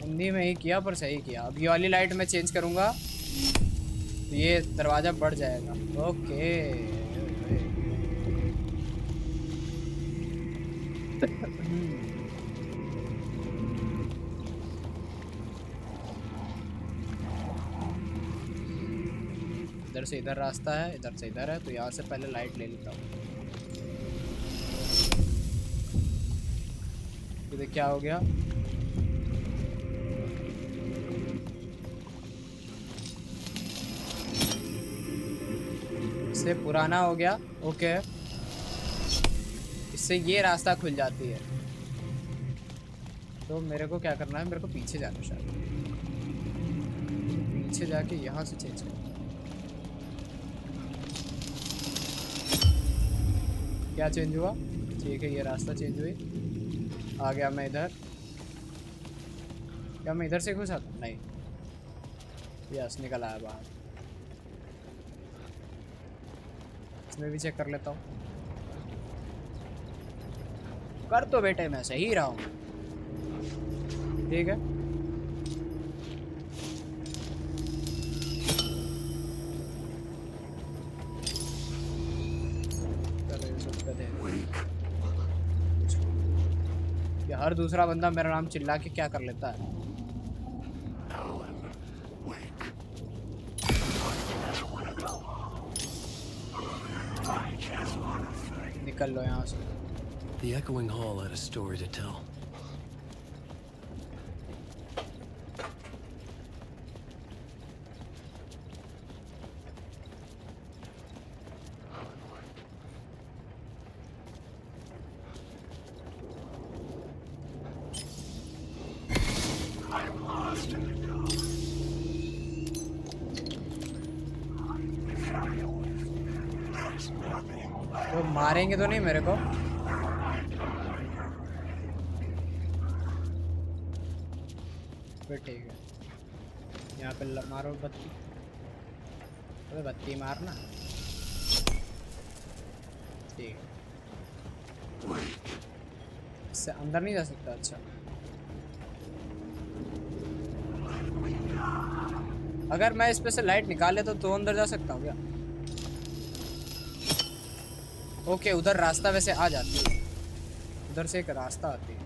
हिंदी में ही किया पर सही किया। अब ये वाली लाइट मैं चेंज करूँगा तो ये दरवाज़ा बढ़ जाएगा। ओके, इधर से इधर रास्ता है, इधर से इधर है, तो यहाँ से पहले लाइट ले लेता हूँ। तो क्या हो गया? इससे पुराना हो गया। ओके, इससे ये रास्ता खुल जाती है। तो मेरे को क्या करना है, मेरे को पीछे जाना है शायद, पीछे जाके यहाँ से चेंज करना। क्या चेंज हुआ? ठीक है, ये रास्ता चेंज हुई। आ गया मैं इधर। क्या मैं इधर से घुसा था? नहीं, यस निकल आया बाहर। इसमें भी चेक कर लेता हूँ। कर तो बेटे मैं सही रहा हूँ। ठीक है, ये हर दूसरा बंदा मेरा नाम चिल्ला के क्या कर लेता है। निकल लो यहाँ से। The echoing hall had a story to tell. तो मारेंगे तो नहीं मेरे को? फिर ठीक है, यहाँ पे मारो बत्ती। अबे बत्ती मारना। ठीक है, इससे अंदर नहीं जा सकता। अच्छा, अगर मैं इस पे से लाइट निकाल ले तो अंदर जा सकता हूँ क्या? ओके, उधर रास्ता वैसे आ जाती है, उधर से एक रास्ता आती है।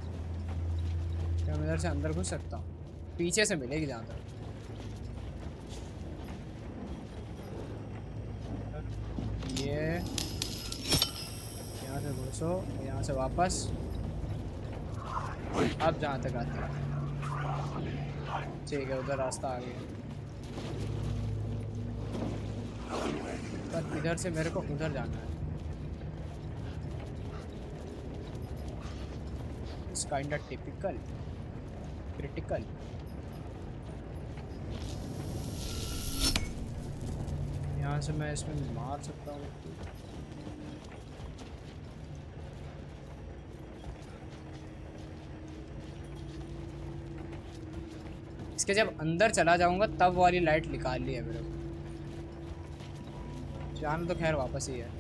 क्या मैं इधर से अंदर घुस सकता हूँ? पीछे से मिलेगी जहाँ तक। ये यहाँ से घुसो, यहाँ से वापस। अब जहाँ तक आती है। ठीक है, उधर रास्ता आ गया। पर इधर से मेरे को उधर जाना है। It's kind of typical, critical. यहाँ से मैं इसमें मार सकता हूँ। इसके जब अंदर चला जाऊंगा तब वाली लाइट निकाल ली है मेरे को। जान तो खैर वापस ही है।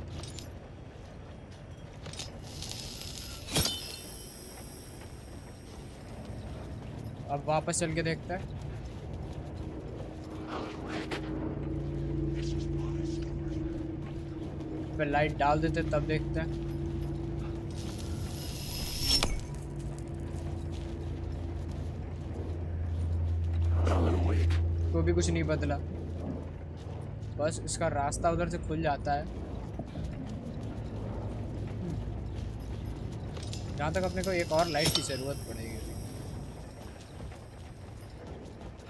अब वापस चल के देखते हैं। फिर लाइट डाल देते तब देखते हैं। तो भी कुछ नहीं बदला, बस इसका रास्ता उधर से खुल जाता है। जहाँ तक अपने को एक और लाइट की जरूरत पड़ेगी।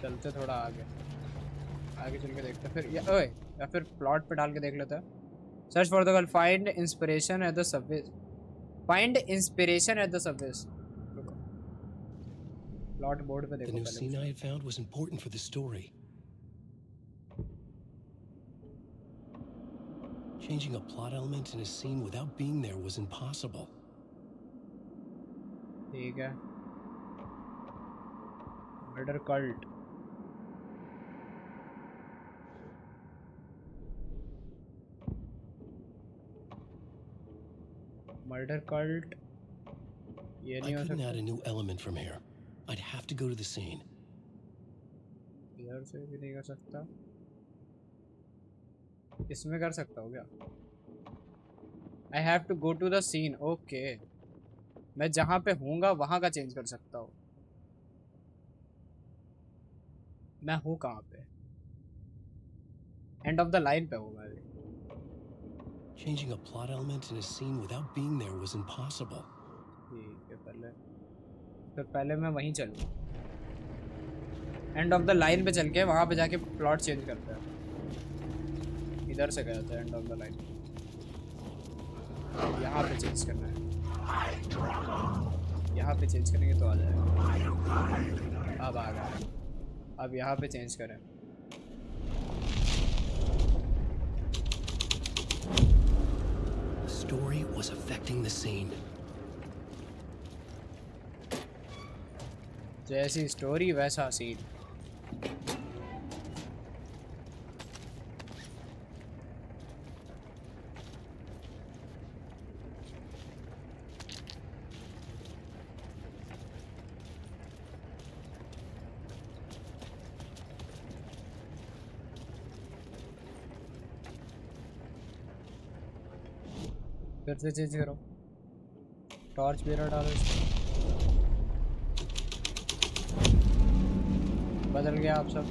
चलते थोड़ा आगे चल के देखते फिर, या फिर प्लॉट पे डाल के देख लेते हैं। Search for the girl, find inspiration at the service. Find inspiration at the service. Plot board पे देखो। The new scene I had found was important for the story. Changing a plot element in a scene without being there was impossible. ठीक है, murder cult. Murder cult ये नहीं हो सकता। I couldn't add a new element from here. I'd have to go to the scene. इधर से भी नहीं कर सकता। इसमें कर सकता हूँ क्या? I have to go to the scene. Okay, मैं जहाँ पे हूँगा वहाँ का चेंज कर सकता हूँ। मैं हूँ कहाँ पे? एंड ऑफ द लाइन पे हूँ मैं। Changing a plot element in a scene without being there was impossible. ठीक है, पहले मैं वहीं चलूँ। एंड ऑफ द लाइन पे चल के वहाँ पे जाके प्लॉट चेंज करते हैं। इधर से गया था एंड ऑफ द लाइन। यहाँ पे चेंज करना है, यहाँ पे चेंज करेंगे तो आ जाएगा। अब आ गया, अब यहाँ पे चेंज करें। The story was affecting the scene. जैसी स्टोरी वैसा सीन। फिर से चेंज करो, टॉर्च बेरर डालो इसमें। बदल गया आप सब।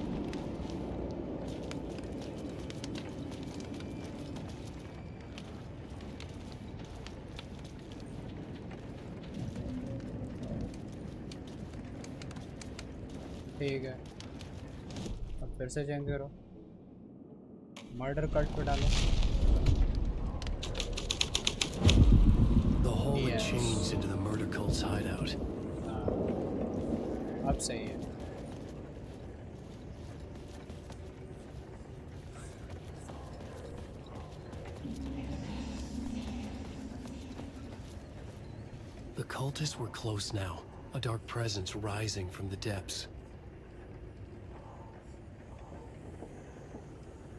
ठीक है, अब फिर से चेंज करो, मर्डर कट पे डालो। The hole had changed into the murder cult's hideout. अब सही है। The cultists were close now, a dark presence rising from the depths.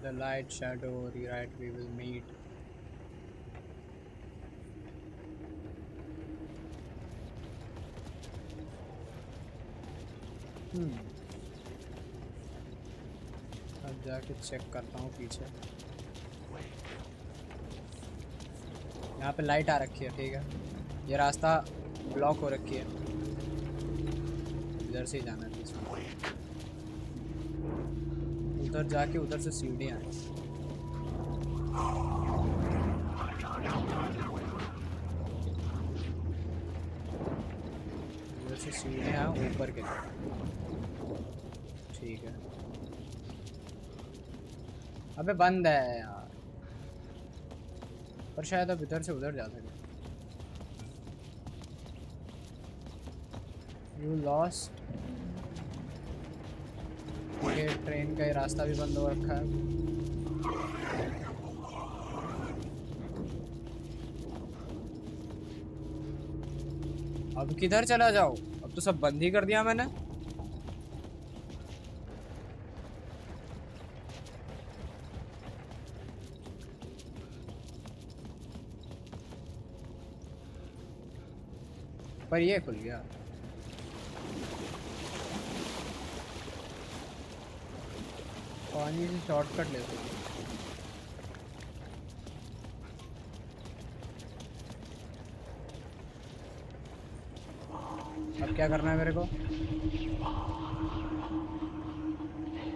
The light, shadow, rewrite, we will meet. अब जाके check करता हूँ पीछे। यहाँ पे लाइट आ रखी है, ठीक है। ये रास्ता ब्लॉक हो रखी है, इधर से ही जाना है पीछे। उधर जाके उधर से सीढ़ियाँ हैं। उधर से सीढ़ियाँ ऊपर के लिए, ठीक है। अबे बंद है यार, पर शायद अब इधर से उधर जा सके। You lost। ये ट्रेन का रास्ता भी बंद हो रखा है। अब किधर चला जाओ? अब तो सब बंद ही कर दिया मैंने। पर ये खुल गया। पानी से शॉर्टकट ले सकते। अब क्या करना है मेरे को?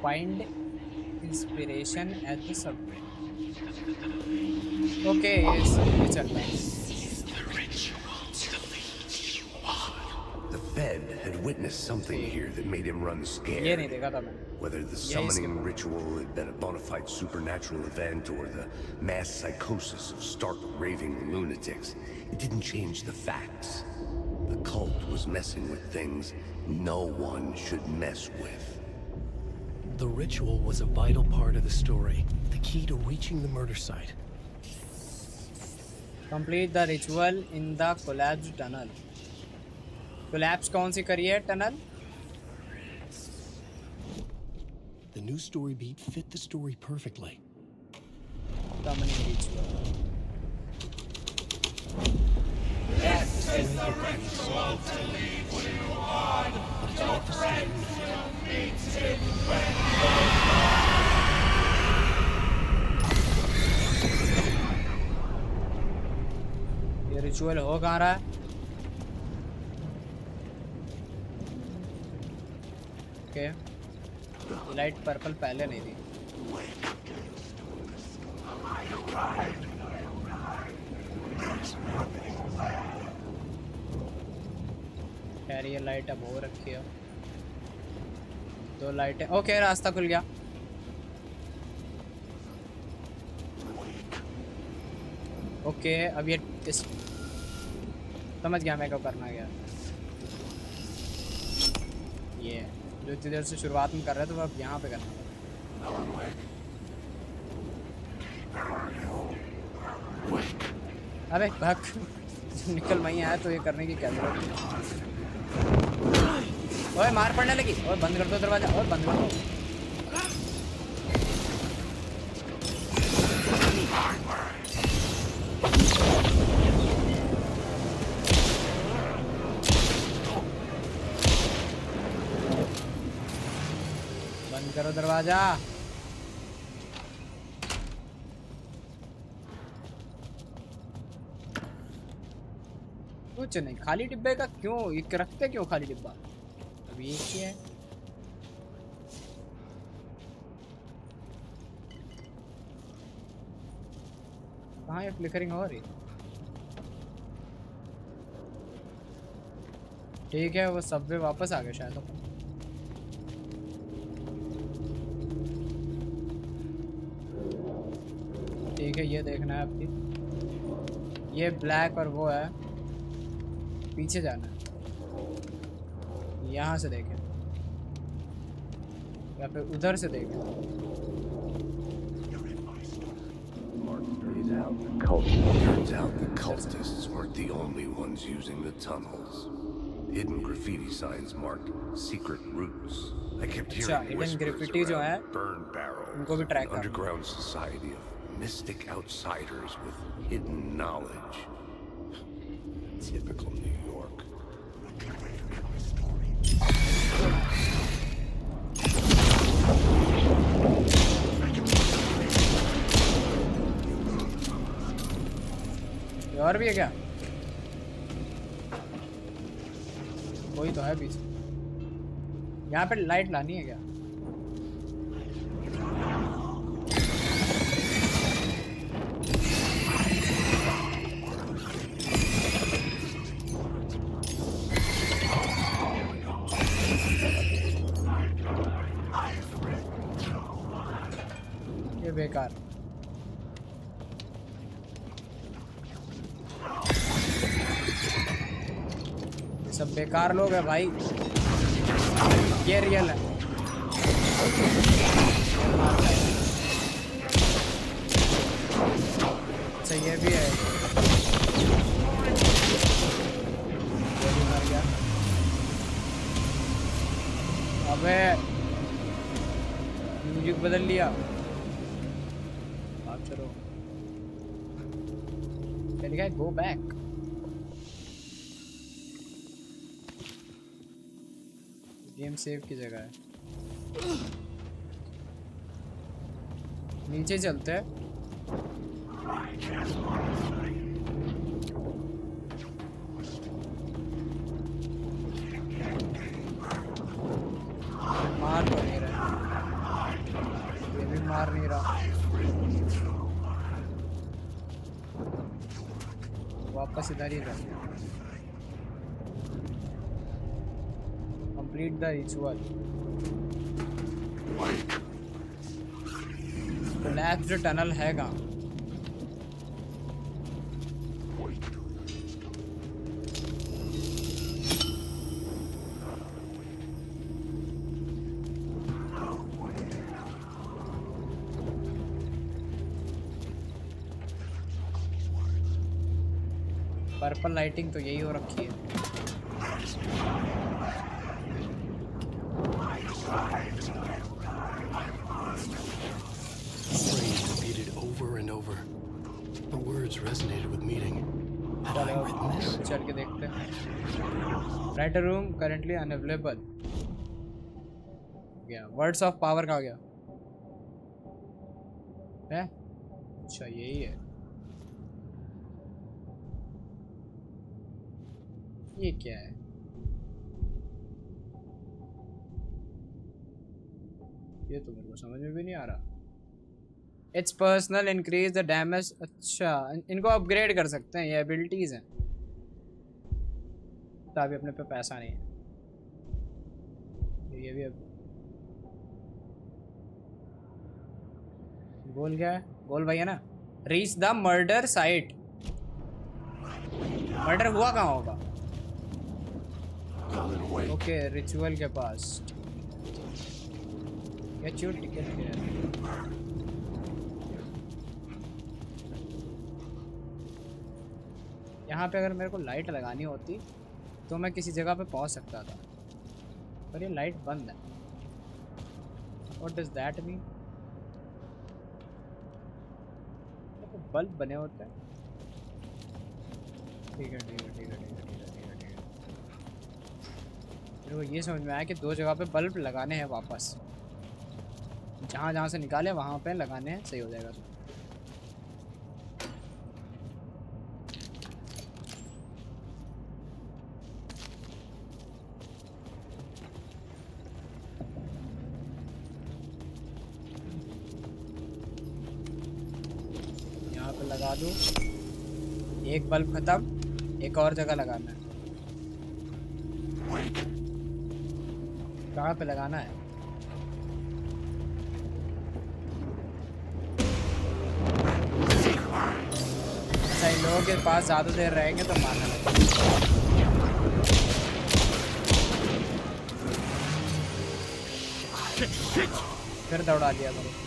Find inspiration at the Subway. Okay, ये चल रहा है। The Fed had witnessed something here that made him run scared. ये नहीं देखा था मैंने। Whether the summoning ritual had been a bona fide supernatural event or the mass psychosis of stark raving lunatics, it didn't change the facts. The cult was messing with things no one should mess with. The ritual was a vital part of the story, the key to reaching the murder site. Complete the ritual in the collapsed tunnel. Collapse कौन सी करी है tunnel? The new story beat fit the story perfectly. Summoning ritual. This is the ritual to leave you on. Your friend still meets him when ये ritual हो कहाँ रहा है? Okay, light purple पहले नहीं थी। खैर ये लाइट अब हो रखी है, 2 लाइटें। ओके, रास्ता खुल गया। ओके अब ये समझ गया मैं कब करना गया। ये जो जिधर से शुरुआत में कर रहे थे वो अब यहाँ पे करना। अबे भाग निकल वहीं आया तो ये करने की क्या जरूरत है। ओए मार पड़ने लगी। और बंद कर दो दरवाजा। और बंद कर दो। बंद करो दरवाजा। कुछ नहीं खाली डिब्बे का क्यों ये रखते क्यों खाली डिब्बा। अभी ये क्या है। कहाँ ये फ्लिकरिंग हो रही। ठीक है वो सबवे वापस आ गए शायद। ठीक है ये देखना है आपकी। ये ब्लैक और वो है पीछे जाना है। यहाँ से देखें या फिर उधर से देखें। Turns out the cultists weren't the only ones using the tunnels. Hidden graffiti signs marked secret routes. I kept hearing whispers around burn barrels, an underground society of mystic outsiders with hidden knowledge. Typical New York. और भी है क्या। कोई तो है पीछे। यहाँ पे लाइट लानी है क्या। ये बेकार। सब बेकार लोग हैं भाई। ये रियल है। अच्छा ये भी है। ये भी मर गया। अबे म्यूजिक बदल लिया। आप चलो लिखा है गो बैक। गेम सेव की जगह है। नीचे चलते हैं। मार तो नहीं रहा। ये भी मार नहीं रहा। वापस इधर ही रहा। Complete the ritual. Collapsed tunnel है कहाँ? पर्पल लाइटिंग तो यही हो रखी है। Repeated over and over. The words resonated with meaning. Had I written this? चल के देखते हैं। Writer room currently unavailable. गया। Words of power कहाँ गया? है? अच्छा यही है। ये क्या है? ये तो मेरे को समझ में भी नहीं आ रहा। It's personal increase the damage। अच्छा इनको अपग्रेड कर सकते हैं। ये एबिलिटीज हैं। तो अभी अपने पे पैसा नहीं है। ये भी अब गोल क्या है? गोल भाई है ना। Reach the murder site. Murder हुआ कहाँ होगा? ओके, रिचुअल के पास। Get your ticket here. यहाँ पे अगर मेरे को लाइट लगानी होती तो मैं किसी जगह पे पहुँच सकता था, पर ये लाइट बंद है। What does that mean? Bulb बने होते हैं। ठीक है ठीक है ठीक है ठीक है ठीक है ठीक है ठीक है। मेरे को ये समझ में आया कि दो जगह पे बल्ब लगाने हैं वापस, जहाँ जहाँ से निकाले वहाँ पे लगाने हैं, सही हो जाएगा। यहाँ पे लगा दूँ, एक बल्ब खत्म, एक और जगह लगाना है। कहाँ पे लगाना है? ऐसा इन लोगों के पास ज़्यादा देर रहेंगे तो मारना लगेगा। फिर दौड़ा दिया करो।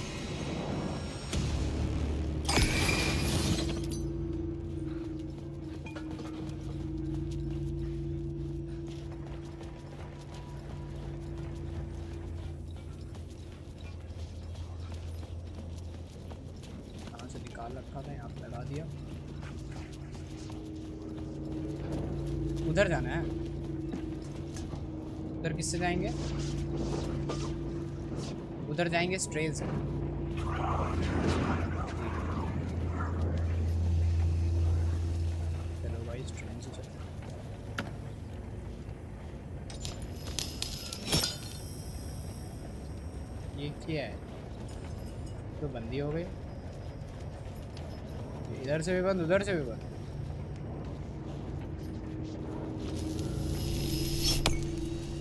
रखा था, यहाँ पे लगा दिया। उधर जाना है। उधर किससे जाएंगे? उधर जाएंगे स्ट्रेल से। चलो भाई स्ट्रेल से चलते हैं। ये क्या है? तो बंदी हो गई। इधर से भी बंद, उधर से भी बंद।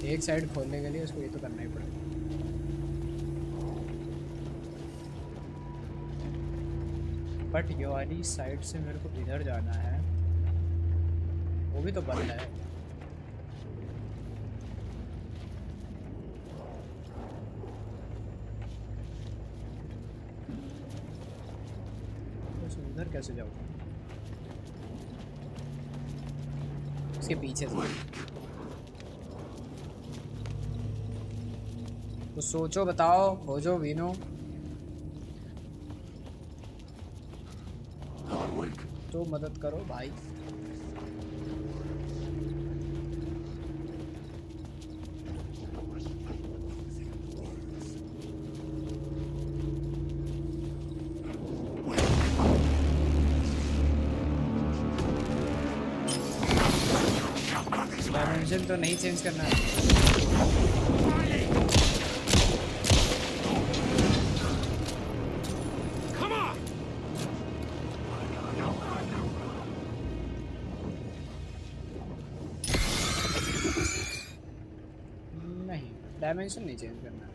एक साइड खोलने के लिए उसको ये तो करना ही पड़ेगा। बट ये वाली साइड से मेरे को इधर जाना है, वो भी तो बंद है। उधर कैसे जाऊँ? उसके पीछे से। तो सोचो, बताओ, खोजो, विनो। तो मदद करो भाई। डायमेंशन तो नहीं चेंज करना है। नहीं, डायमेंशन नहीं चेंज करना है,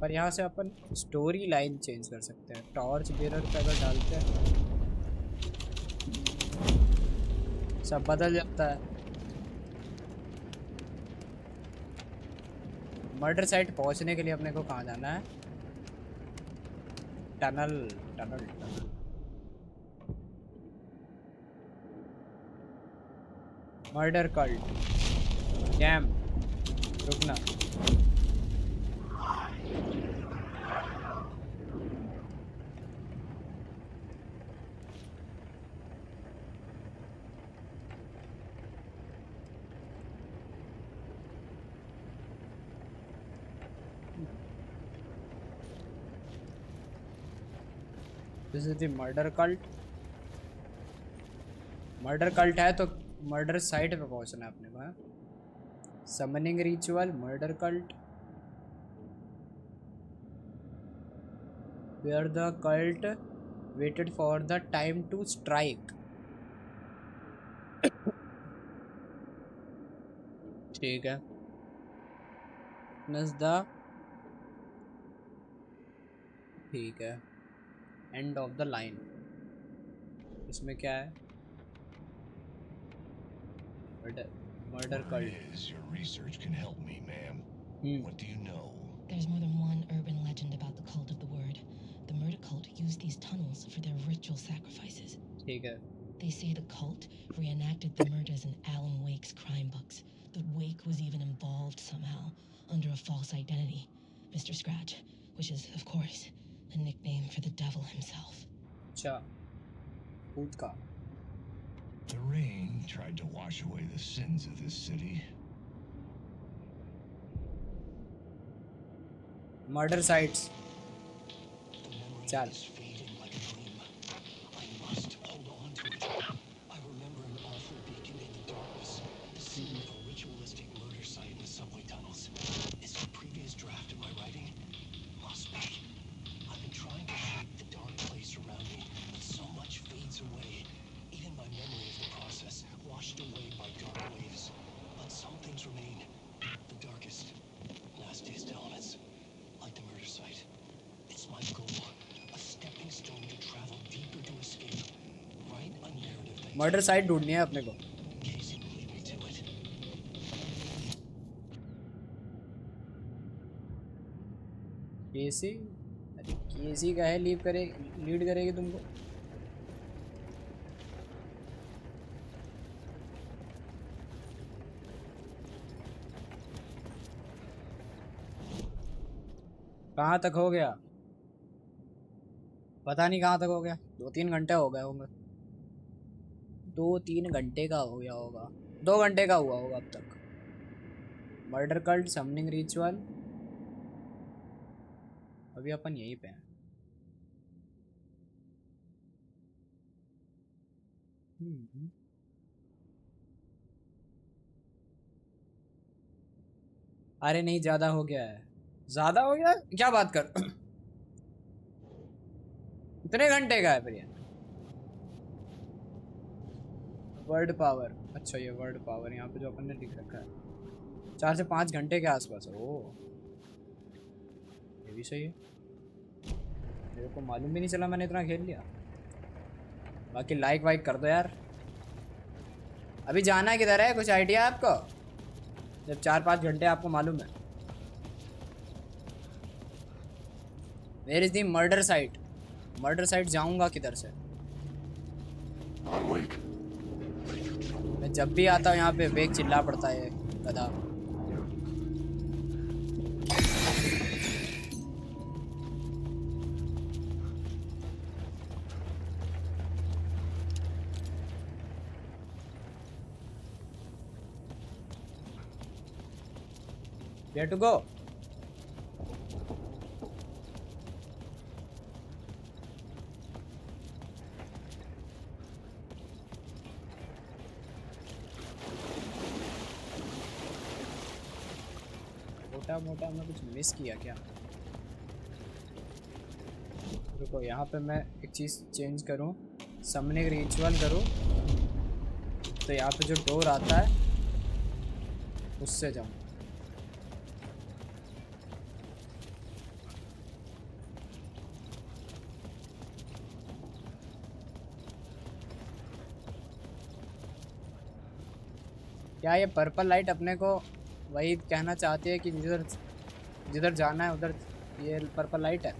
पर यहाँ से अपन स्टोरी लाइन चेंज कर सकते हैं। टॉर्च बेरर पे अगर डालते हैं सब बदल जाता है। मर्डर साइट पहुंचने के लिए अपने को कहाँ जाना है? Tunnel tunnel tunnel. Murder cult. Damn, रुकना। This is the murder cult. Murder cult है तो मर्डर साइट पे पहुंचना है अपने को। Summoning ritual, murder cult, where the cult waited for the time to strike. ठीक है। ठीक है, एंड ऑफ द लाइन। इसमें क्या है? Murder cult. Your research can help me, ma'am. What do you know? There's more than one urban legend about the Cult of the Word. The murder cult used these tunnels for their ritual sacrifices. ठीक है. They say the cult reenacted the murders in Alan Wake's crime books. That Wake was even involved somehow, under a false identity, Mr. Scratch, which is, of course, a nickname for the devil himself. अच्छा. भूत का. The rain tried to wash away the sins of this city. Murder sites. चल. Murder site ढूंढनी है अपने को. केसी, अरे केसी का है लीड करेगी तुमको. कहाँ तक हो गया पता नहीं, कहाँ तक हो गया. 2-3 घंटे हो गए होंगे. 2-3 घंटे का हो गया होगा. 2 घंटे का हुआ होगा अब तक. Murder cult, summoning ritual. अभी अपन यहीं पे हैं. अरे नहीं, ज़्यादा हो गया है. ज़्यादा हो गया क्या बात कर. इतने घंटे का है फिर ये. Word power. अच्छा ये वर्ड पावर यहाँ पे जो अपन ने लिख रखा है 4 से 5 घंटे के आसपास. ओ ये भी सही है. मेरे को मालूम भी नहीं चला मैंने इतना खेल लिया. बाकी लाइक वाइक कर दो यार. अभी जाना किधर है, कुछ आइडिया है आपको? जब 4-5 घंटे आपको मालूम है. Where is the murder site. Murder site जाऊंगा किधर से? मैं जब भी आता हूँ यहाँ पे वेक चिल्ला पड़ता है गधा. Where to go? मोटा मैं कुछ मिस किया क्या? रुको यहाँ पे मैं एक चीज़ चेंज करूँ. समनिंग रिचुअल करूँ तो यहाँ पे जो डोर आता है उससे जाऊँ. क्या ये पर्पल लाइट अपने को वही कहना चाहती है कि जिधर जाना है उधर ये पर्पल लाइट है?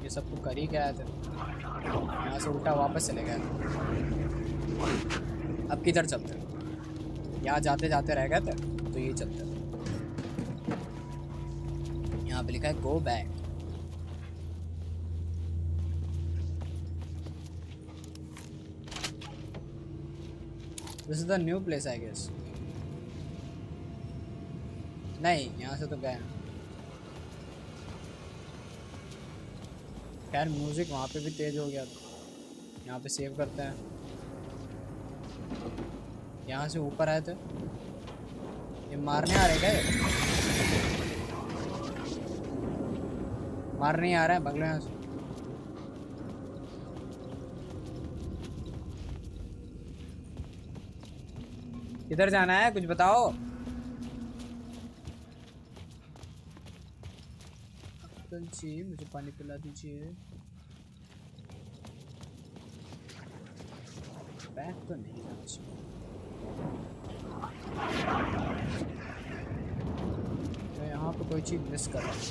ये सब तो कर ही क्या है. यहाँ से उल्टा वापस चले गए. अब किधर चलते? यहाँ जाते जाते रह गए थे तो ये चलते. यहाँ पे लिखा है go back. This is the new place I guess. नहीं यहाँ से तो गए. खैर म्यूजिक वहाँ पे भी तेज हो गया. यहाँ पे सेव करते हैं. यहाँ से ऊपर आए थे. ये मारने आ रहे क्या? मार नहीं आ रहा है, भग यहाँ से. किधर जाना है कुछ बताओ. बोतल चाहिए, मुझे पानी पिला दीजिए। बैग तो नहीं जाना चाहिए। मैं यहाँ पे कोई चीज मिस कर रहा हूँ।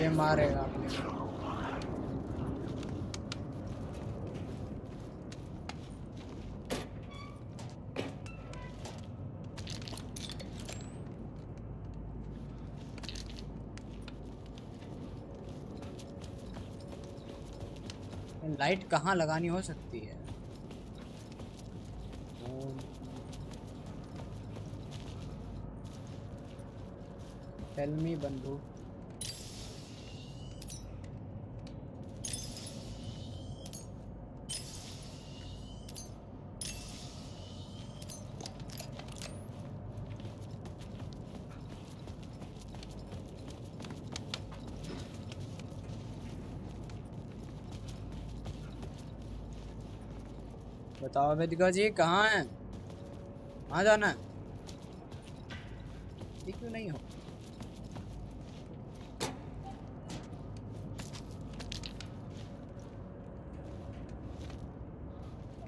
ये मारेगा अपने को। लाइट कहाँ लगानी हो सकती है? टेल मी बंधु। बताओ वेदिका जी कहाँ हैं? कहाँ जाना है? ये क्यों नहीं हो?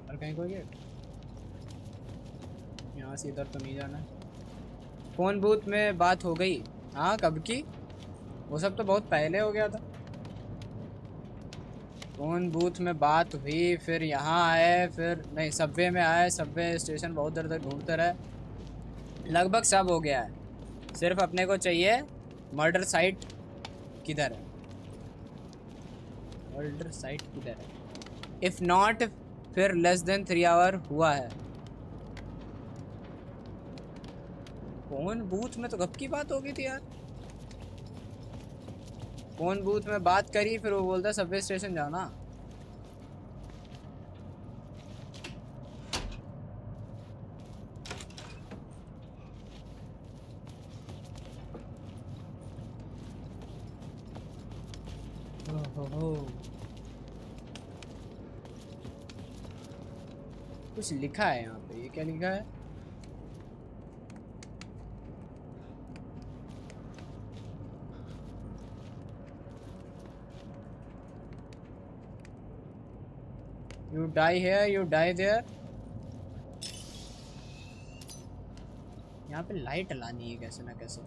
और कहीं कोई गेट? यहाँ से इधर तो नहीं जाना है। फोन बूथ में बात हो गई? हाँ कब की? वो सब तो बहुत पहले हो गया था। फोन बूथ में बात हुई, फिर यहाँ आए, फिर नहीं सबवे में आए, सबवे स्टेशन बहुत देर तक ढूंढते रहे। लगभग सब हो गया है, सिर्फ अपने को चाहिए मर्डर साइट किधर है। मर्डर साइट किधर है? इफ़ नॉट फिर लेस देन 3 आवर हुआ है। फोन बूथ में तो कब की बात हो गई थी यार। फोन बूथ में बात करी, फिर वो बोलता सबवे स्टेशन जाना। कुछ लिखा है यहाँ पे, ये क्या लिखा है? You die here, you die there. यहाँ पे लाइट लानी है कैसे ना कैसे।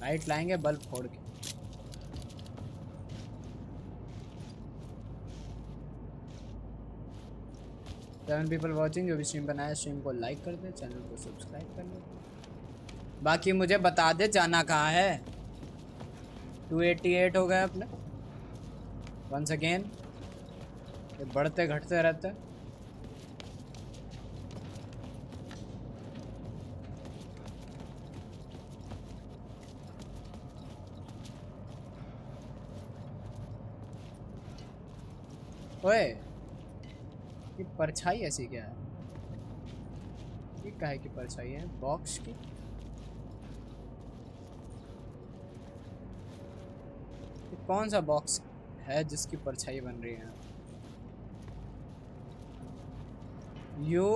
लाइट लाएंगे बल्ब फोड़ के। Seven people watching. जो भी स्ट्रीम बनाया स्ट्रीम को लाइक कर दे, चैनल को सब्सक्राइब कर ले। बाकी मुझे बता दे जाना कहाँ है। 288 हो गए अपने। वंस अगेन ये बढ़ते घटते रहते हैं। ओए ये परछाई ऐसी क्या है? ये काहे की परछाई है? बॉक्स की? ये कौन सा बॉक्स है जिसकी परछाई बन रही है? You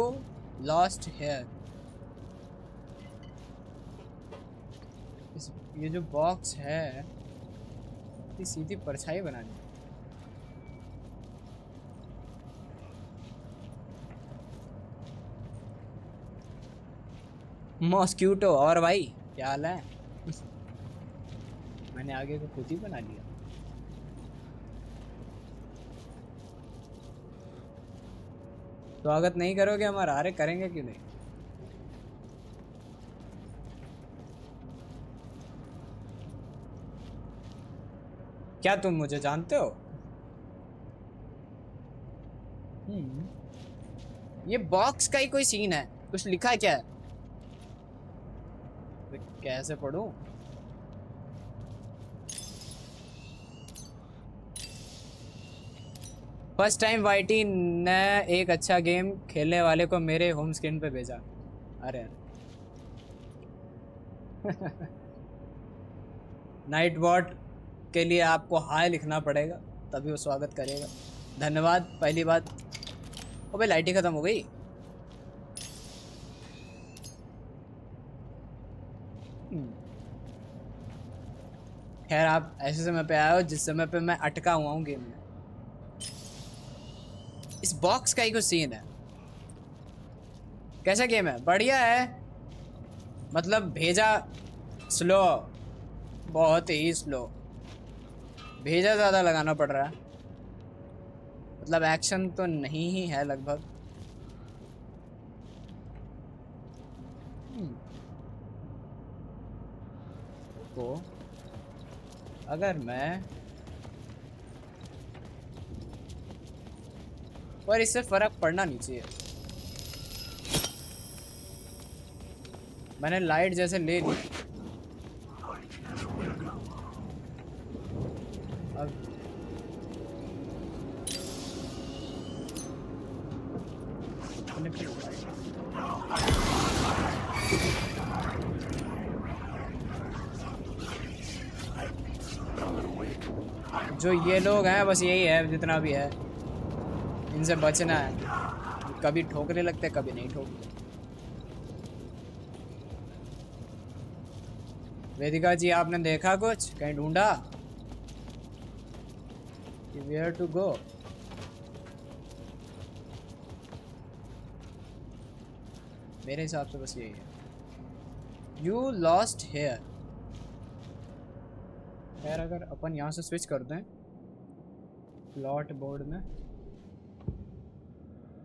lost here। ये जो बॉक्स है ये सीधी परछाई बनानी। मॉस्क्यूटो। और भाई क्या हाल है? मैंने आगे को खुद ही बना लिया। स्वागत नहीं करोगे हमारा? अरे करेंगे क्यों नहीं। क्या तुम मुझे जानते हो? ये बॉक्स का ही कोई सीन है, कुछ लिखा है क्या? कैसे पढ़ूं? फर्स्ट टाइम वाईटी ने एक अच्छा गेम खेलने वाले को मेरे होम स्क्रीन पे भेजा। अरे नाइट बॉट के लिए आपको हाय लिखना पड़ेगा तभी वो स्वागत करेगा। धन्यवाद पहली बात। अबे लाइट ही खत्म हो गई। खैर आप ऐसे समय पे आए हो जिस समय पे मैं अटका हुआ हूँ गेम में। इस बॉक्स का ही कुछ सीन है। कैसा गेम है? बढ़िया है, मतलब भेजा स्लो, बहुत ही स्लो। भेजा ज़्यादा लगाना पड़ रहा है, मतलब एक्शन तो नहीं ही है लगभग। तो अगर मैं पर इससे फर्क पड़ना नहीं चाहिए। मैंने लाइट जैसे ले ली। अब जो ये लोग हैं बस यही है, जितना भी है इनसे बचना है। कभी ठोकने लगते, कभी नहीं ठोकते। वेदिका जी आपने देखा कुछ? कहीं ढूंढा? Where to go? मेरे हिसाब से बस यही है। You lost here। खैर अगर अपन यहाँ से स्विच कर दें प्लॉट बोर्ड में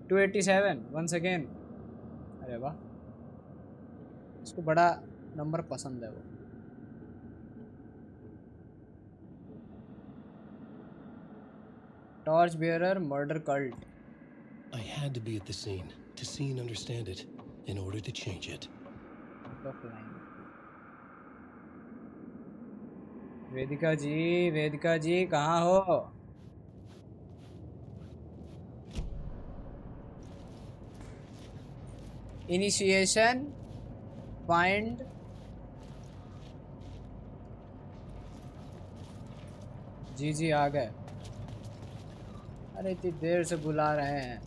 287 once again। अरे वाह, इसको बड़ा नंबर पसंद है वो। Torch bearer murder cult। I had to be at the scene to see and understand it in order to change it. वेदिका जी कहाँ हो? इनिशिएशन फाइंड जी आ गए। अरे इतनी देर से बुला रहे हैं।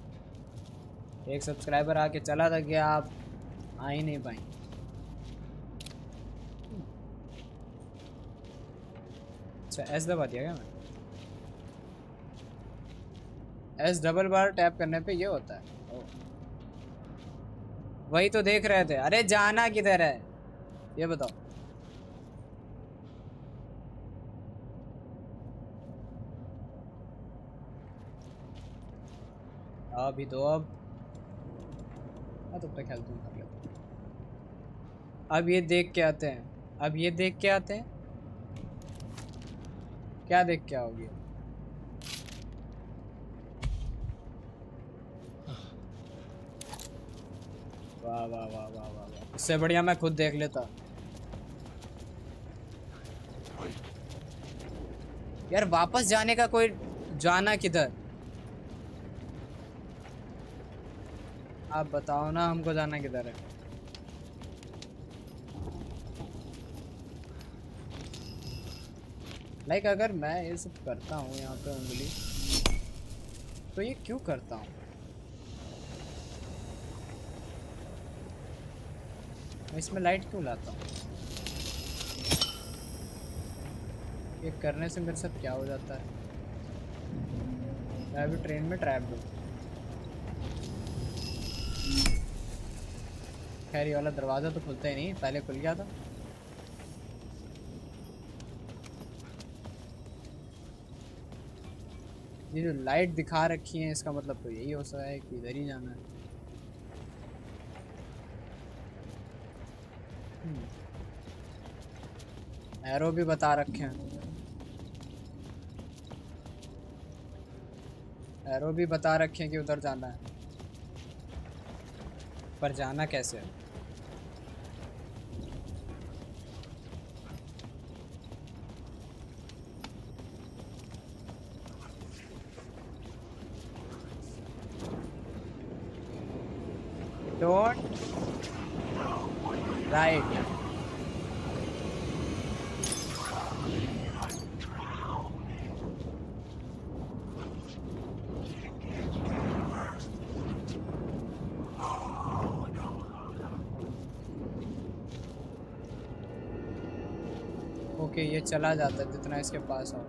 एक सब्सक्राइबर आके चला था कि आप आ ही नहीं पाए। अच्छा एस दबा दिया क्या मैंने? एस डबल बार टैप करने पे ये होता है। वही तो देख रहे थे। अरे जाना किधर है ये बताओ। अभी तो अब तब तक हेल्थ कर लेते हैं। अब ये देख के आते हैं। अब ये देख के आते हैं। क्या देख के आओगे? वाह वाह वाह वाह वाह वाह, इससे बढ़िया मैं खुद देख लेता। यार वापस जाने का कोई जाना किधर? आप बताओ ना हमको जाना किधर है। लाइक अगर मैं ये सब करता हूँ यहाँ पे उंगली, तो ये क्यों करता हूँ? मैं इसमें लाइट क्यों लाता हूँ? ये करने से मेरे साथ क्या हो जाता है? मैं अभी ट्रेन में ट्रैप्ड हूँ। खैर ये वाला दरवाज़ा तो खुलता ही नहीं, पहले खुल गया था। ये जो लाइट दिखा रखी है इसका मतलब तो यही हो सकता है कि इधर ही जाना है। एरो भी बता रखे हैं। एरो भी बता रखे हैं कि उधर जाना है, पर जाना कैसे है? Don't right। ओके ये चला जाता है जितना इसके पास हो।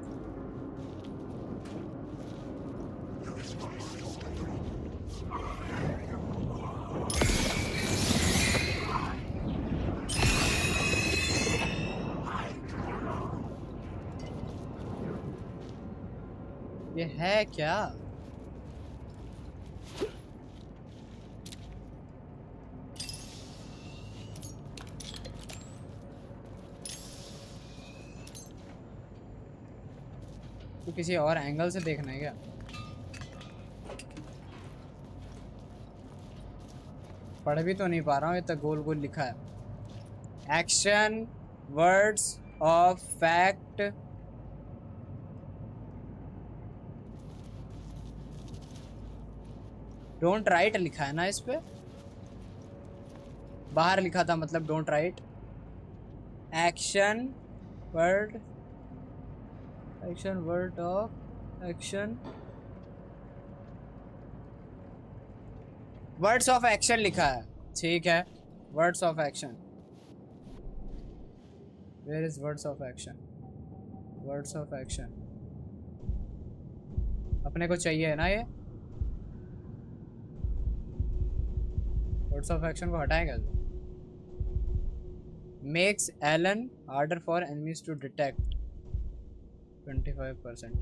ये है क्या? तो किसी और एंगल से देखना है क्या? पढ़ भी तो नहीं पा रहा हूँ, ये तो गोल गोल लिखा है। Action words of fact don't write लिखा है ना इस पे, बाहर लिखा था मतलब don't write. Action word of action words of action लिखा है। ठीक है, words of action, where is words of action? Words of action अपने को चाहिए है ना ये। वर्ड्स ऑफ एक्शन को हटाएगा। Makes Alan harder for enemies to detect 25%।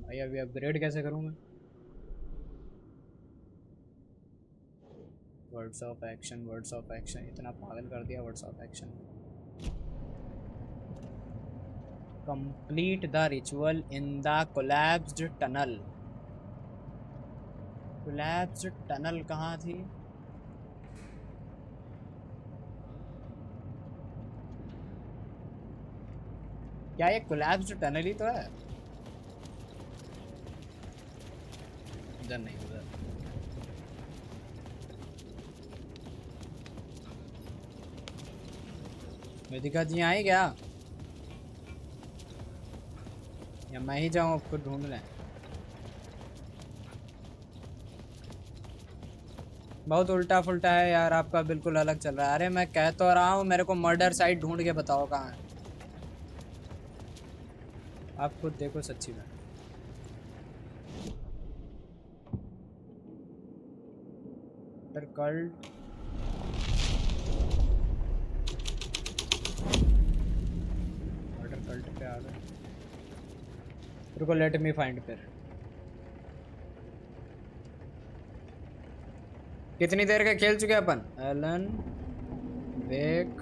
भाई अभी अपग्रेड कैसे करूं मैं? Words of action, words of action, इतना पागल कर दिया words of action. Complete the ritual in the collapsed tunnel. Collapsed tunnel कहाँ थी? क्या ये कोलैप्स्ड टनल ही तो है? इधर नहीं, उधर। वेदिका जी आई क्या? या मैं ही जाऊँ आपको ढूंढने? बहुत उल्टा फुल्टा है यार आपका, बिल्कुल अलग चल रहा है। अरे मैं कह तो रहा हूँ मेरे को मर्डर साइट ढूंढ के बताओ कहाँ है। आप खुद देखो सच्ची में। कल्ट पे आ गए। रुको, लेट मी फाइंड। फिर कितनी देर का खेल चुके अपन? एलन वेक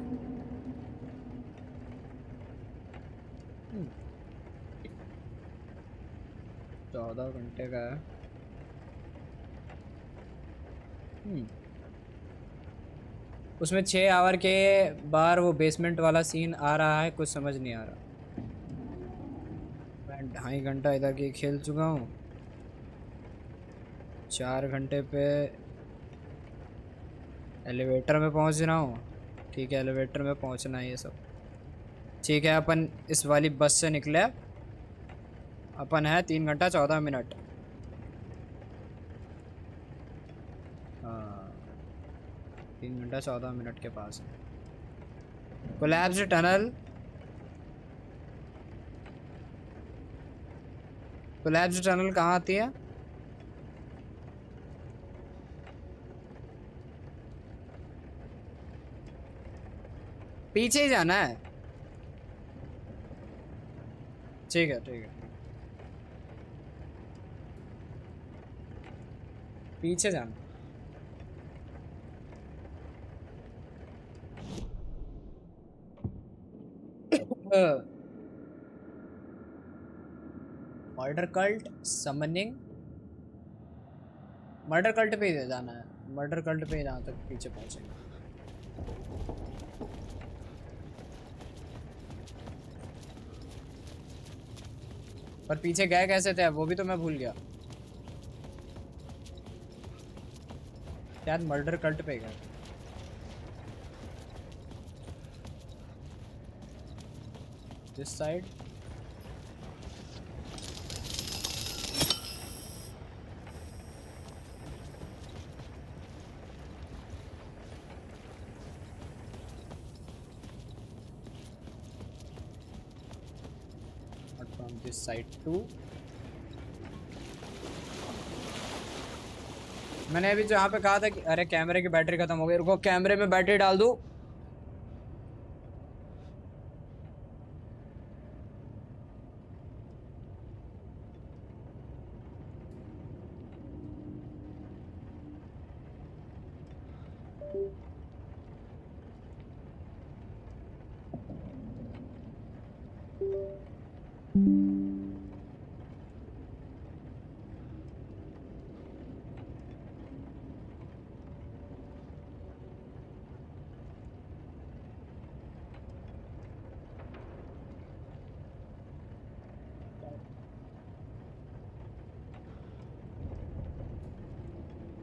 14 घंटे का है। उसमें 6 आवर के बाहर वो बेसमेंट वाला सीन आ रहा है, कुछ समझ नहीं आ रहा। मैं 2.5 घंटा इधर के खेल चुका हूँ। 4 घंटे पे एलिवेटर में पहुँच रहा हूँ। ठीक है, एलिवेटर में पहुँचना है ये सब। ठीक है, अपन इस वाली बस से निकले। अपन है 3 घंटा 14 मिनट। हाँ, 3 घंटा 14 मिनट के पास है। कोलैप्स्ड टनल, कोलैप्स्ड टनल कहाँ आती है? पीछे ही जाना है। ठीक है ठीक है, पीछे जाना। Murder cult summoning, murder cult पे ही जाना है। मर्डर कल्ट पे जहाँ तक पीछे पहुंचेंगे। पर पीछे गए कैसे थे वो भी तो मैं भूल गया। शायद मर्डर कल्ट पे गए। This side. This side too. मैंने अभी जहाँ पे कहा था कि अरे कैमरे की बैटरी खत्म हो गई, रुको कैमरे में बैटरी डाल दूँ।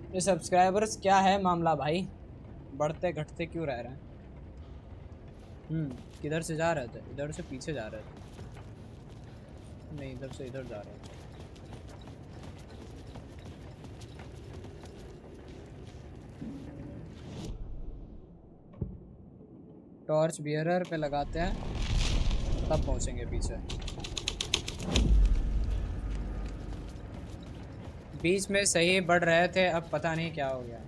ये सब्सक्राइबर्स क्या है मामला भाई, बढ़ते घटते क्यों रह रहे हैं? किधर से जा रहे थे? इधर से पीछे जा रहे थे, नहीं इधर से इधर जा रहे थे। टॉर्च बियरर पे लगाते हैं तब पहुंचेंगे पीछे। बीच में सही बढ़ रहे थे, अब पता नहीं क्या हो गया।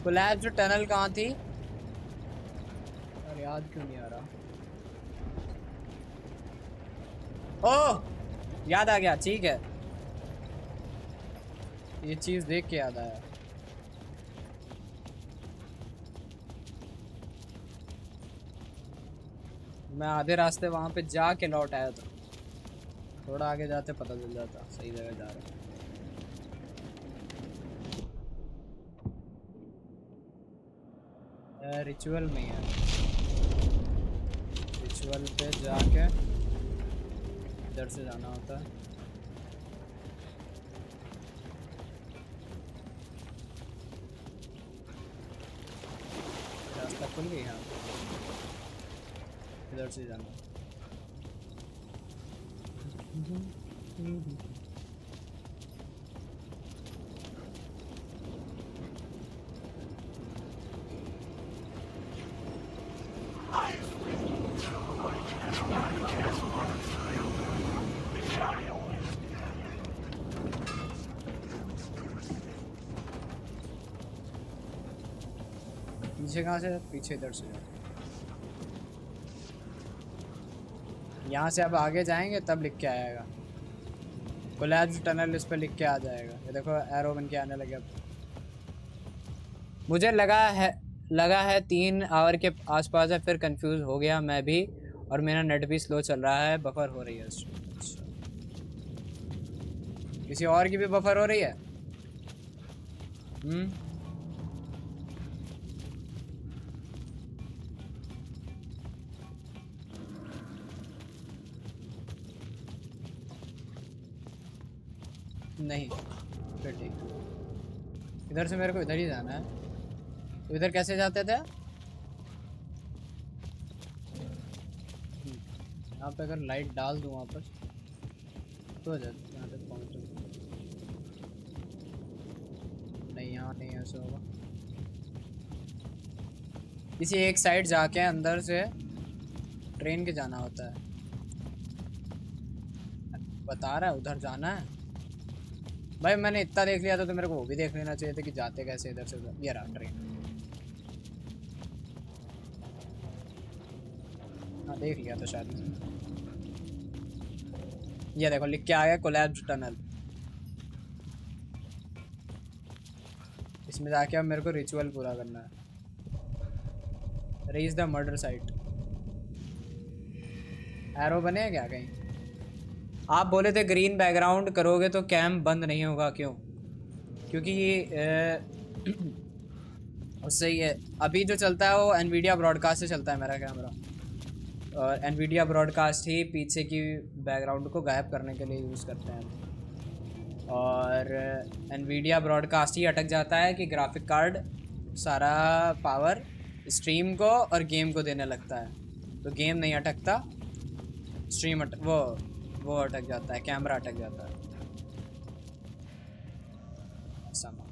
कोलैप्स टनल कहाँ थी? अरे याद क्यों नहीं आ रहा। ओह याद आ गया, ठीक है ये चीज देख के याद आया। मैं आधे रास्ते वहां पे जाके लौट आया था, थोड़ा आगे जाते पता चल जाता सही जगह जा रहा। रिचुअल में है, रिचुअल पे जाके इधर से जाना होता है। रास्ता खुल गई, हाँ इधर से जाना। पीछे कहाँ से? पीछे इधर से। यहाँ से अब आगे जाएंगे तब लिख के आएगा कोलैप्स टनल, इस पे लिख के आ जाएगा। ये देखो एरो बन के आने लगे। अब मुझे लगा है 3 आवर के आसपास है, फिर कंफ्यूज हो गया मैं भी, और मेरा नेट भी स्लो चल रहा है, बफर हो रही है। अच्छा किसी और की भी बफर हो रही है? नहीं फिर ठीक। इधर से मेरे को इधर ही जाना है। तो इधर कैसे जाते थे? यहाँ पे अगर लाइट डाल दूँ वापस तो जाते यहाँ तक पहुँच। नहीं यहाँ नहीं, ऐसा होगा। किसी एक साइड जाके अंदर से ट्रेन के जाना होता है। बता रहा है उधर जाना है भाई। मैंने इतना देख लिया था तो मेरे को वो भी देख लेना चाहिए था कि जाते कैसे इधर से उधर। ये रहा ट्रेन, हाँ देख लिया था शायद। ये देखो लिख के आ गया कोलैप्स टनल। इसमें जाके अब मेरे को रिचुअल पूरा करना है। Reach the murder site. Arrow बने हैं क्या कहीं? आप बोले थे ग्रीन बैकग्राउंड करोगे तो कैम बंद नहीं होगा, क्यों? क्योंकि ये उससे ये अभी जो चलता है वो एनवीडिया ब्रॉडकास्ट से चलता है मेरा कैमरा, और एनवीडिया ब्रॉडकास्ट ही पीछे की बैकग्राउंड को गायब करने के लिए यूज़ करते हैं। और एनवीडिया ब्रॉडकास्ट ही अटक जाता है कि ग्राफिक कार्ड सारा पावर स्ट्रीम को और गेम को देने लगता है, तो गेम नहीं अटकता, स्ट्रीम वो वो अटक जाता है, कैमरा अटक जाता है। समा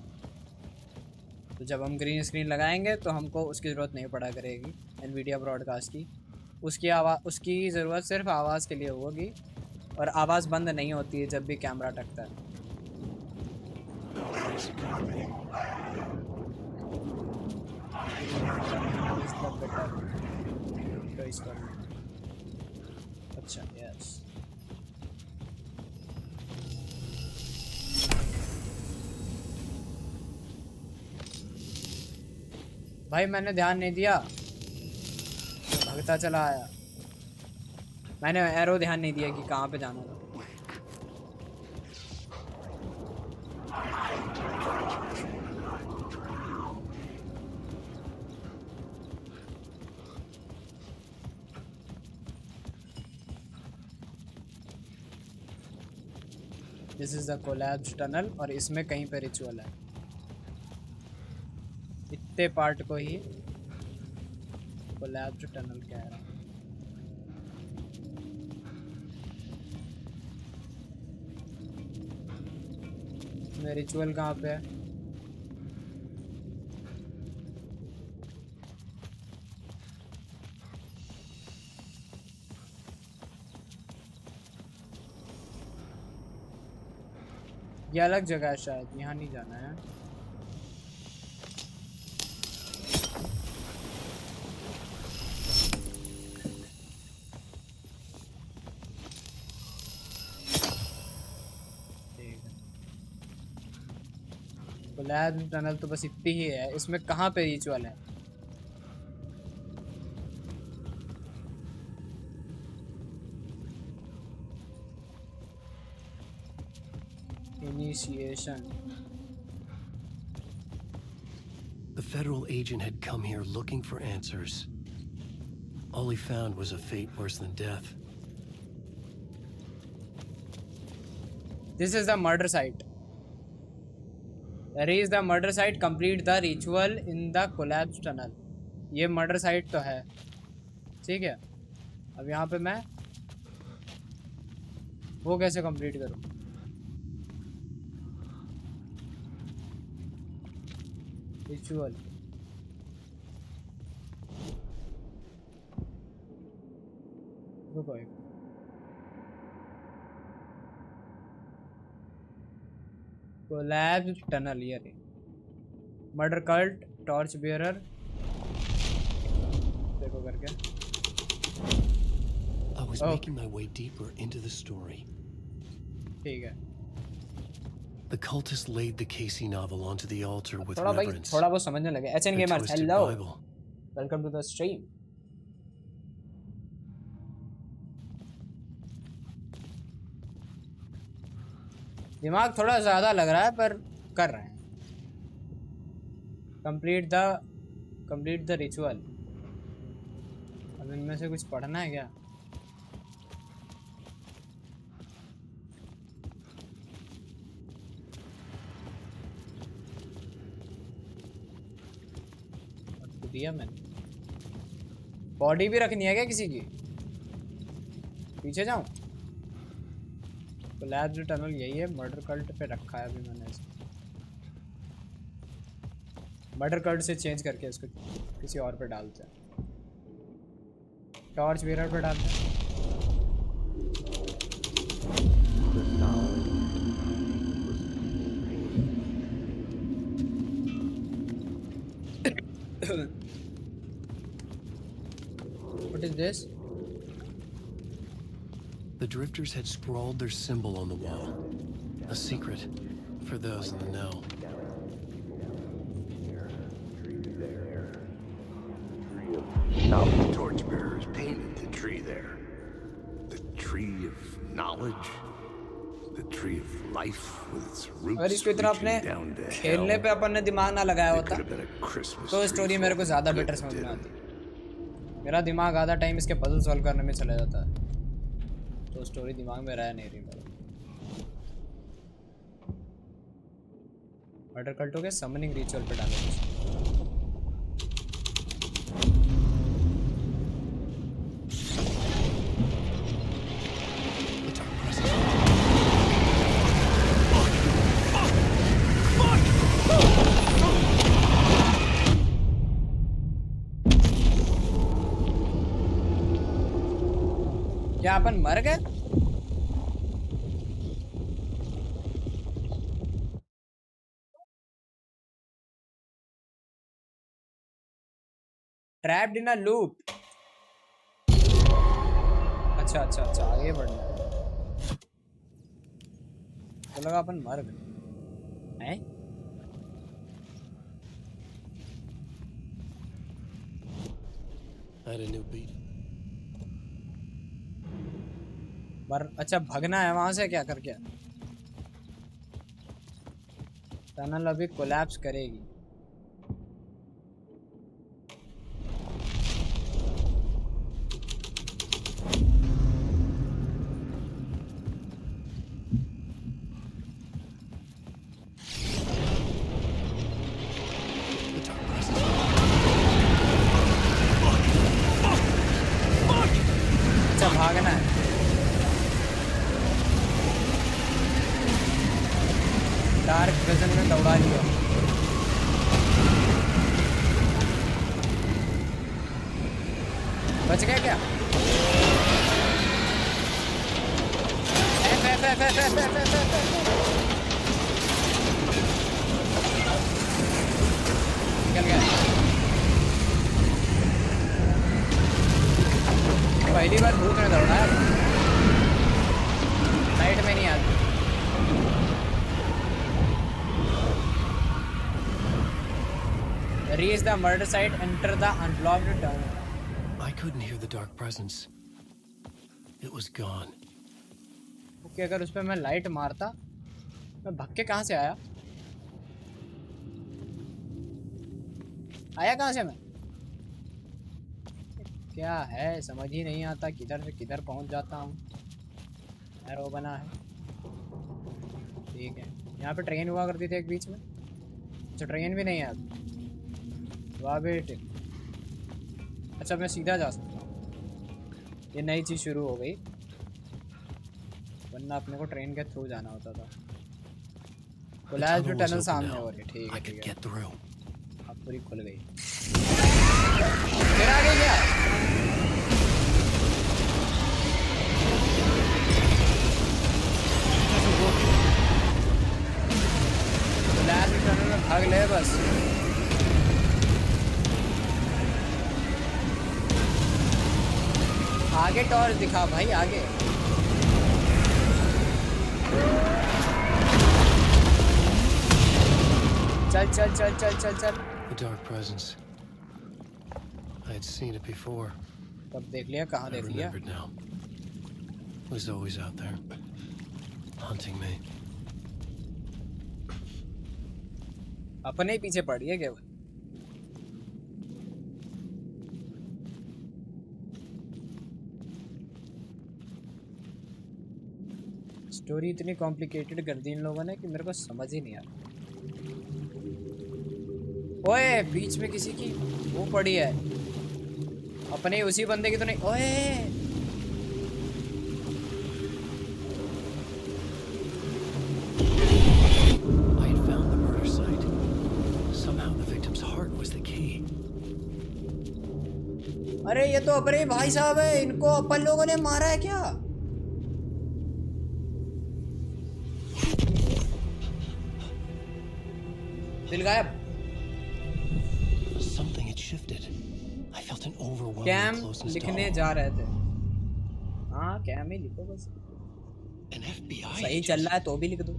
तो जब हम ग्रीन स्क्रीन लगाएंगे तो हमको उसकी ज़रूरत नहीं पड़ा करेगी एनवीडिया ब्रॉडकास्ट की। उसकी ज़रूरत सिर्फ आवाज़ के लिए होगी, और आवाज़ बंद नहीं होती है जब भी कैमरा अटकता है। अच्छा यस, भाई मैंने ध्यान नहीं दिया, भागता चला आया। मैंने एरो ध्यान नहीं दिया कि कहाँ पे जाना था। This is the collapse tunnel, और इसमें कहीं पे रिचुअल है। इतने पार्ट को ही कोलैप्स टनल कह रहा हूँ। इसमें रिचुअल कहाँ पे है? ये अलग जगह है शायद, यहाँ नहीं जाना है। कोलैप्स टनल तो बस इतनी ही है। इसमें कहाँ पे रिचुअल है? Initiation. The federal agent had come here looking for answers. All he found was a fate worse than death. This is the murder site. There is the murder site. Complete the ritual in the collapsed tunnel. ये murder site तो है, ठीक है। अब यहाँ पे मैं वो कैसे complete करूँ? Ritual. रुको एक। Collapsed tunnel, ये रे। Murder cult, torch bearer। देखो करके। I was making my way deeper into the story. ठीक है। The cultist laid the Casey novel onto the altar with थोड़ा भाई reverence. थोड़ा बहुत समझने लगे। HN A Gamers, twisted hello. Bible. Welcome to the stream. दिमाग थोड़ा ज़्यादा लग रहा है पर कर रहे हैं। Complete the ritual. अब इनमें से कुछ पढ़ना है क्या? दिया मैंने। बॉडी भी रखनी है क्या किसी की? पीछे जाऊं? कोलैप्स्ड टनल यही है। मर्डर कल्ट पे रखा है अभी मैंने इसको। मर्डर कल्ट से चेंज करके इसको किसी और पे डालते हैं। टॉर्च बेरर पे डालते हैं। What is this? The drifters had scrawled their symbol on the wall. A secret for those in the know. Now the torchbearers painted the tree there. The tree of knowledge. The tree of life with its अगर roots इसको इतना अपने reaching down to खेलने hell. पे अपन ने दिमाग ना लगाया It होता could have been a Christmas तो tree स्टोरी for मेरे को ज़्यादा good बेटर it समझ में did. आती। मेरा दिमाग आधा टाइम इसके पजल सॉल्व करने में चला जाता है, तो स्टोरी दिमाग में रह नहीं रही मेरे। मर्डर कल्टों के समनिंग रिचुअल पे डालो। The dark क्या अपन मर गए? Trapped in a loop. अच्छा अच्छा अच्छा, आगे बढ़ना है। तो लगा अपन मर गए हैं। अच्छा भगना है वहां से, क्या करके? टनल अभी कोलैप्स करेगी। अच्छा भागना है। डार्क प्रेजेंट में दौड़ा लिया। बच गया क्या? निकल गया। पहली बार भूत में दौड़ा है, नाइट में नहीं आती। Reach the murder site, enter the unblocked tunnel. I couldn't hear the dark presence. It was gone. Okay, अगर उस पे मैं लाइट मारता, मैं भाग के कहाँ से आया? आया कहाँ से मैं? क्या है समझ ही नहीं आता, किधर से किधर पहुँच जाता हूँ। एरो बना है, ठीक है। यहाँ पे ट्रेन हुआ करती थी एक बीच में। अच्छा ट्रेन भी नहीं है अब। वाह बेटे, अच्छा मैं सीधा जा सकता हूँ। ये नई चीज़ शुरू हो गई, वरना अपने को ट्रेन के थ्रू जाना होता था। कोलैप्स जो टनल सामने हो रही है, ठीक है ठीक है। अब पूरी खुल गई। फिर आ गई क्या? कोलैप्स जो टनल में भाग ले बस। आगे टॉर्च दिखा भाई, आगे। चल चल चल चल चल चल। The dark presence. I had seen it before. कब देख लिया? कहाँ देख लिया? I remembered now. It was always out there, haunting me. अपने ही पीछे पड़ी है केवल। स्टोरी इतनी कॉम्प्लिकेटेड कर दी इन लोगों ने कि मेरे को समझ ही नहीं आ रहा। ओए बीच में किसी की वो पड़ी है, अपने उसी बंदे की तो नहीं। ओए I had found the murder site. Somehow the victim's heart was the key. अरे ये तो अपने भाई साहब है, इनको अपन लोगों ने मारा है क्या? दिल गायब। Something had shifted. I felt an overwhelming calm closeness to लिखने home. जा रहे थे। हाँ कैम ही लिखो बस। An FBI सही agent. चल रहा है तो भी लिख दो।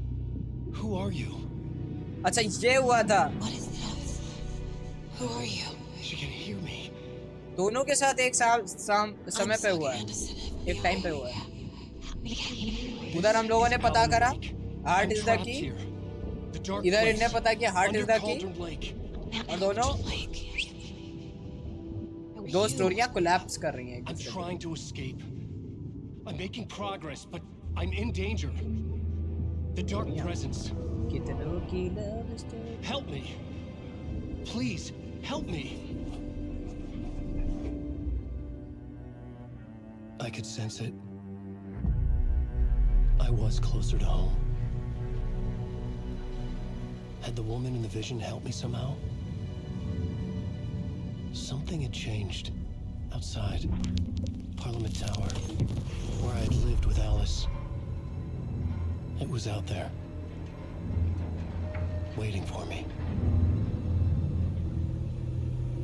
Who are you? अच्छा ये हुआ था। Who are you? She can hear me. दोनों के साथ एक समय पे हुआ है, एक टाइम पे हुआ है। उधर हम लोगों ने पता करा हार्ट इज द की, इधर इनने पता किया हार्ट इज द की, और दोनों दो स्टोरियां कोलैप्स कर रही हैं। I'm trying to escape. I'm making progress, but I'm in danger. The dark presence. कितनों की love story. Help me. Please, help me. I could sense it. I was closer to home. Had the woman in the vision helped me somehow? Something had changed outside. Parliament Tower, where I had lived with Alice. It was out there, waiting for me.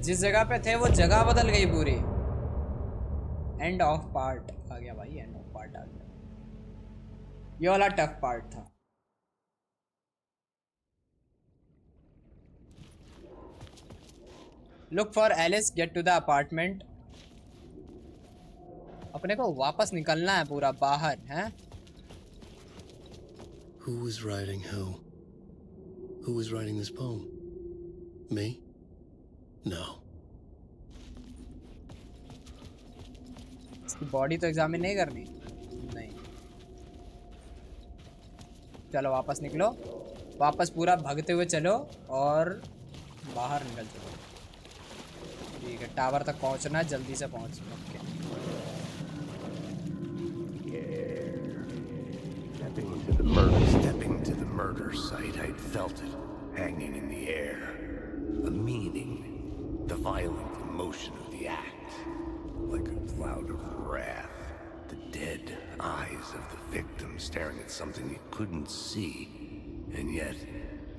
जिस जगह पे थे वो जगह बदल गई पूरी। End of part आ गया भाई, एंड ऑफ पार्ट आ गया। ये वाला टफ पार्ट था। Look for Alice, get to the apartment. अपने को वापस निकलना है पूरा बाहर, हैं? Who was writing who? Who was writing this poem? Me? No. इसकी बॉडी तो एग्जामिन नहीं करनी? नहीं। चलो वापस निकलो, वापस पूरा भागते हुए चलो और बाहर निकल चलो। ठीक है, टावर तक पहुंचना है, जल्दी से पहुंच। Okay. Stepping to the murder site, I'd felt it, hanging in the air. A meaning, the violent emotion of the act, like a cloud of wrath. The dead eyes of the victim staring at something you couldn't see, and yet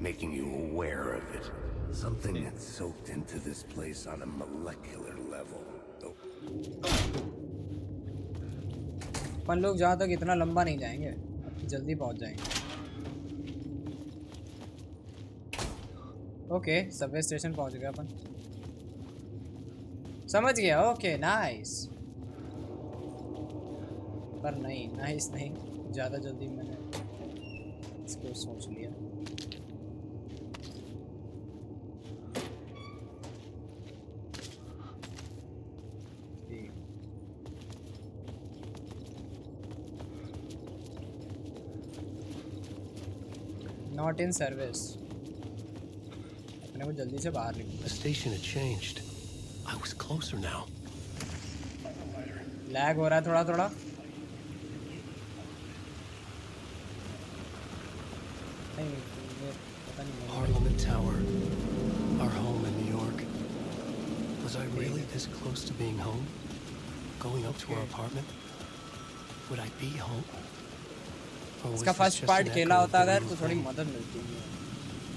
making you aware of it. Something that soaked into this place on a molecular level. अपन लोग जहाँ तक इतना लंबा नहीं जाएंगे, जल्दी पहुँच जाएंगे। ओके, सबवे स्टेशन पहुँच गया अपन। समझ गया, ओके नाइस। पर नहीं, नाइस नहीं, ज़्यादा जल्दी मैंने इसको सोच लिया। Not in service. अपने को जल्दी से बाहर निकलना। The station had changed. I was closer now. Lag हो रहा है थोड़ा थोड़ा। नहीं, पता नहीं। Parliament Tower, our home in New York. Was I really this close to being home? Going up to our apartment? Would I be home? इसका first part खेला होता अगर तो थोड़ी मदद मिलती है।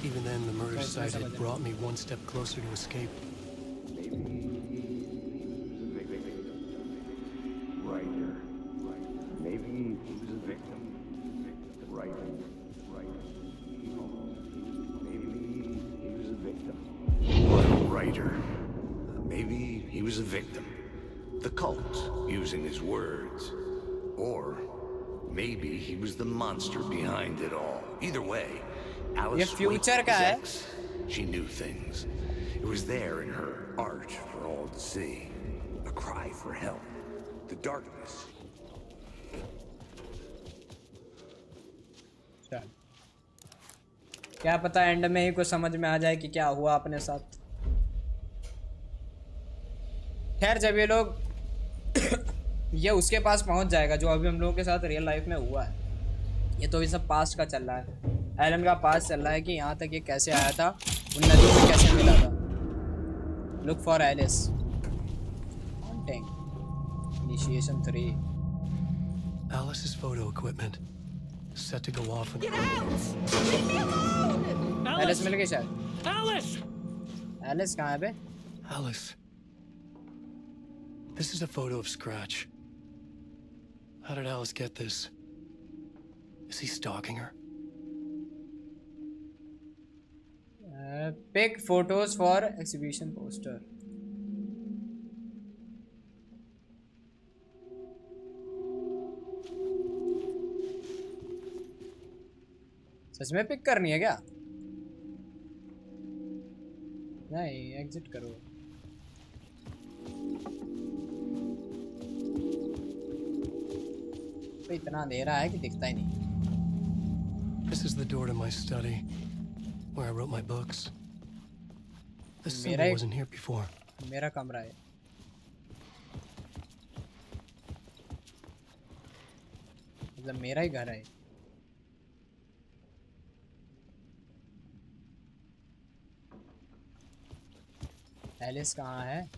Even then, the murder site had brought me one step closer to escape. Maybe he was a victim. Right. Maybe he was a victim. What a writer. Maybe he was a victim. The cult, using his words. Or maybe he was the monster behind it all. Either way, Alice Wake was X. She knew things. It was there in her art for all to see. A cry for help. The darkness. क्या पता and में ही कुछ समझ में आ जाए कि क्या हुआ अपने साथ। खैर, जब ये लोग ये उसके पास पहुंच जाएगा जो अभी हम लोगों के साथ रियल लाइफ में हुआ है। ये तो अभी सब पास्ट का चल रहा है, एलन का पास्ट चल रहा है कि यहाँ तक ये कैसे आया था, उन नदी में कैसे मिला था। Look for Alice, initiation 3। Alice's photo equipment set to go off. Get out! Leave me alone! Alice मिल गई शायद। Alice! एलिस कहाँ है बे? Alice. This is a photo of Scratch. How did Alice get this? Is he stalking her? Pick photos for exhibition poster. सच में pick करनी है क्या? नहीं, एग्जिट करो। तो इतना अंधेरा है कि दिखता ही नहीं। This is the door to my study, where I wrote my books. This symbol wasn't here before. मेरा कमरा है। मतलब मेरा ही घर है। एलिस कहाँ है?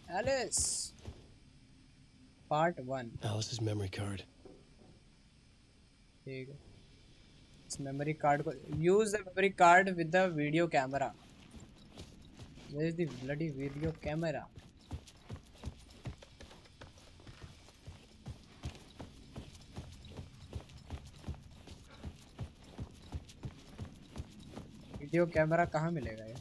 Alice. Part 1. Alice's memory card. ठीक है. इस memory card को use the memory card with the video camera. Where is the bloody video camera? Video camera कहाँ मिलेगा ये?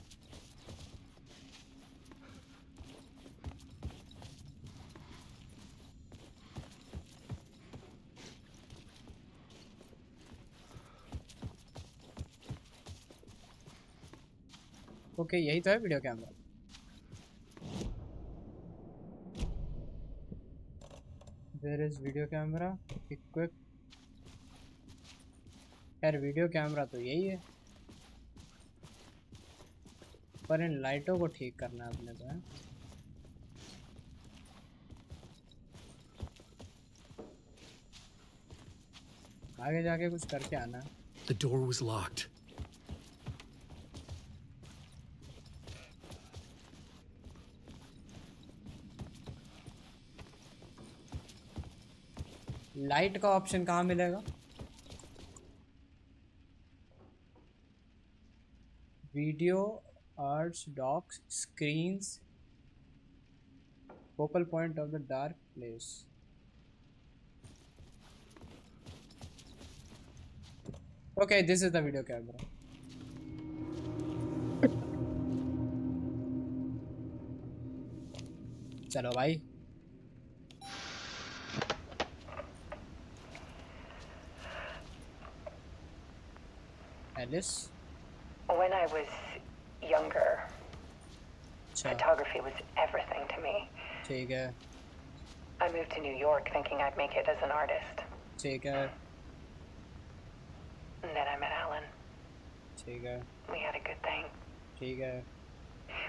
ओके यही तो है video camera. Where is video camera? Equip. यार वीडियो कैमरा तो यही है, पर इन लाइटों को ठीक करना है अपने को. है आगे जाके कुछ करके आना है. The door was locked. Light का ऑप्शन कहाँ मिलेगा? Video arts docs screens focal point of the dark place. Okay this is the video camera. चलो भाई. Alice? When I was younger, अच्छा. photography was everything to me. ठीक है. I moved to New York thinking I'd make it as an artist. ठीक है. And then I met Alan. ठीक है. We had a good thing. ठीक है.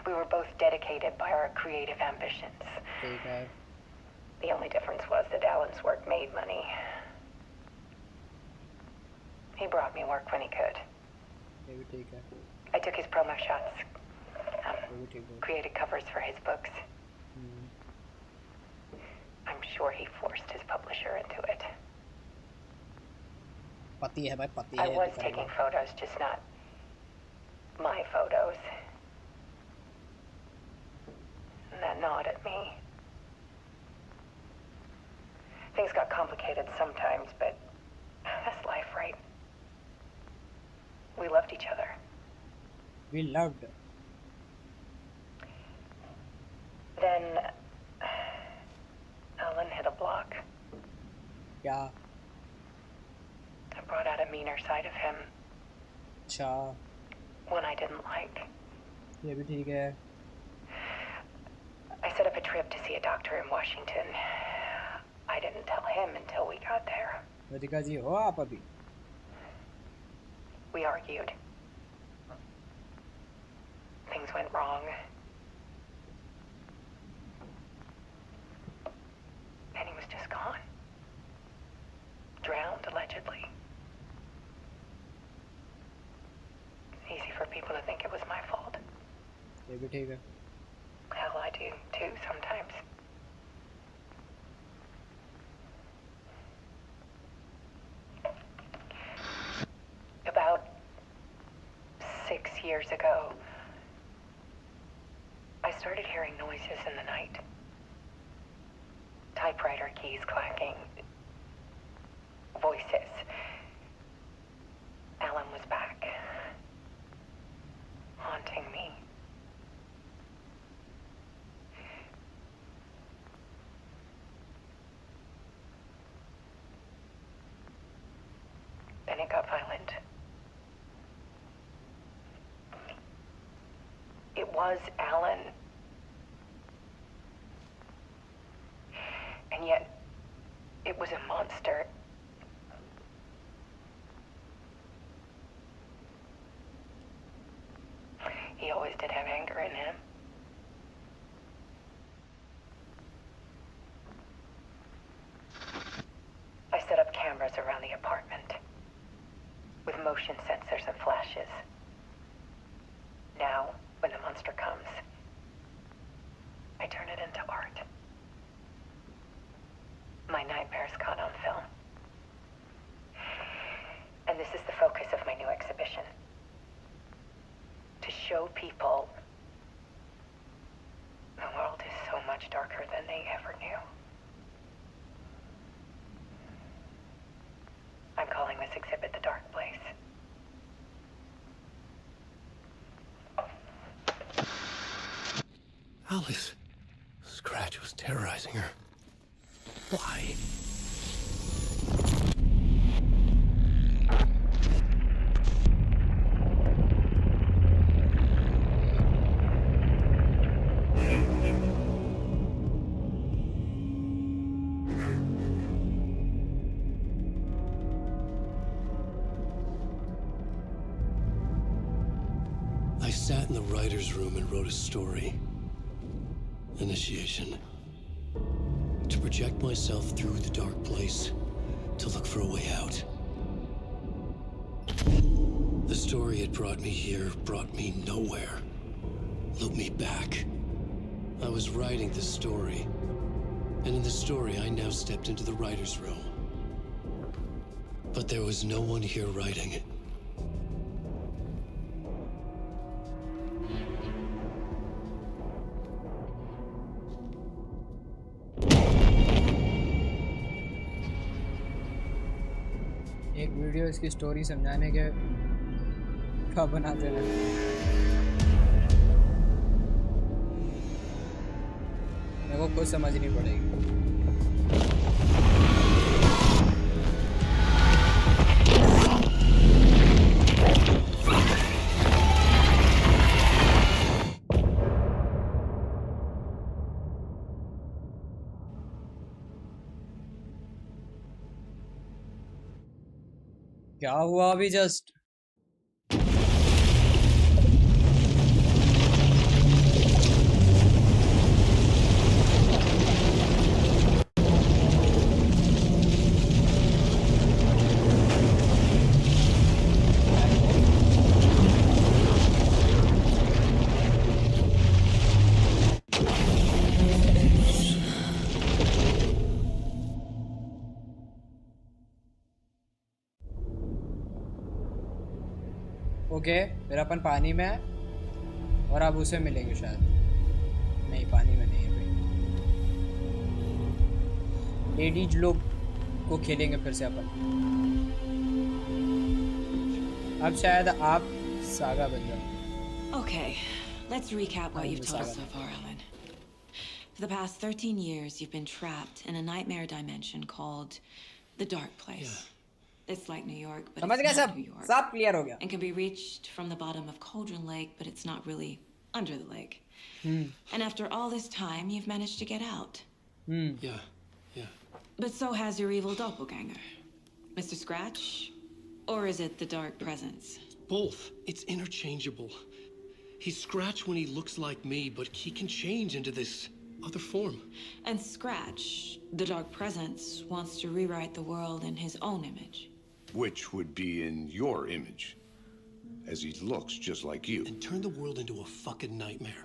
We were both dedicated by our creative ambitions. ठीक है. The only difference was that Alan's work made money. He brought me work when he could. ये भी ठीक है. I took his promo shots. ये भी ठीक है. Created covers for his books. I'm sure he forced his publisher into it. पति है भाई, पति I है. was taking photos, just not my photos. And that gnawed at me. Things got complicated sometimes, but that's life, right? We loved each other. We loved. Then Alan hit a block. क्या? I brought out a meaner side of him. अच्छा. One I didn't like. ये भी ठीक है. I set up a trip to see a doctor in Washington. I didn't tell him until we got there. Radhika ji हो आप अभी? We argued. Things went wrong. And he was just gone. Drowned, allegedly. Easy for people to think it was my fault. ये भी ठीक है. Hell, I do too sometimes. About 6 years ago, I started hearing noises in the night. Typewriter keys clacking. Voices. Alan was back. Haunting me. Then it got violent. It was Alan. And yet, it was a monster. He always did have anger in him. I set up cameras around the apartment with motion sensors and flashes. Now, when the monster comes, I turn it into show people the world is so much darker than they ever knew. I'm calling this exhibit The Dark Place. Alice. Scratch was terrorizing her. Why? I sat in the writer's room and wrote a story. Initiation. To project myself through the dark place, to look for a way out. The story had brought me here, brought me nowhere. Looked me back. I was writing the story. And in the story, I now stepped into the writer's room. But there was no one here writing it. एक video इसकी story समझाने के क्या बनाते हैं मेरे को कुछ समझनी पड़ेगी क्या हुआ अभी जस्ट ओके फिर अपन पानी में है और अब उसे मिलेंगे शायद नहीं पानी में नहीं है भाई लेडीज लोग को खेलेंगे फिर से अपन अब शायद आप सागा बन जाओ Okay, let's recap what you've told us so far, Alan. For the past 13 years, you've been trapped in a nightmare dimension called the Dark Place. Yeah. It's like New York, but it's not New York. सब clear हो गया. And can be reached from the bottom of Cauldron Lake, but it's not really under the lake. And after all this time, you've managed to get out. Yeah. But so has your evil doppelganger, Mr. Scratch, or is it the Dark Presence? Both. It's interchangeable. He's Scratch when he looks like me, but he can change into this other form. And Scratch, the Dark Presence, wants to rewrite the world in his own image. Which would be in your image. As he looks just like you. And turn the world into a fucking nightmare.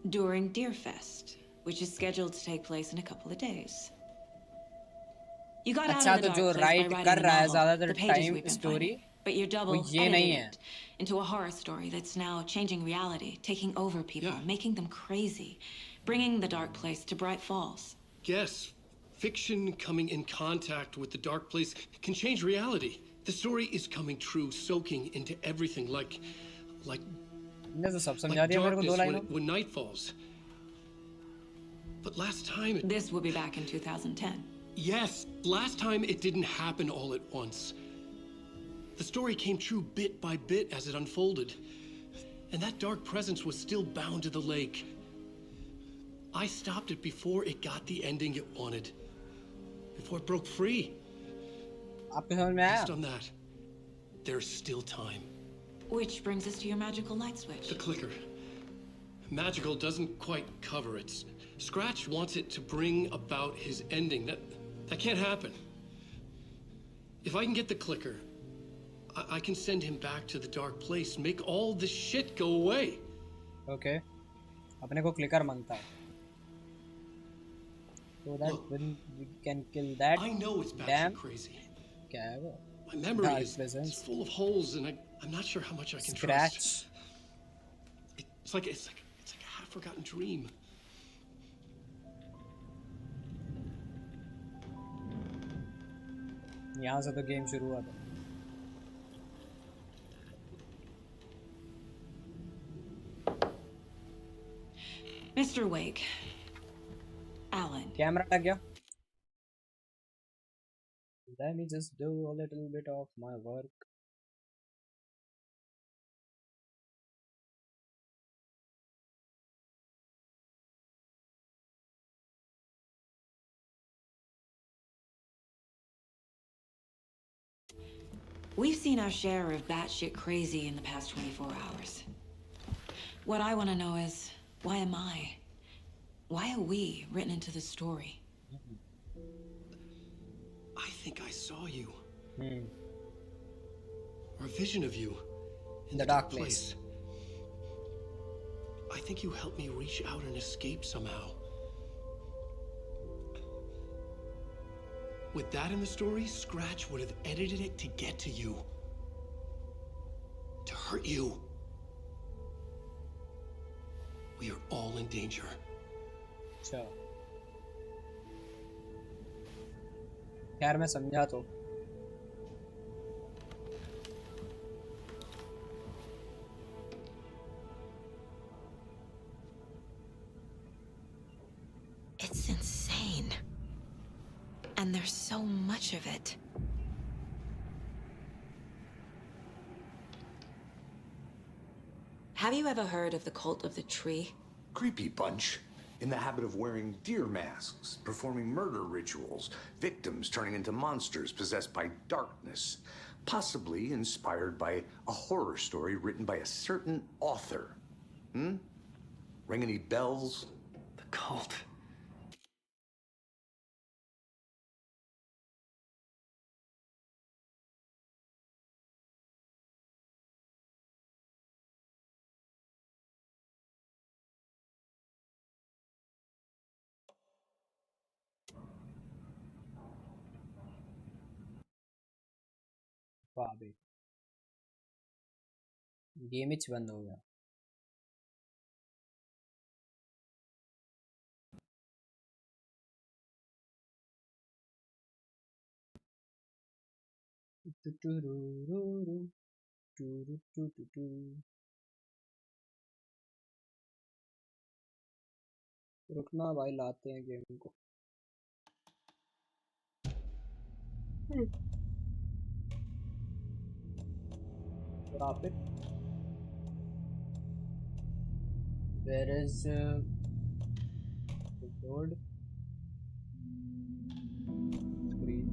During Deerfest, which is scheduled to take place in a couple of days. You got out of the Dark Place by writing a novel, The Pages We've Been Finding, but you're double editing it into a horror story that's now changing reality, taking over people, making them crazy, bringing the Dark Place to Bright Falls. Yes. Fiction coming in contact with the Dark Place can change reality. The story is coming true, soaking into everything like darkness when night falls. But last time This will be back in 2010. Yes, last time it didn't happen all at once. The story came true bit by bit as it unfolded. And that dark presence was still bound to the lake. I stopped it before it got the ending it wanted. Before it broke free. Based on that, there's still time. Which brings us to your magical light switch. The clicker. Magical doesn't quite cover it. Scratch wants it to bring about his ending. That can't happen. If I can get the clicker, I can send him back to the Dark Place, make all this shit go away. Okay. अपने को clicker मांगता है. So that when we can kill that. I know it's batshit crazy. क्या है वो? My memory is full of holes, and I'm not sure how much I can trust. It's like a half-forgotten dream. यहाँ से तो game शुरू हुआ था. Mr. Wake. Alan. Camera लग गया. Let me just do a little bit of my work. We've seen our share of batshit crazy in the past 24 hours. What I want to know is, why am I? Why are we written into the story? I think I saw you. Or a vision of you. In the dark place. I think you helped me reach out and escape somehow. With that in the story, Scratch would have edited it to get to you. To hurt you. We are all in danger. अच्छा. यार मैं समझा तो. It's insane. And there's so much of it. Have you ever heard of the Cult of the Tree? Creepy bunch. In the habit of wearing deer masks, performing murder rituals, victims turning into monsters possessed by darkness, possibly inspired by a horror story written by a certain author. Ring any bells? The cult. वाह बे. Game ही बंद हो गया. रुकना भाई, लाते हैं game को. Drop it. Where is the board? Screen.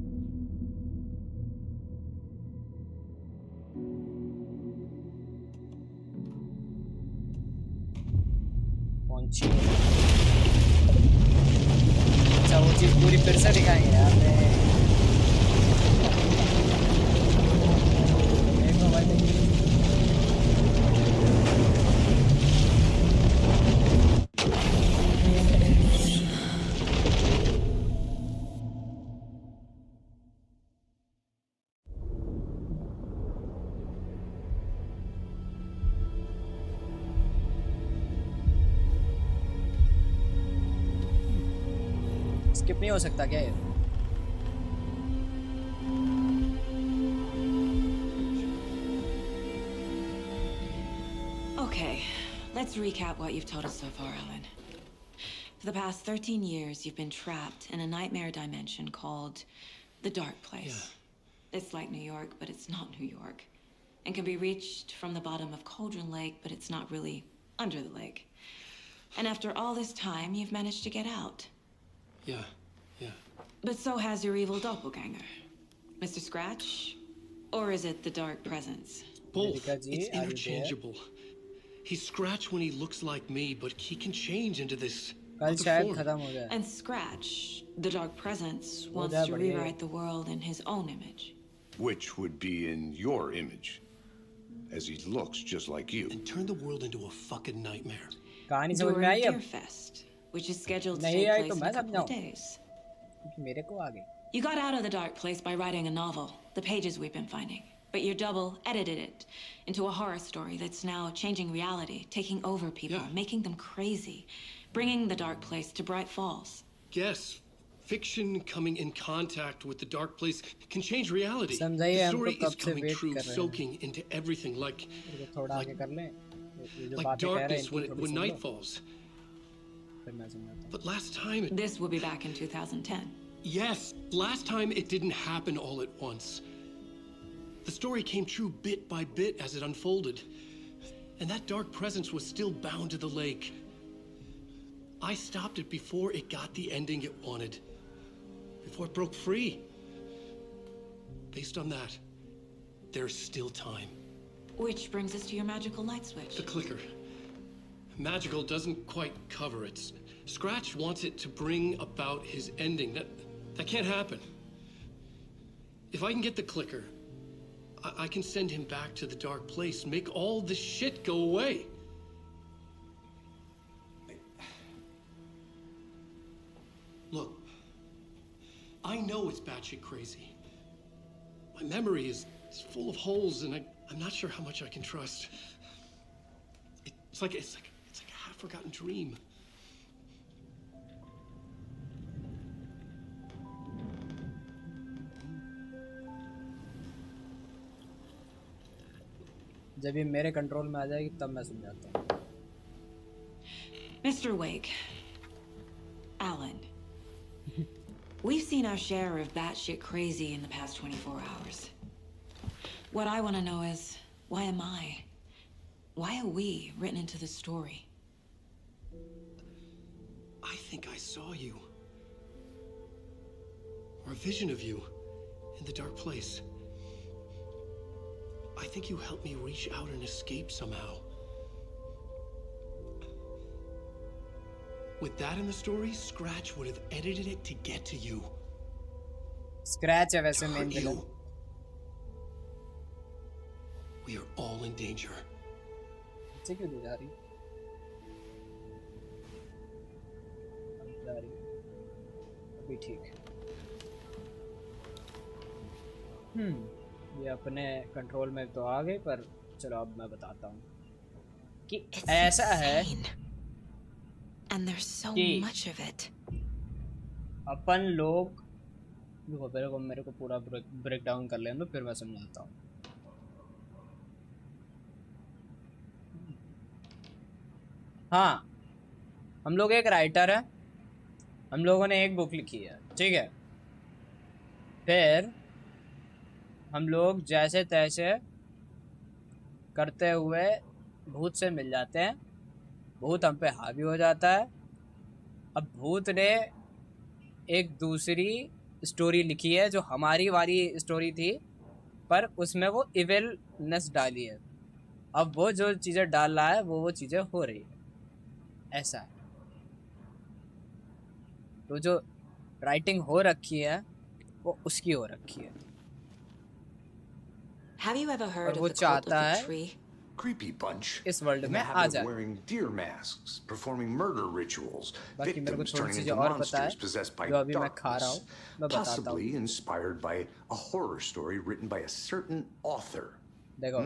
पहुंची. अच्छा वो चीज़ पूरी फिर से दिखाएंगे यार. देखो भाई. स्किप नहीं हो सकता क्या ये? Okay, let's recap what you've told us so far, Alan. For the past 13 years, you've been trapped in a nightmare dimension called the Dark Place. Yeah. It's like New York, but it's not New York. And can be reached from the bottom of Cauldron Lake, but it's not really under the lake. And after all this time, you've managed to get out. Yeah. But so has your evil doppelganger. Mr. Scratch? Or is it the Dark Presence? Both. It's interchangeable. He's Scratch when he looks like me, but he can change into this other form. And Scratch, the Dark Presence, wants to rewrite the world in his own image. Which would be in your image, as he looks just like you. And turn the world into a fucking nightmare. कहानी समझ में आई अब? Deerfest, which is scheduled to नहीं take आई place तो in मैं a couple of समझाऊं. days. मेरे को आ गई. You got out of the Dark Place by writing a novel, the pages we've been finding. But your double edited it into a horror story that's now changing reality, taking over people, making them crazy, bringing the dark place to Bright Falls. Yes, fiction coming in contact with the dark place can change reality. The समझाइए हम story तो is कब से coming wait true, कर रहे हैं soaking into everything like ये थोड़ा आगे कर लें ये जो like बातें कह रहे हैं darkness इनकी थोड़ी when soon night low falls. फिर मैं समझाता हूँ But last time This will be back in 2010. Yes, last time it didn't happen all at once. The story came true bit by bit as it unfolded. And that dark presence was still bound to the lake. I stopped it before it got the ending it wanted. Before it broke free. Based on that, there's still time. Which brings us to your magical light switch. The clicker. Magical doesn't quite cover it. Scratch wants it to bring about his ending. That can't happen. If I can get the clicker, I can send him back to the dark place, make all this shit go away. Look, I know it's batshit crazy. My memory is full of holes, and I'm not sure how much I can trust. It's like a half-forgotten dream. जब ये मेरे control में आ जाएगी तब मैं समझाता हूँ Mr. Wake, Alan, we've seen our share of batshit crazy in the past 24 hours. What I want to know is, why am I? Why are we written into the story? I think I saw you. Or a vision of you in the dark place. I think you helped me reach out and escape somehow. With that in the story, Scratch would have edited it to get to you. Scratch है वैसे main villain. We are all in danger. इसे क्यों ले जा रही? अभी ठीक. ये अपने कंट्रोल में तो आ गए पर चलो अब मैं बताता हूँ कि ऐसा है And there's so much of it. अपन लोग देखो मेरे को पूरा ब्रेक डाउन कर लें तो फिर मैं समझाता हूँ हाँ हम लोग एक राइटर है हम लोगों ने एक बुक लिखी है ठीक है फिर हम लोग जैसे तैसे करते हुए भूत से मिल जाते हैं भूत हम पे हावी हो जाता है अब भूत ने एक दूसरी स्टोरी लिखी है जो हमारी वाली स्टोरी थी पर उसमें वो इविलनेस डाली है अब वो जो चीज़ें डाल रहा है वो चीज़ें हो रही है ऐसा है तो जो राइटिंग हो रखी है वो उसकी हो रखी है Have you ever heard और वो of the cult of चाहता the है tree? Creepy bunch. इस वर्ल्ड In में the आ habit of जाए wearing deer masks, performing murder rituals, बाकी मेरे को victims थोड़ी turning चीज़ें into और पता है monsters possessed by जो अभी मैं खा रहा darkness, हूँ मैं बताता हूँ possibly inspired by a horror story written by a certain author. देखो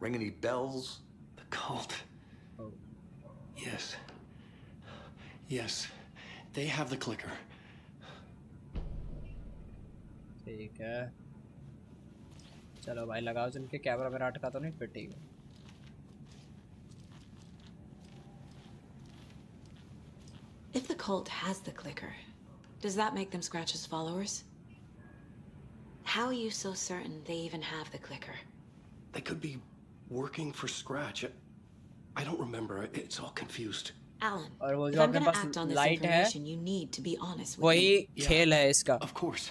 Ring any bells? The cult. Oh. Yes. Yes. They have the clicker. ठीक है चलो भाई लगाओ चल के कैमरा मेरा अटका तो नहीं फिर ठीक है If the cult has the clicker, does that make them Scratch's followers? How are you so certain they even have the clicker? They could be working for Scratch. I don't remember. It's all confused. Alan, और वो if जो I'm अपने gonna pass act on this light है information, you need to be honest with वही me. खेल है इसका Of course.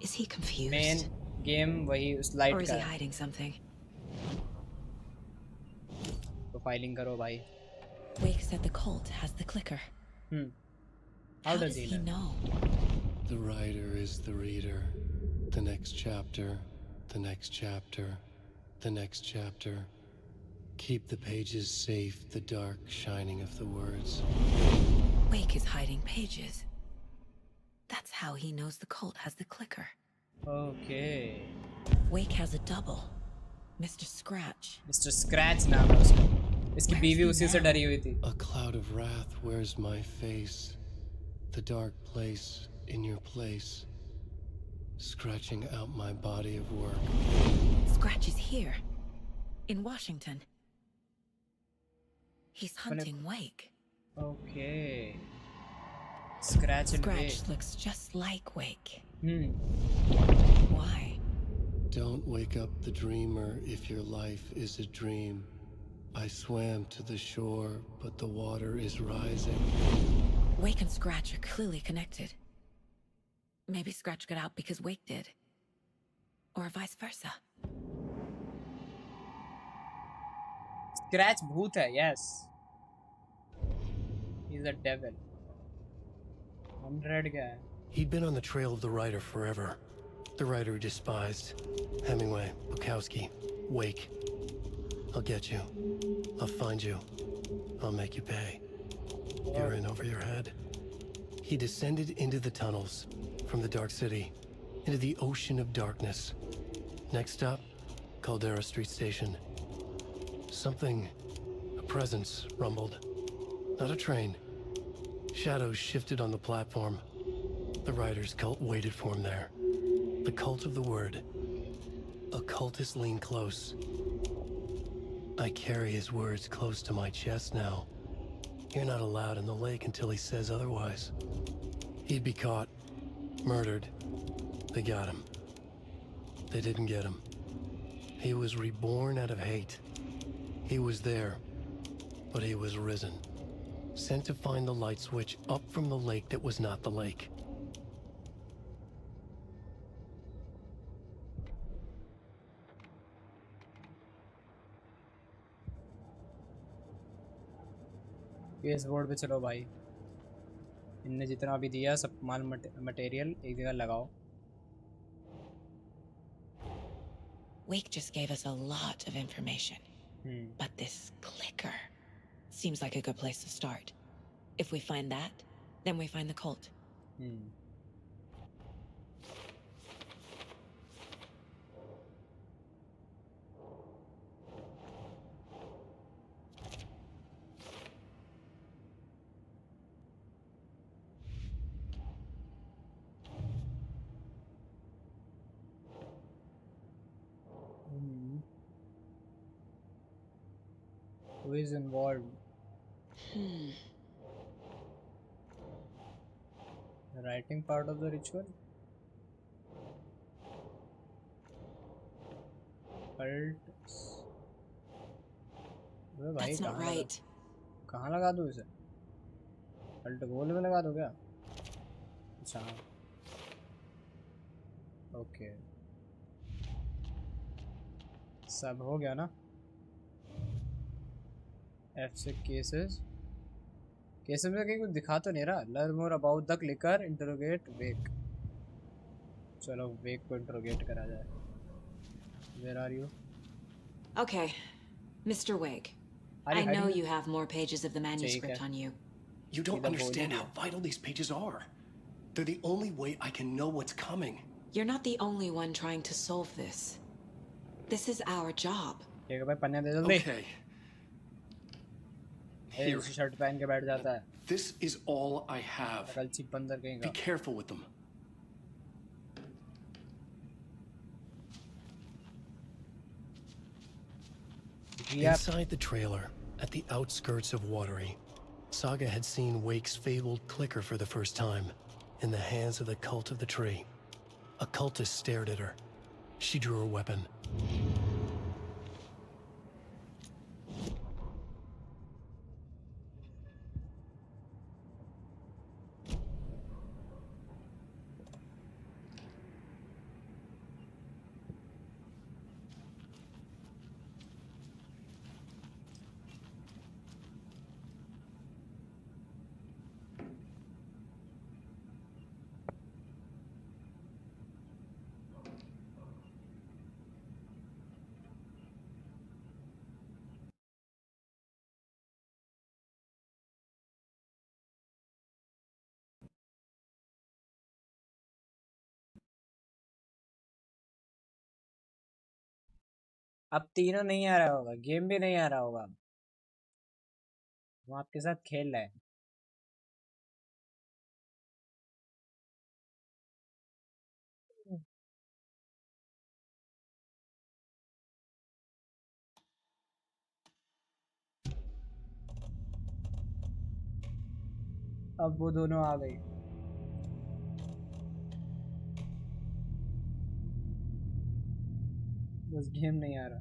Is he confused? Main game वही उस Or लाइट is का he है hiding something? प्रोफाइलिंग करो भाई Wake said the cult has the clicker. How does he know? The writer is the reader. The next chapter, the next chapter, the next chapter. Keep the pages safe, the dark shining of the words. Wake is hiding pages. That's how he knows the cult has the clicker. Okay. Wake has a double. Mr. Scratch. Mr. Scratch नाम है उसका. इसकी बीवी उसी से डरी हुई थी. A cloud of wrath wears my face. The dark place in your place. Scratching out my body of work. Scratch is here. In Washington. He's hunting Wake. Okay. Scratch and Scratch Wake. looks just like Wake. Why? Don't wake up the dreamer if your life is a dream. I swam to the shore, but the water is rising. Wake and Scratch are clearly connected. Maybe Scratch got out because Wake did. Or vice versa. Scratch भूत है, yes. He's a devil. Unread guy. He'd been on the trail of the writer forever. The writer he despised. Hemingway, Bukowski, Wake. I'll get you. I'll find you. I'll make you pay. You're in over your head. He descended into the tunnels, from the Dark City, into the ocean of darkness. Next stop, Caldera Street Station. Something, a presence, rumbled. Not a train. Shadows shifted on the platform. The writer's cult waited for him there. The cult of the word. Occultists lean close. I carry his words close to my chest now. You're not allowed in the lake until he says otherwise. He'd be caught, murdered. They got him. They didn't get him. He was reborn out of hate. He was there, but he was risen. Sent to find the light switch up from the lake that was not the lake. PS board पे चलो भाई. इनने जितना भी दिया सब माल material एक जगह लगाओ. Wake just gave us a lot of information. But this clicker seems like a good place to start. If we find that, then we find the cult. Who is involved? The writing part of the ritual? Cult. That's not right. कहाँ लगा दूँ इसे? Cult गोल में लगा दो क्या? अच्छा. Okay. सब हो गया ना? F6 cases. Cases में कहीं कुछ दिखा तो नहीं रहा. Learn more about the clicker. Interrogate Wake. चलो Wake को interrogate करा जाए. Where are you? Okay, Mr. Wake. I know you have more pages of the manuscript on you. You don't understand how vital these pages are. They're the only way I can know what's coming. You're not the only one trying to solve this. This is our job. Okay. Here. Shirt पहन के बैठ जाता है. This is all I have. Be careful with them. Inside the trailer, at the outskirts of Watery, Saga had seen Wake's fabled clicker for the first time, in the hands of the Cult of the Tree. A cultist stared at her. She drew her weapon. अब तीनों नहीं आ रहा होगा, game भी नहीं आ रहा होगा, हम आपके साथ खेल रहे हैं। अब वो दोनों आ गई। बस गेम नहीं आ रहा।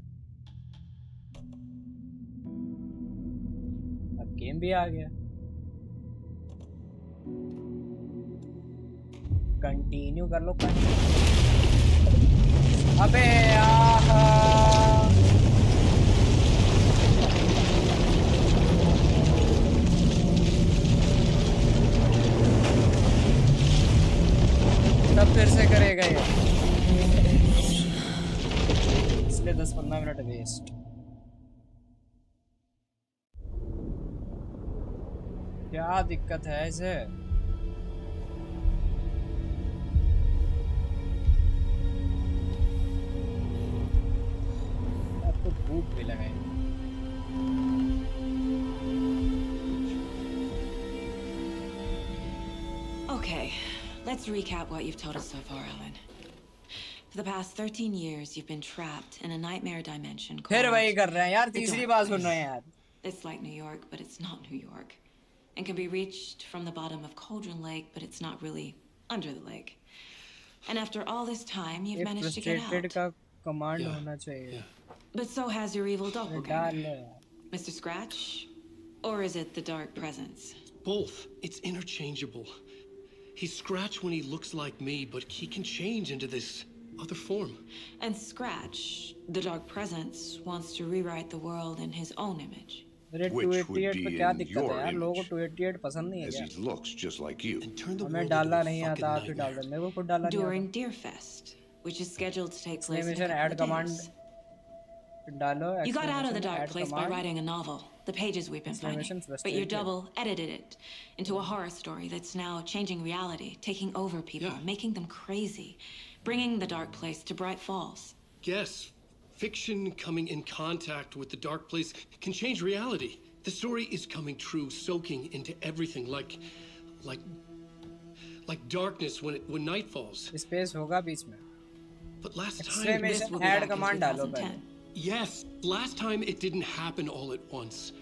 अब गेम भी आ गया। कंटिन्यू कर लो, अबे तब फिर से करेगा ये, इसलिए 10-15 मिनट वेस्ट। क्या दिक्कत है इसे? आपको भूख भी लगे। Okay, let's recap what you've told us so far, Alan. For the past 13 years, you've been trapped in a nightmare dimension called... फिर वही कर रहे हैं यार, तीसरी बार सुन रहे हैं यार। It's like New York, but it's not New York. And can be reached from the bottom of Cauldron Lake, but it's not really under the lake. And after all this time, you've managed to get out. का command होना चाहिए। But so has your evil doppelganger, Mr. Scratch? Or is it the Dark Presence? Both. It's interchangeable. He's Scratch when he looks like me, but he can change into this other form. And Scratch, the Dark Presence, wants to rewrite the world in his own image. Which would be in your image, as he looks just like you. हमें डालना नहीं आता, आप ही डाल दो। मेरे को खुद डालना नहीं आता। During Deerfest, which is scheduled to take place in a Exclamation couple add of command days. डालो। You got out of the dark add place by command. writing a novel, The Pages We've Been Finding, but your double edited it into a horror story that's now changing reality, taking over people, making them crazy, bringing the dark place to Bright Falls. Yes, fiction coming in contact with the dark place can change reality. The story is coming true, soaking into everything, like darkness when night falls. Space होगा बीच में। But last time, Exclamation add command डालो पहले। Yes, last time it didn't happen all at once.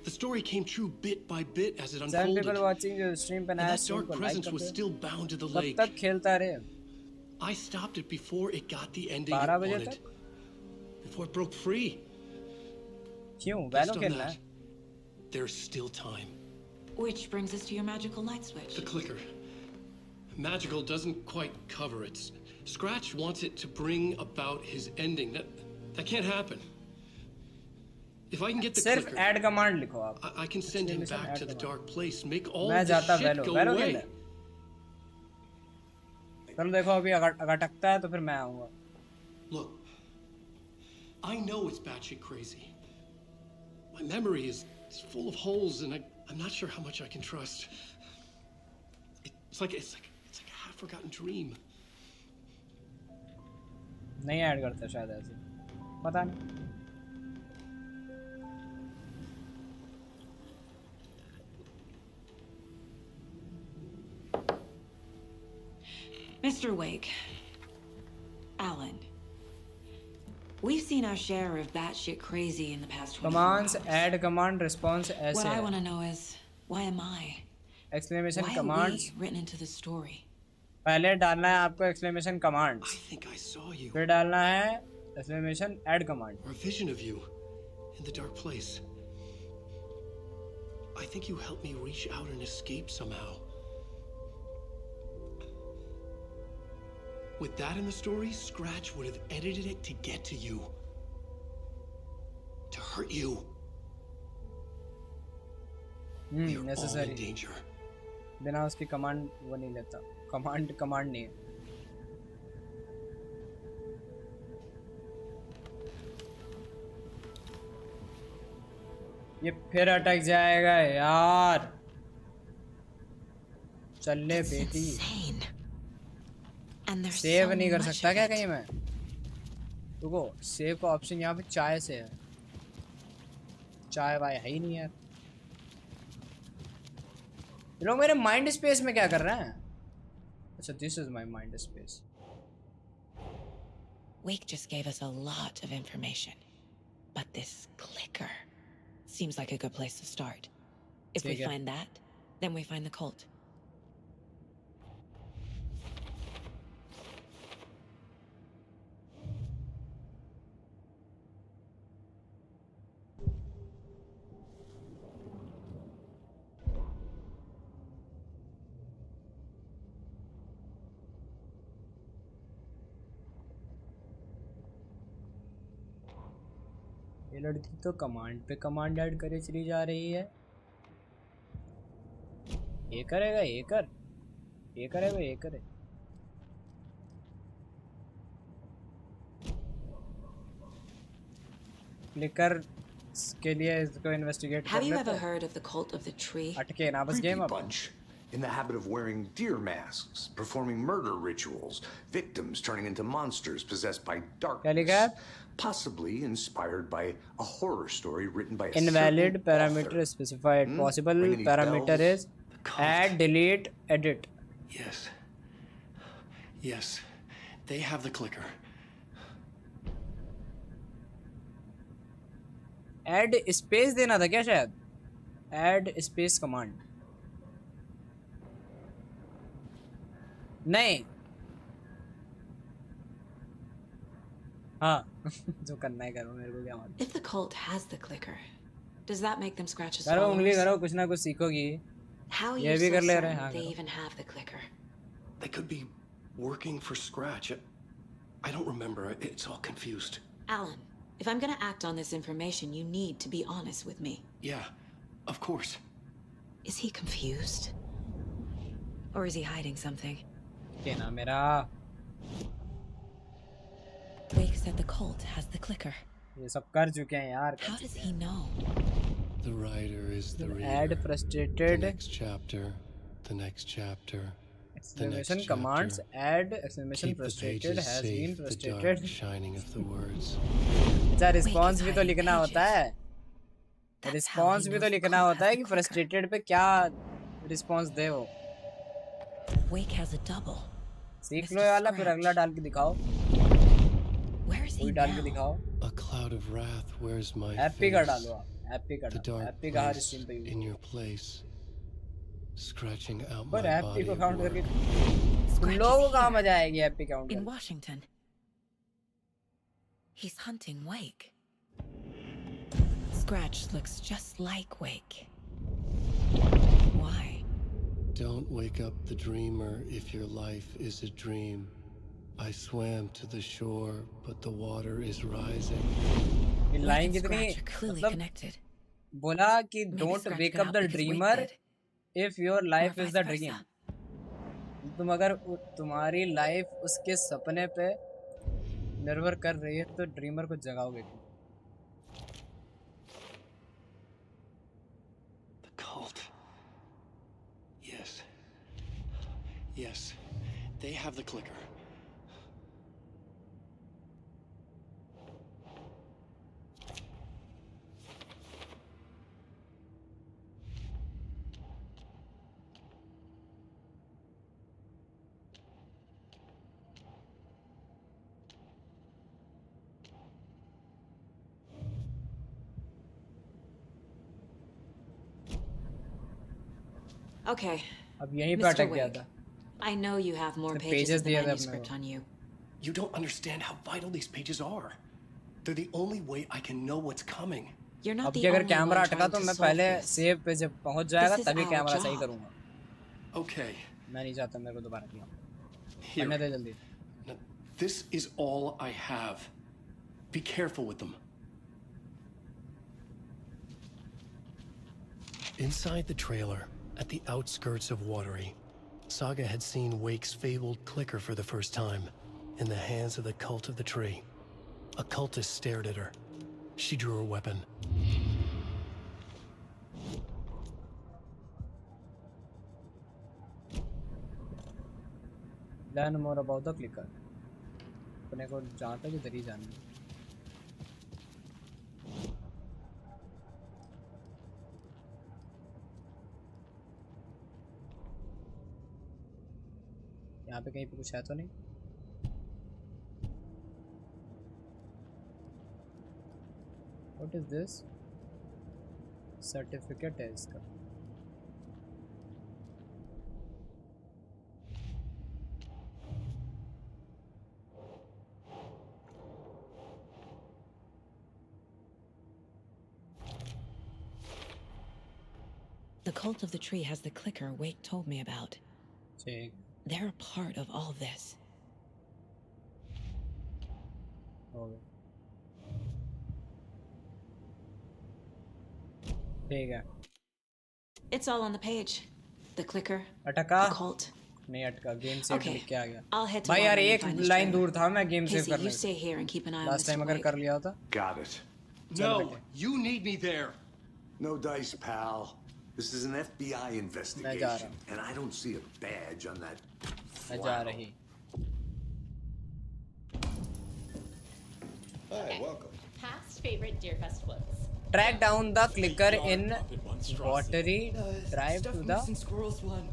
The story came true bit by bit as it Some unfolded. people watching your stream And that dark presence was still bound to the lake. तब तक खेलता रहे। I stopped it before it got the ending it 12 बजे wanted. तक? Before it broke free. क्यों? Based वैलो on खेलना that, है। there's still time. Which brings us to your magical light switch. The clicker. Magical doesn't quite cover it. Scratch wants it to bring about his ending. That can't happen. If I can get the सिर्फ clicker, add command लिखो आप। I can send him back to the dark place, make all मैं this जाता shit वैलो, go वैलो away. खेलना। चलो देखो अभी अगर अटकता है तो फिर मैं आऊँगा। Look, I know it's batshit crazy. My memory is full of holes, and I'm not sure how much I can trust. It's like a half-forgotten dream. नहीं ऐड करता शायद ऐसे, पता नहीं। Mr. Wake, Alan, we've seen our share of batshit crazy in the past 24 Commands hours. add command response ऐसे What I है। want to know is, why am I? Exclamation Why commands are we written into the story? पहले डालना है आपको exclamation commands। I think I saw you. फिर डालना है exclamation add command। Or a vision of you in the dark place. I think you helped me reach out and escape somehow. With that in the story, Scratch would have edited it to get to you. To hurt you. We are all in danger. बिना उसकी command वो नहीं लेता। Command नहीं है। ये फिर अटक जाएगा यार। चल ले बेटी। सेव नहीं कर सकता क्या कहीं मैं? रुको, सेव का ऑप्शन यहाँ पे चाय से है। चाय वाय है ही नहीं यार। ये लोग मेरे माइंड स्पेस में क्या कर रहे हैं? अच्छा, this is my mind space. Wake just gave us a lot of information, but this clicker seems like a good place to start. If we find that, then we find the cult. ये लड़की तो command पे command add करे चली जा रही है। ये करेगा, ये कर, ये करेगा, ये करे। क्लिकर के लिए इसको इन्वेस्टिगेट कर Have you लेते ever हैं। heard of the cult of the tree? अटके ना बस Creepy गेम अब। bunch. In the habit of wearing deer masks, performing murder rituals, victims turning into monsters possessed by darkness, possibly inspired by a horror story written by a Invalid certain parameter author. specified. Possible Ring any parameter bells? is add, delete, edit. Yes. Yes. They have the clicker. Add space देना था क्या शायद? Add space command. नहीं। हाँ, जो करना है करो, मेरे को क्या मालूम। If the cult has the clicker, does that make them scratch as करो उंगली followers? करो, कुछ ना कुछ सीखोगी। How are ये you भी so कर ले रहे हैं, certain हाँ they करो। even have the clicker? They could be working for Scratch. I don't remember. It's all confused. Alan, if I'm gonna act on this information, you need to be honest with me. Yeah, of course. Is he confused? Or is he hiding something? क्या ना मेरा? Wake said the cult has the clicker. ये सब कर चुके हैं यार। How does he know? The writer is the reader. Add The frustrated. next chapter. The next chapter. Exclamation commands. Add exclamation Keep the frustrated pages has safe, been the frustrated. dark shining of the words. अच्छा, response भी तो लिखना होता है। Response भी तो लिखना होता है कि फ्रस्ट्रेटेड पे क्या रिस्पॉन्स दे वो। Wake has a double. सीख लो ये वाला, फिर अगला डाल के दिखाओ। Where is he कोई डाल के now? दिखाओ। A cloud of wrath wears my happy का face. डालो आप, हैप्पी का The डालो। dark हैप्पी का हर place स्ट्रीम पे use. in your place, scratching out पर my हैप्पी body को of काउंट work. करके तुम लोगों को कहाँ मजा आएगी हैप्पी काउंट In करके? Washington. He's hunting Wake. Scratch looks just like Wake. Why? Don't wake up the dreamer if your life is a dream. I swam to the shore, but the water is rising. ये line Wake and कितनी Scratch are clearly मतलब connected. बोला कि Maybe don't Scratch wake got up out the because Wake dreamer did. if your life Or is the vice dream. versa. तुम अगर तुम्हारी life उसके सपने पे निर्भर कर रही है तो ड्रीमर को जगाओगे क्यों? The cult. Yes. Yes. They have the clicker. Okay. अब यहीं पे Mr. अटक गया Wake, था। I know you have more The pages pages of the दिए थे अपने manuscript को। on you. You don't understand how vital these pages are. They're the only way I can know what's coming. You're not अब the कि अगर only camera one अटका trying तो to मैं solve पहले this. सेव पे जब पहुंच जाएगा This is तभी our कैमरा सही job. करूंगा। Okay. मैं नहीं चाहता मेरे को दोबारा किया। Here. पढ़ने दे जल्दी। Now, this is all I have. Be careful with them. Inside the trailer, at the outskirts of Watery, Saga had seen Wake's fabled clicker for the first time, in the hands of the Cult of the Tree. A cultist stared at her. She drew her weapon. Learn more about the clicker. अपने को जहाँ तक इधर ही जाना है। यहाँ पे कहीं पे कुछ है तो नहीं? What is this? सर्टिफिकेट है इसका। The cult of the tree has the clicker Wake told me about. They're a part of all this. ठीक है। It's all on the page. The clicker. अटका? The cult. नहीं अटका, game save लिख के आ गया। I'll head to भाई यार London and एक find this लाइन trailer. दूर था मैं गेम सेव Casey, करने। you stay here and keep an eye on last time Mr. अगर Wake. कर लिया होता। Got it. No, you need me there. No dice, pal. This is an FBI investigation, रहा। and I don't see a badge on that. मैं जा रही। Hi, welcome. Past favorite Deerfest floats. Track down the clicker in Watery. Drive to the. Squirrels one.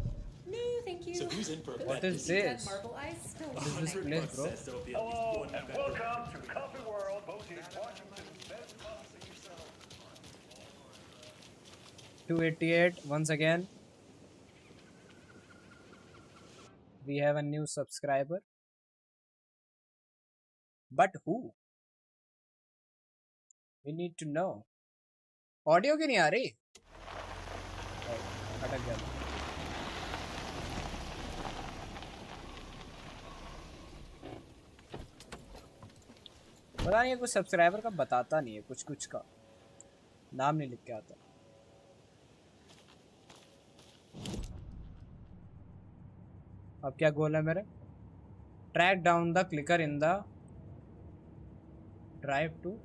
No, thank you. So who's in for a What is this? Marble ice? No. What is this place, bro? Hello and welcome to Coffee World, voted Washington's best coffee seller. 288 once again. We have a new subscriber. But who? We need to know. Audio क्यों नहीं आ रही? अटक गया। पता नहीं है, कुछ subscriber का बताता नहीं है, कुछ का नाम नहीं लिख के आता। अब क्या गोल है मेरे? Track down the clicker in the drive too.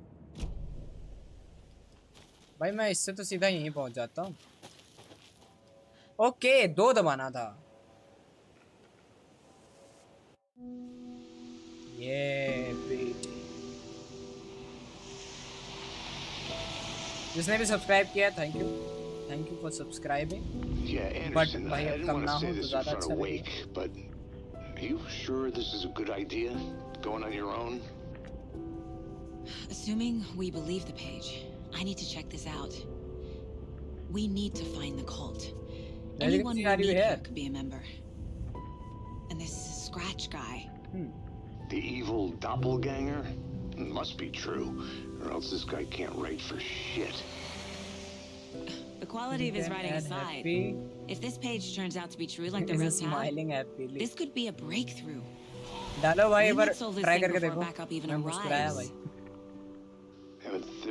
भाई मैं इससे तो सीधा यहीं पहुंच जाता हूँ। ओके, 2 दबाना था। ये जिसने भी सब्सक्राइब किया thank you for subscribing. But भाई अब कम ना हो तो ज़्यादा अच्छा लगेगा। But are you sure this is a good idea? Going on your own? Assuming we believe the page, I need to check this out. We need to find the cult. Anyone we meet here could be a member. And this Scratch guy. The evil doppelganger? Must be true, or else this guy can't write for shit. The quality of his writing aside, if this page turns out to be true like the rest have, this could be a breakthrough. डालो भाई एक बार try करके before देखो। backup even मैं मुस्कुराया arrives. भाई।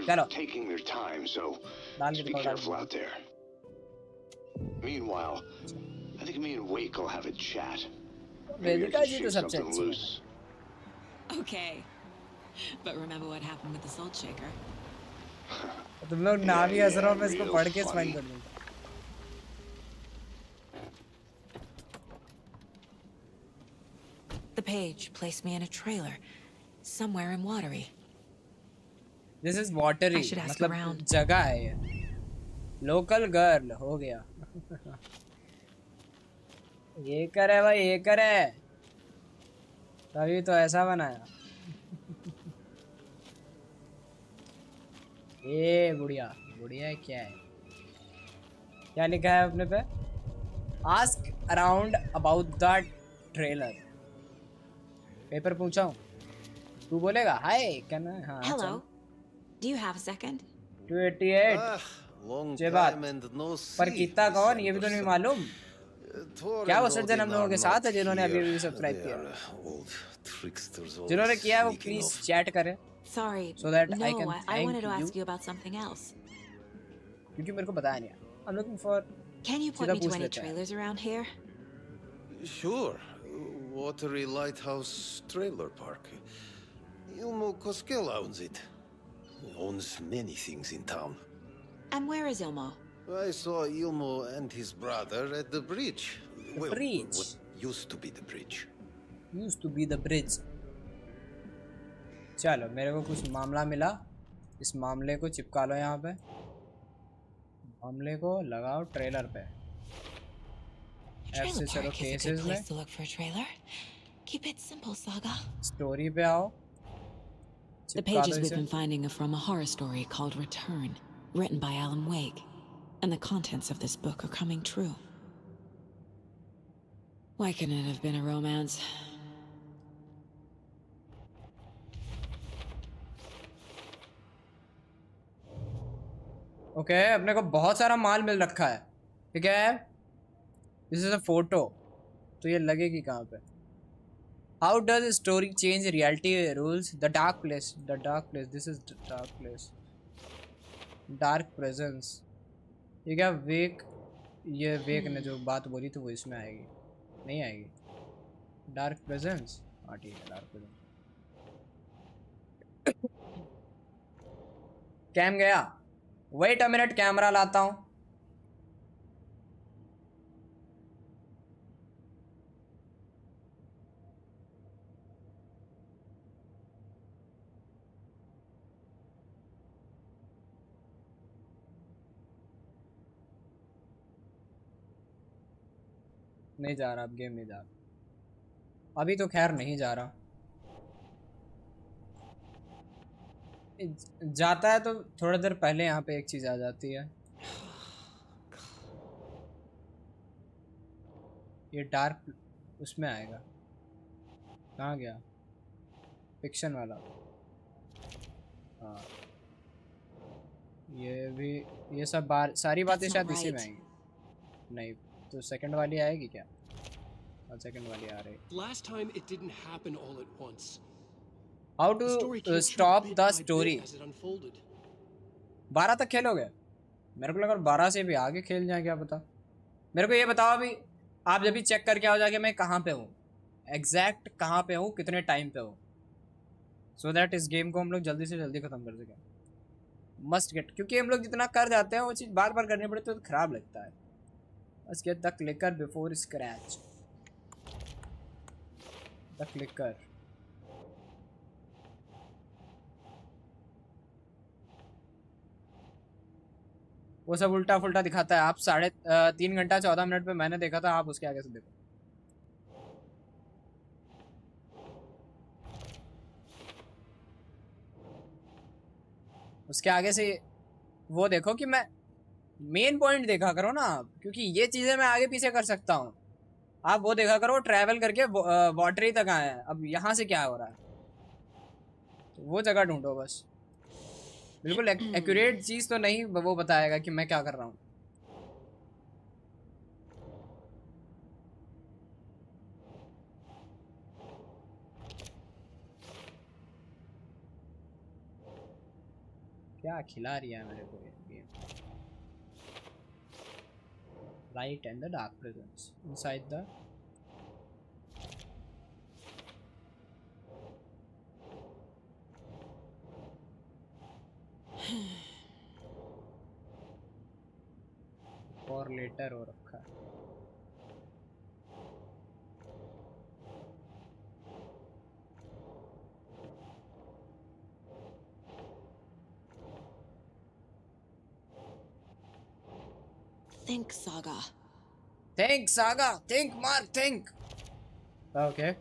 They're taking their time, so just be careful out there. Meanwhile, I think me and Wake will have a chat. Maybe I can shake something loose. Okay. But remember what happened with the Salt Shaker? तुम लोग नाम ही असरों में इसको पढ़ के spend कर दूँगा। The page placed me in a trailer, somewhere in Watery. This is Watery. I should ask मतलब around. जगह है ये। Local girl हो गया। ये करे भाई, ये करे। तभी तो ऐसा बनाया। ये बुढ़िया क्या है? क्या लिखा है अपने पे? Ask around about the trailer. Paper पूछा हूँ। तू बोलेगा हाय कहना? हाँ। Hello. Do you have a second? 288 ये बात पर कितना कौन ये भी तो नहीं मालूम। क्या वो सज्जन हम लोगों के साथ है जिन्होंने अभी भी सब्सक्राइब किया? जिन्होंने किया वो प्लीज चैट करें। Sorry. So that no, I can I thank wanted to ask you. you about something else. क्योंकि मेरे को बताया नहीं। I'm looking for. Can you point me to any trailers around here? Sure. Watery Lighthouse Trailer Park. Ilmo Koskela owns it. He owns many things in town. And where is Ilmo? I saw Ilmo and his brother at the bridge. The bridge? What used to be the bridge. Used to be the bridge. चलो मेरे को कुछ मामला मिला। इस मामले को चिपका लो यहाँ पे। मामले को लगाओ ट्रेलर पे। ऐप से चलो Park is a good cases में place to look for a trailer. Keep it simple, Saga. Story पे आओ The चिपका pages दो we've इसे been finding are from a horror story called Return, written by Alan Wake. And the contents of this book are coming true. Why couldn't it have been a romance? Okay अपने को बहुत सारा माल मिल रखा है ठीक है this is a photo तो ये लगेगी कहाँ पे how does story change reality rules the dark place this is the dark place dark presence ये क्या वेक ये वेक ने जो बात बोली तो वो इसमें आएगी नहीं आएगी डार्क प्रेजेंस हाँ ठीक है डार्क प्रेजेंस कैम गया वेट अ मिनट कैमरा लाता हूं नहीं जा रहा अब गेम नहीं जा रहा अभी तो खैर नहीं जा रहा जाता है तो थोड़ा देर पहले यहाँ पे एक चीज आ जाती है ये डार्क उसमें आएगा कहाँ गया फिक्शन वाला हाँ ये भी ये सब सारी बातें शायद इसी में आएंगी नहीं तो सेकंड वाली आएगी क्या और सेकंड वाली आ रही Last time it didn't happen all at once. How to stop the story 12 तक खेलोगे मेरे को लगा 12 से भी आगे खेल जाए क्या पता मेरे को ये बताओ अभी आप जब भी चेक करके आओ जाके मैं कहाँ पे हूँ एग्जैक्ट कहाँ पे हूँ कितने टाइम पे हूँ सो दैट इस गेम को हम लोग जल्दी से जल्दी ख़त्म कर सकें मस्ट गेट क्योंकि हम लोग जितना कर जाते हैं वो चीज़ बार बार करनी पड़ती है तो ख़राब लगता है Let's get the clicker before scratch. The clicker. वो सब उल्टा फुल्टा दिखाता है आप 3 घंटा 14 मिनट पे मैंने देखा था आप उसके आगे से देखो उसके आगे से वो देखो कि मैं मेन पॉइंट देखा करो ना आप क्योंकि ये चीज़ें मैं आगे पीछे कर सकता हूँ आप वो देखा करो ट्रैवल करके वाटरी तक आए हैं अब यहाँ से क्या हो रहा है तो वो जगह ढूंढो बस बिल्कुल एक्यूरेट चीज़ तो नहीं वो बताएगा कि मैं क्या कर रहा हूँ क्या खिला रही है मेरे को ये game light and the dark presence inside the for later हो रखा है Think, Saga. Think, Saga. Think, Mark. Think. Okay.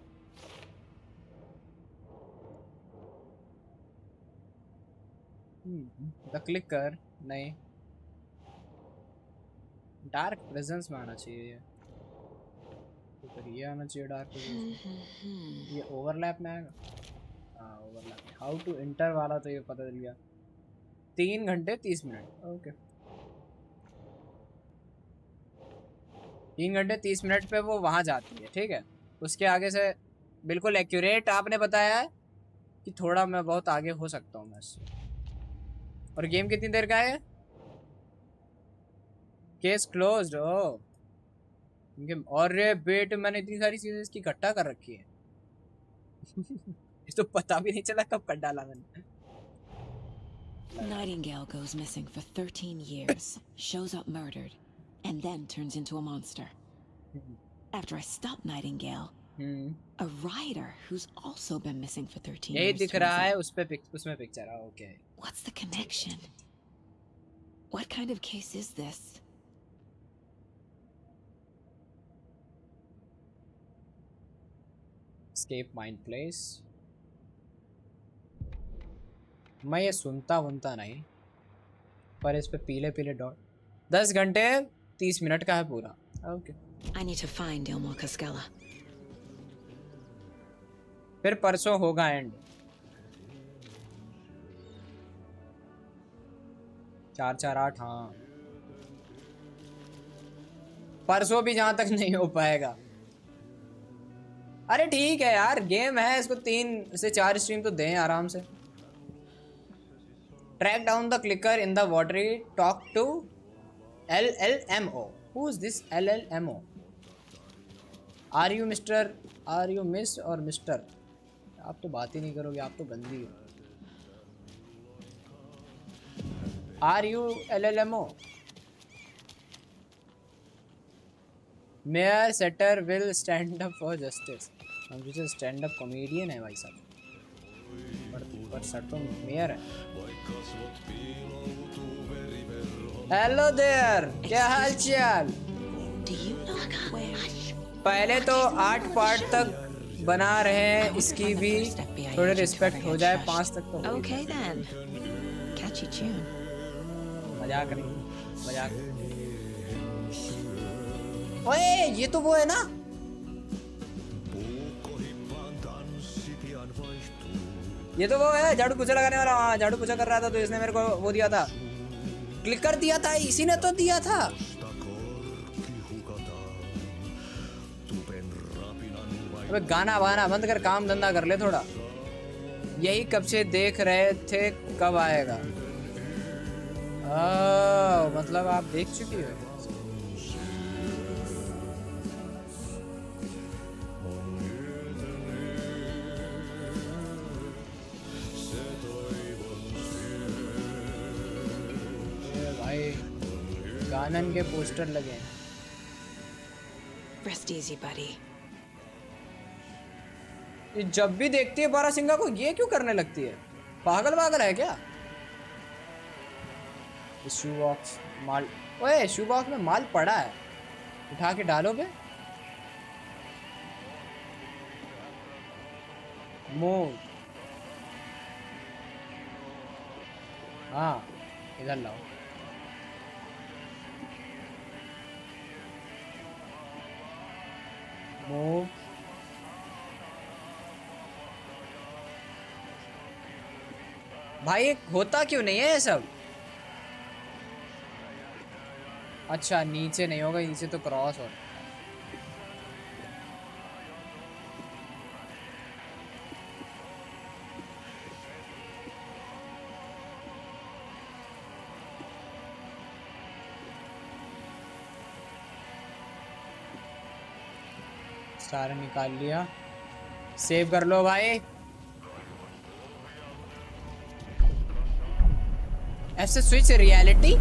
The clicker. नहीं. Dark presence में आना चाहिए ये. तो फिर ये आना चाहिए dark presence. ये overlap में आएगा. हाँ overlap. How to enter वाला तो ये पता चल गया. 3 घंटे 30 मिनट. Okay. 3 घंटे 30 मिनट पे वो वहाँ जाती है ठीक है उसके आगे से बिल्कुल एक्यूरेट आपने बताया है कि थोड़ा मैं बहुत आगे हो सकता हूँ मैं इससे और गेम कितनी देर का है केस क्लोज्ड ओ और रे बेट मैंने इतनी सारी चीजें इसकी इकट्ठा कर रखी है तो पता भी नहीं चला कब कट डाला मैंने Nightingale goes missing for 13 years, shows up murdered, and then turns into a monster. After I stop Nightingale, a rider who's also been missing for 13 यही years. दिख रहा है उसमें पिक्चर है okay What's the connection? What kind of case is this? Escape Mind Place. मैं ये सुनता वनता नहीं, पर इस पे पीले पीले डॉट 10 घंटे 30 मिनट का है पूरा. Okay. I need to find Ilmo Cascella. फिर परसों होगा एंड. 448. हाँ, परसों भी जहां तक नहीं हो पाएगा. अरे ठीक है यार, गेम है, इसको 3 से 4 स्ट्रीम तो दें आराम से. Track down the clicker in the watery. Talk to LLMO. Who is this LLMO? Are you Mr. Are you Miss or Mr? आप तो बात ही नहीं करोगे, आप तो गंदी हो. Are you LLMO? Mayor Setter will stand up for justice. हम जो स्टैंड अप कॉमेडियन है भाई साहब, पर सर तो मेयर है. हेलो देयर, क्या हाल चाल? पहले तो 8 पार्ट तक बना रहे हैं, इसकी भी थोड़ी रिस्पेक्ट हो जाए. 5 तक तो Okay then. Catchy tune. मजाक नहीं, मजाक. ओए ये तो वो है ना, ये तो वो है झाड़ू पोछा लगाने वाला. हाँ, झाड़ू पोछा कर रहा था तो इसने मेरे को वो दिया था, क्लिकर दिया था, इसी ने तो दिया था. अबे गाना वाना बंद कर, काम धंधा कर ले थोड़ा. यही कब से देख रहे थे, कब आएगा? मतलब आप देख चुकी हो. गानन के पोस्टर लगे हैं. Rest easy, buddy. ये जब भी देखती है बारासिंगा को ये क्यों करने लगती है? पागल पागल है क्या? शू बॉक्स माल. ओए शू बॉक्स में माल पड़ा है, उठा के डालो बे. मूव. हाँ इधर लाओ. मूव. भाई होता क्यों नहीं है ये सब? अच्छा नीचे नहीं होगा, नीचे तो क्रॉस हो. सारा निकाल लिया, सेव कर लो भाई. ऐसे switch reality.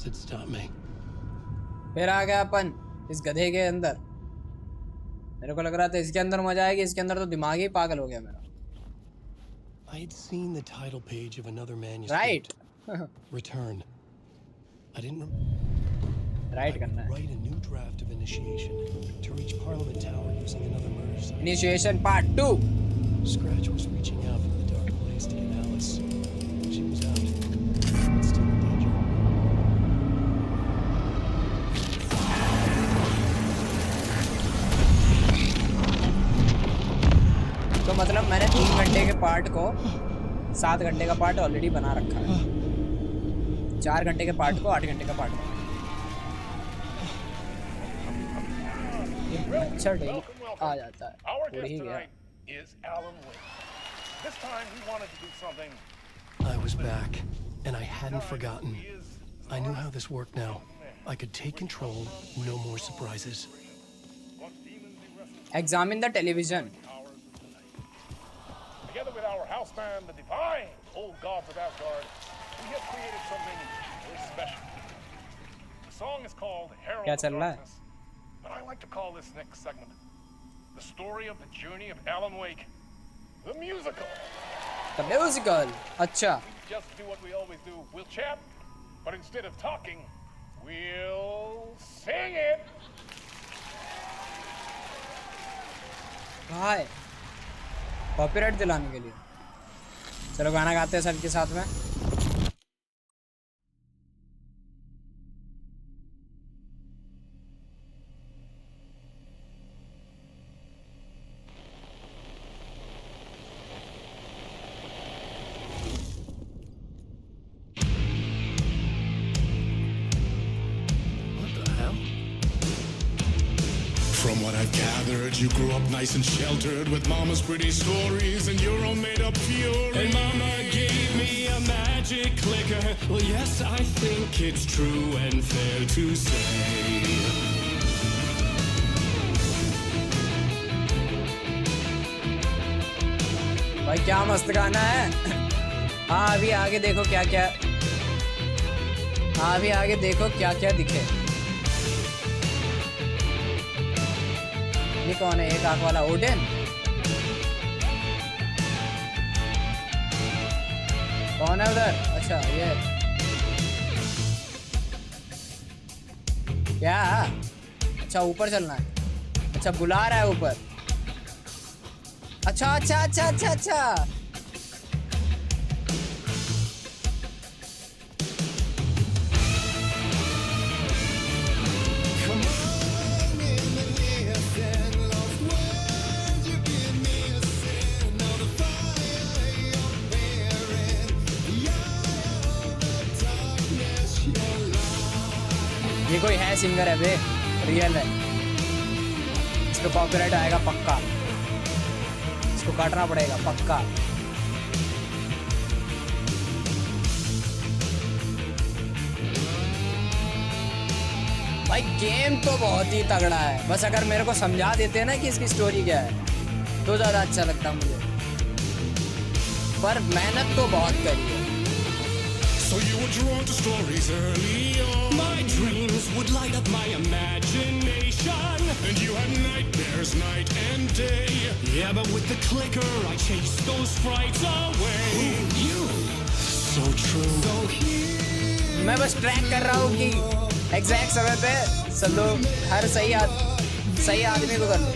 Had stopped me. फिर आ गया अपन इस गधे के अंदर. मेरे को लग रहा था इसके अंदर मजा आएगी, इसके अंदर तो दिमाग ही पागल हो गया मेरा. I had seen the title page of another manuscript. Right. Return. I didn't. Right करना है. Write a new draft of initiation to reach Parliament Tower using another murder site. Initiation Part 2. Scratch was reaching out from the dark place to get Alice. She was out, but still in danger. तो मतलब मैंने 3 घंटे के part को 7 घंटे का part already बना रखा है. 4 घंटे के पार्ट को 8 घंटे का पार्ट. ये अच्छा डेली आ जाता है. उड़ ही गया. I was back, and I hadn't forgotten. I knew how this worked now. I could take control, no more surprises. Examine the television. Together our house band, the divine old gods of Asgard, we have created something very special. The song is called Herald of Darkness, but I like to call this next segment the story of the journey of Alan Wake, the musical. The musical. अच्छा. We just do what we always do. We'll chat, but instead of talking, we'll sing it. Hi. Copyright दिलाने के लिए. चलो गाना गाते हैं सबके साथ में. From what I've gathered, you grew up nice and sheltered with mama's pretty stories and your own made-up fury. And mama gave me a magic clicker. Well, yes, I think it's true and fair to say. भाई क्या मस्त गाना है. हाँ अभी आगे देखो क्या क्या. हाँ अभी आगे देखो क्या क्या दिखे. ये कौन है? एक आंख वाला ओडेन. कौन है उधर? अच्छा ये क्या? अच्छा ऊपर चलना है. अच्छा बुला रहा है ऊपर. अच्छा अच्छा अच्छा अच्छा अच्छा. ये कोई है सिंगर है बे. रियल है. इसको कॉपीराइट आएगा पक्का. इसको काटना पड़ेगा पक्का. भाई गेम तो बहुत ही तगड़ा है. बस अगर मेरे को समझा देते हैं ना कि इसकी स्टोरी क्या है तो ज़्यादा अच्छा लगता मुझे. पर मेहनत तो बहुत करी है. So you were drawn to stories early on. My dreams would light up my imagination. And you had nightmares night and day. Yeah, but with the clicker, I chased those frights away. Who knew? So true. So here. मैं बस track कर रहा हूँ कि exact समय पे सब लोग हर सही आदमी को कर दो.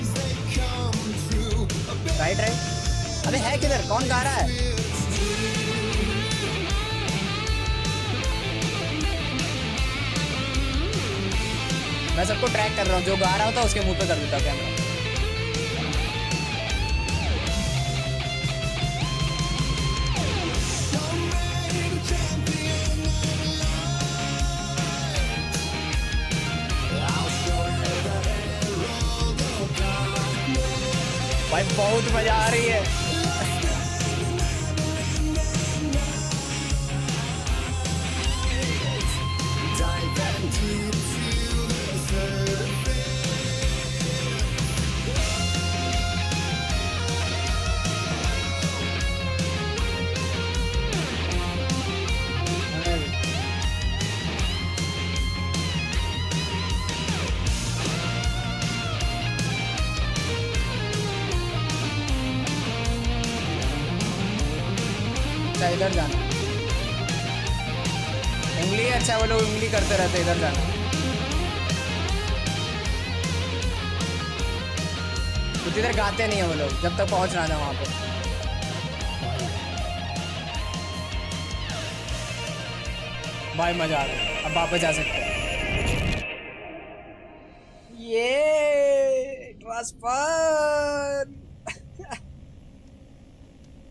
Right right. अबे है किधर? कौन गा रहा है? मैं सबको ट्रैक कर रहा हूँ. जो गा रहा होता उसके मुंह पे कर देता हूँ कैमरा. भाई बहुत मजा आ रही है. इधर जाना. उंगली अच्छा वो लोग उंगली करते रहते. इधर जाना. कुछ इधर गाते नहीं है वो लोग जब तक पहुंच ना जाए वहां पे. भाई मजा आ गया. अब वापस जा सकते हैं. ये it was fun.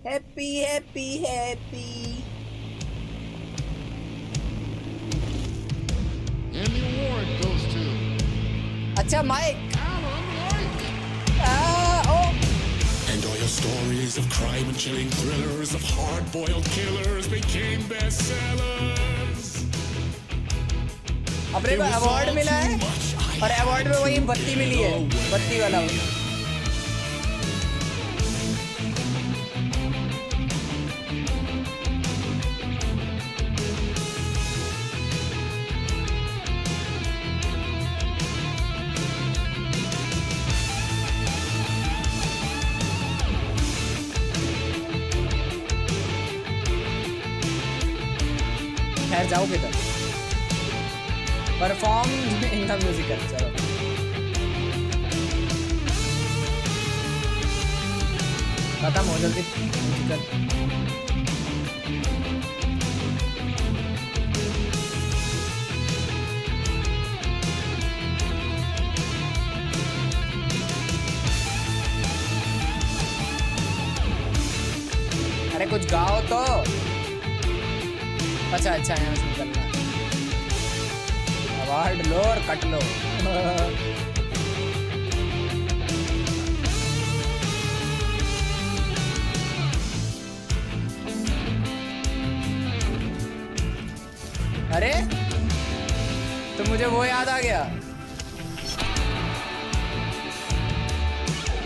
Happy happy happy. And the award goes to अच्छा Mike. And all your stories of crime and chilling thrillers of hard-boiled killers became bestsellers. अपने को अवार्ड मिला है और अवार्ड में वही बत्ती मिली है. बत्ती वाला बाहर जाओ किधर? Perform in the musical. चलो खत्म हो जल्दी म्यूजिकल। अरे कुछ गाओ तो। अच्छा अच्छा यहाँ से निकलना है। अवार्ड लो और कट लो। अरे तो मुझे वो याद आ गया।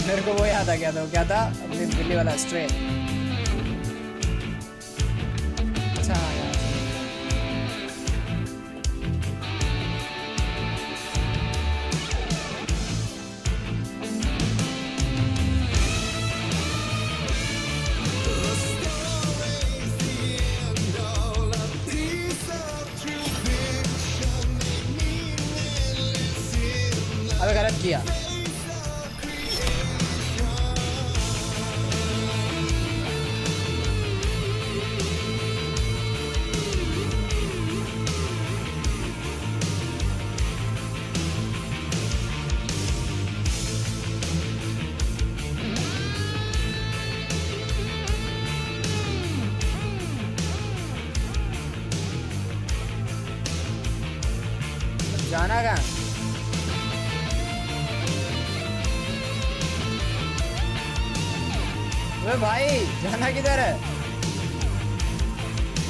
मेरे को वो याद आ गया था। वो क्या था? अपनी दिल्ली वाला स्ट्रे। अच्छा यार अबे गलत किया। जाना कहाँ? अबे भाई जाना किधर है?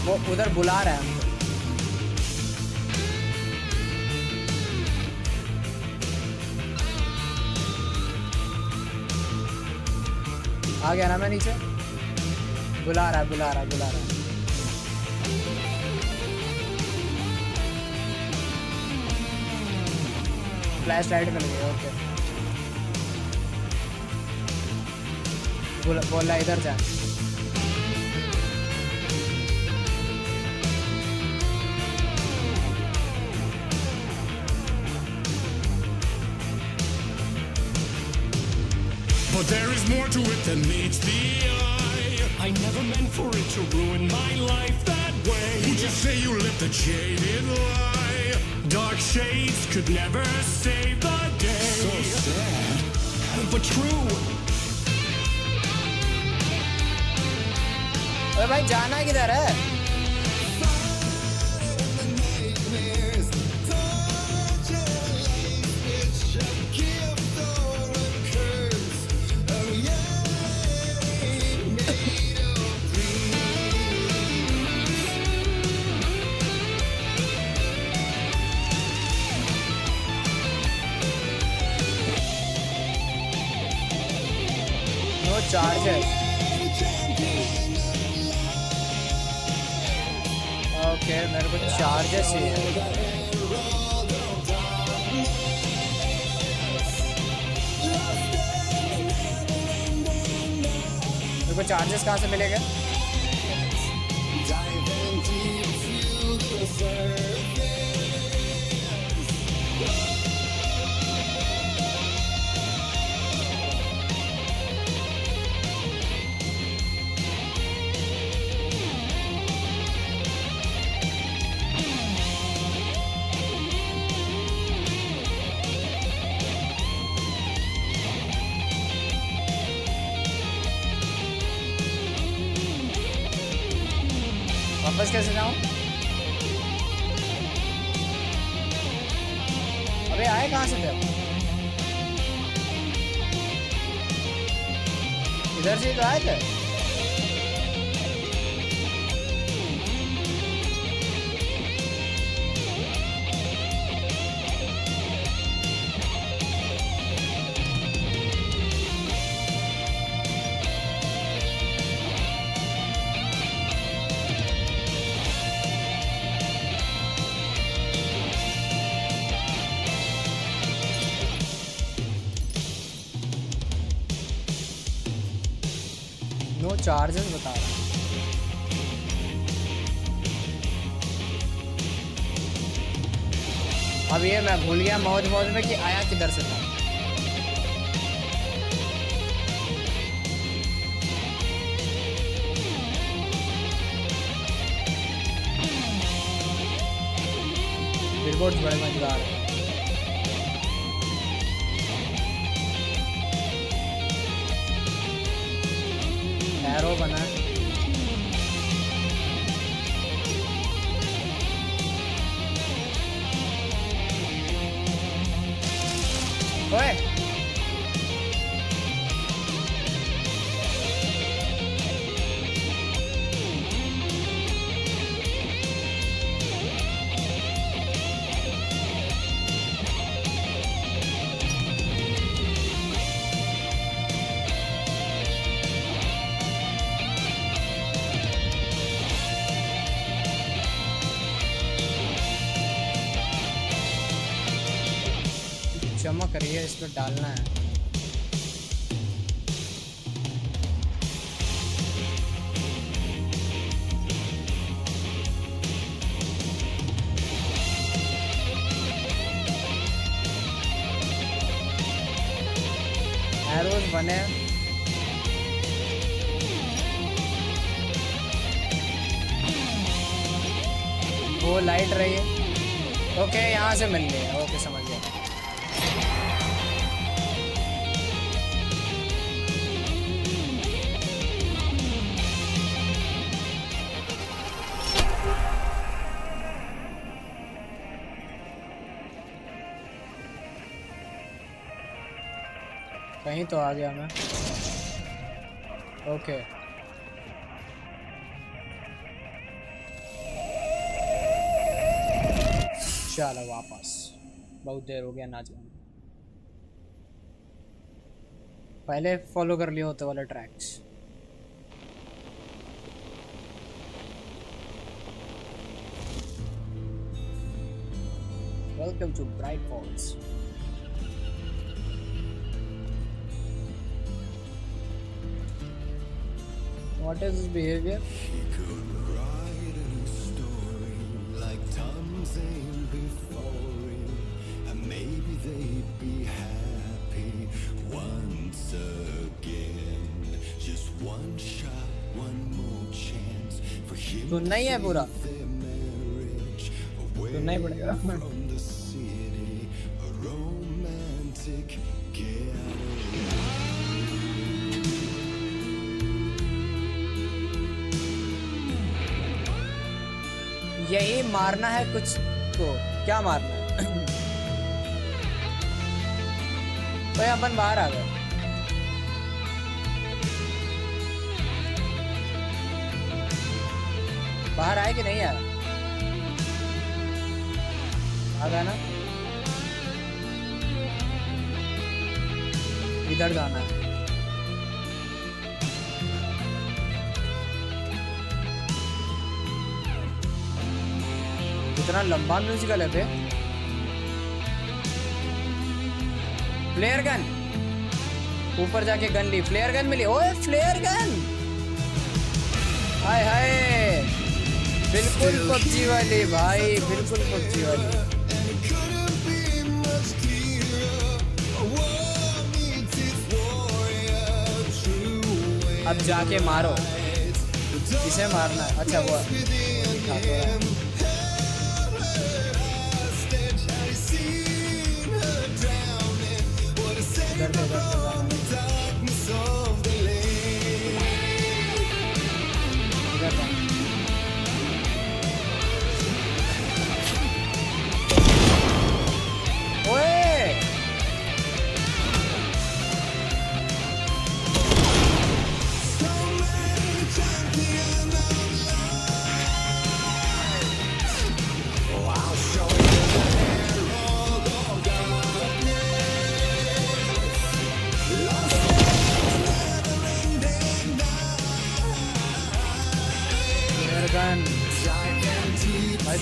वो उधर बुला रहा है हमको। आ गया ना मैं नीचे? बुला रहा है बुला रहा है बुला रहा है। फ्लैश लाइट मिल गई। ओके बोल रहा इधर जा। But there is more to it than meets the eye. I never meant for it to ruin my life that way. Would you say you lived a jaded lie? Dark shades could never save the day. So sad, but true. अरे भाई जाना किधर है? No charges. Okay मेरे को charges चाहिए। मेरे को चार्जेस कहाँ से मिलेंगे? वापस कैसे जाऊं? अबे आए कहाँ से थे? इधर से तो आए थे। नो चार्जेस बता रहा है। अब ये मैं भूल गया मौज मौज में कि आया किधर से था। बिलबोर्ड बड़े मजेदार है। एरो बना है। ओए चमक रही है, इसमें डालना है। एरोज बने, वो लाइट रही है। ओके यहाँ से मिल गया। ओके समझ गया। कहीं तो आ गया मैं। ओके चलो वापस, बहुत देर हो गया ना जाने। पहले फॉलो कर लिए होते वाले tracks. Welcome to Bright Falls. What is his behavior? She could write a new story like Tom's and before him, and maybe they'd be happy once again. Just one shot, one more chance for him to save their marriage. Away from the city, a romantic getaway. यही मारना है कुछ को। क्या मारना है? तो अपन बाहर आ गए। बाहर आए कि नहीं आया? आ गया ना? इधर जाना है। इतना लंबा म्यूजिकल है बे। फ्लेयर गन, ऊपर जाके गन ली, फ्लेयर गन मिली। ओए फ्लेयर गन, हाय हाय, बिल्कुल पबजी वाली भाई, बिल्कुल पबजी वाली। अब जाके मारो, इसे मारना है। अच्छा वो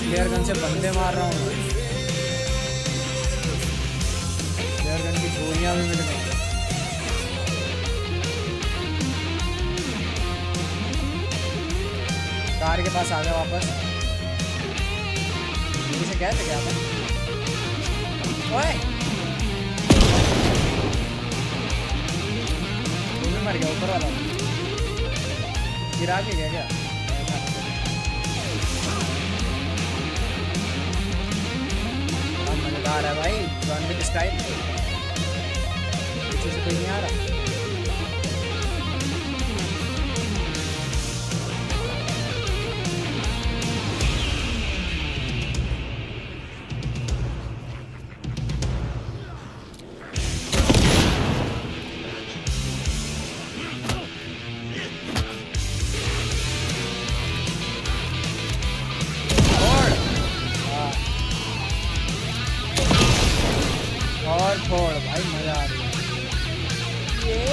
फ्लेयर गन से बंदे मार रहा हूँ। फ्लेयर गन की गोलियां भी मिल गई। कार के पास आ गया वापस। इसे कहते क्या था? ओए वो भी मर गया ऊपर वाला गिरा के गया क्या मजेदार है भाई जॉन विक स्टाइल पीछे से कोई नहीं आ रहा और छोड़ भाई मजा आ रही है ये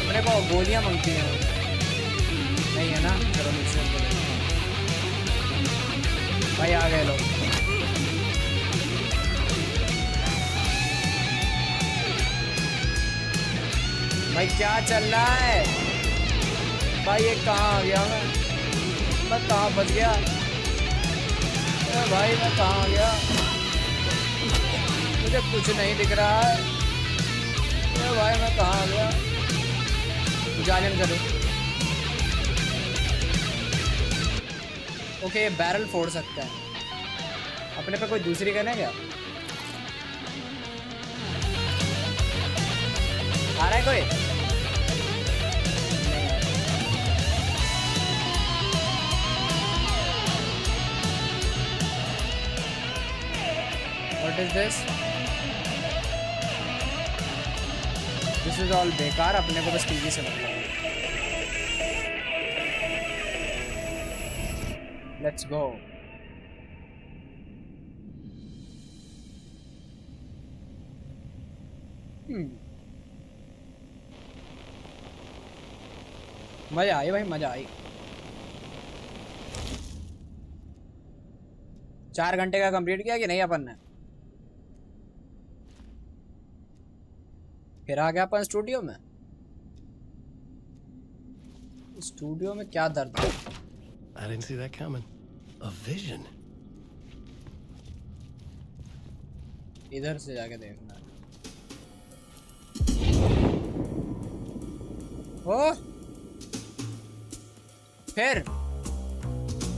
अपने को गोलियां मांगती हैं नहीं है ना चलो मिक्सर भाई आ गए लोग भाई क्या चल रहा है भाई ये कहाँ आ गया मैं कहाँ फंस गया भाई मैं कहाँ आ गया मुझे कुछ नहीं दिख रहा है भाई मैं कहाँ आ गया जाने में चलो ओके ये बैरल फोड़ सकता है अपने पे कोई दूसरी गन है क्या आ रहा है कोई What is this? This is all बेकार अपने को बस टीवी से मतलब Let's go. मजा आई भाई मजा आई 4 घंटे का कंप्लीट किया कि नहीं अपन ने फिर आ गया अपन स्टूडियो में क्या दर्द है I didn't see that coming. A vision. इधर से जाके देखना ओ फिर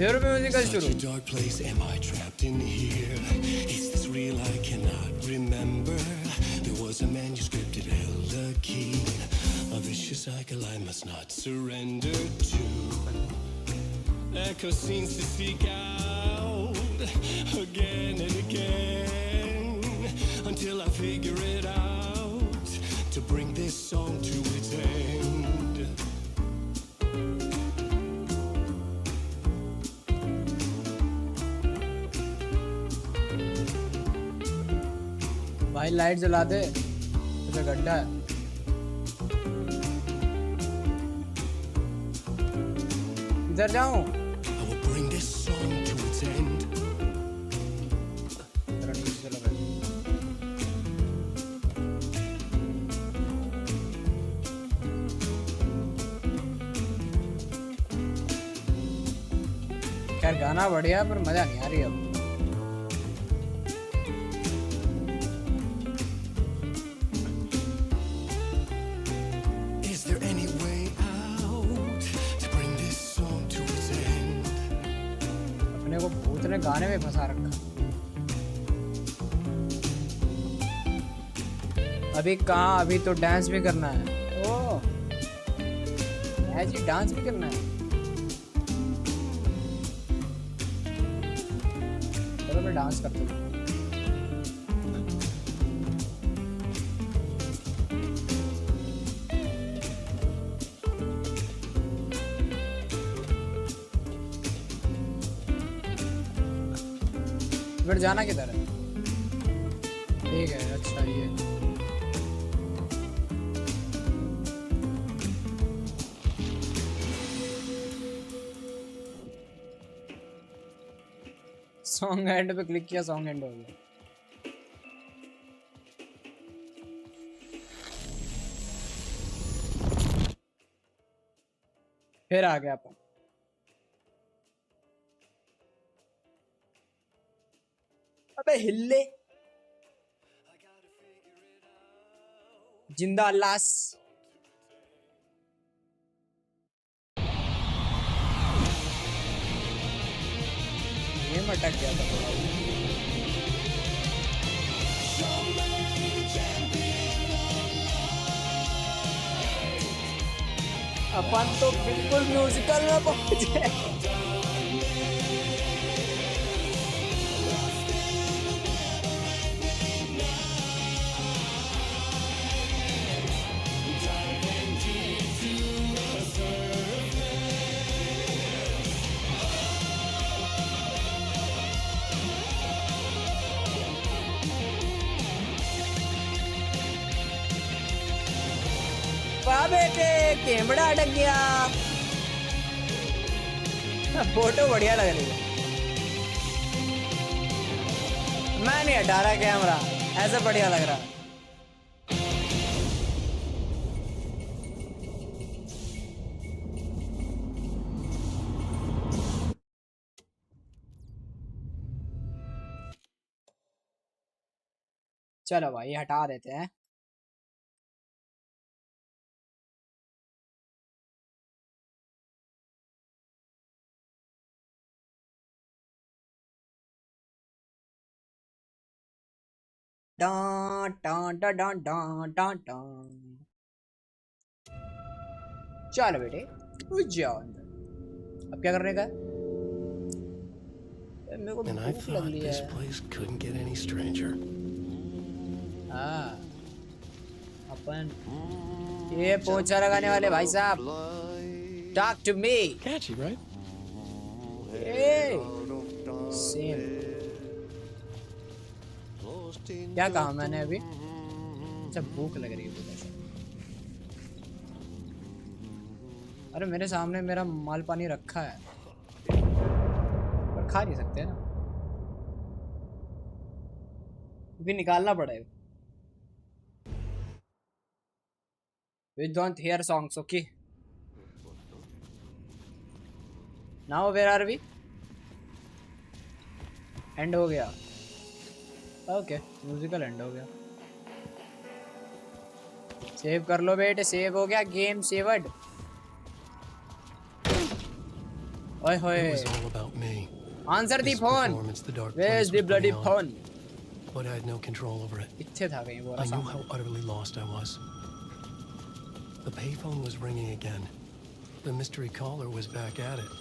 म्यूजिकल शुरू Such a dark place, am I trapped in here? Is this real? I cannot remember. There was a manuscript, it held a key. A vicious cycle I must not surrender to. Echo seems to seek out again and again until I figure it out to bring this song to its end. भाई light जला दे मुझे गड्ढा है इधर जाऊं I will bring this song to its end. खैर गाना बढ़िया पर मजा नहीं आ रही अब गाने में फंसा रखा अभी कहाँ अभी तो डांस भी करना है ओ जी डांस भी करना है चलो मैं डांस करता हूँ फिर जाना किधर है ठीक है अच्छा ये सॉन्ग एंड पे क्लिक किया सॉन्ग एंड हो गया फिर आ गया अपन ओए हिले जिंदा लाश। ये मटक गया था थोड़ा। अपन तो बिल्कुल म्यूजिकल में पहुंचे। वाह बेटे कैमरा अटक गया। फोटो बढ़िया लग रही है। मैं नहीं हटा रहा कैमरा, ऐसा बढ़िया लग रहा है। चलो भाई हटा देते हैं। डां डां डां डां डां डां डां। चलो बेटे उठ जाओ अंदर। अब क्या करने का? मेरे को भूख लग रही है। हाँ अपन ये पोंछा लगाने वाले भाई साहब। Talk to me. Catchy, right? Hey. Same. क्या कहा मैंने अभी? अच्छा भूख लग रही है थोड़ा सा। अरे मेरे सामने मेरा माल पानी रखा है पर खा नहीं सकते ना, भी निकालना पड़ेगा। We don't hear songs, okay? Now where are we? And हो गया। ओके म्यूजिकल एंड हो गया। सेव कर लो बेटे, सेव हो गया। Game savoured. ओए होए answer the phone. Where is the bloody phone? But I had no control over it. इत्थे था कहीं वो। I knew how utterly lost I was. The payphone was ringing again. The mystery caller was back at it.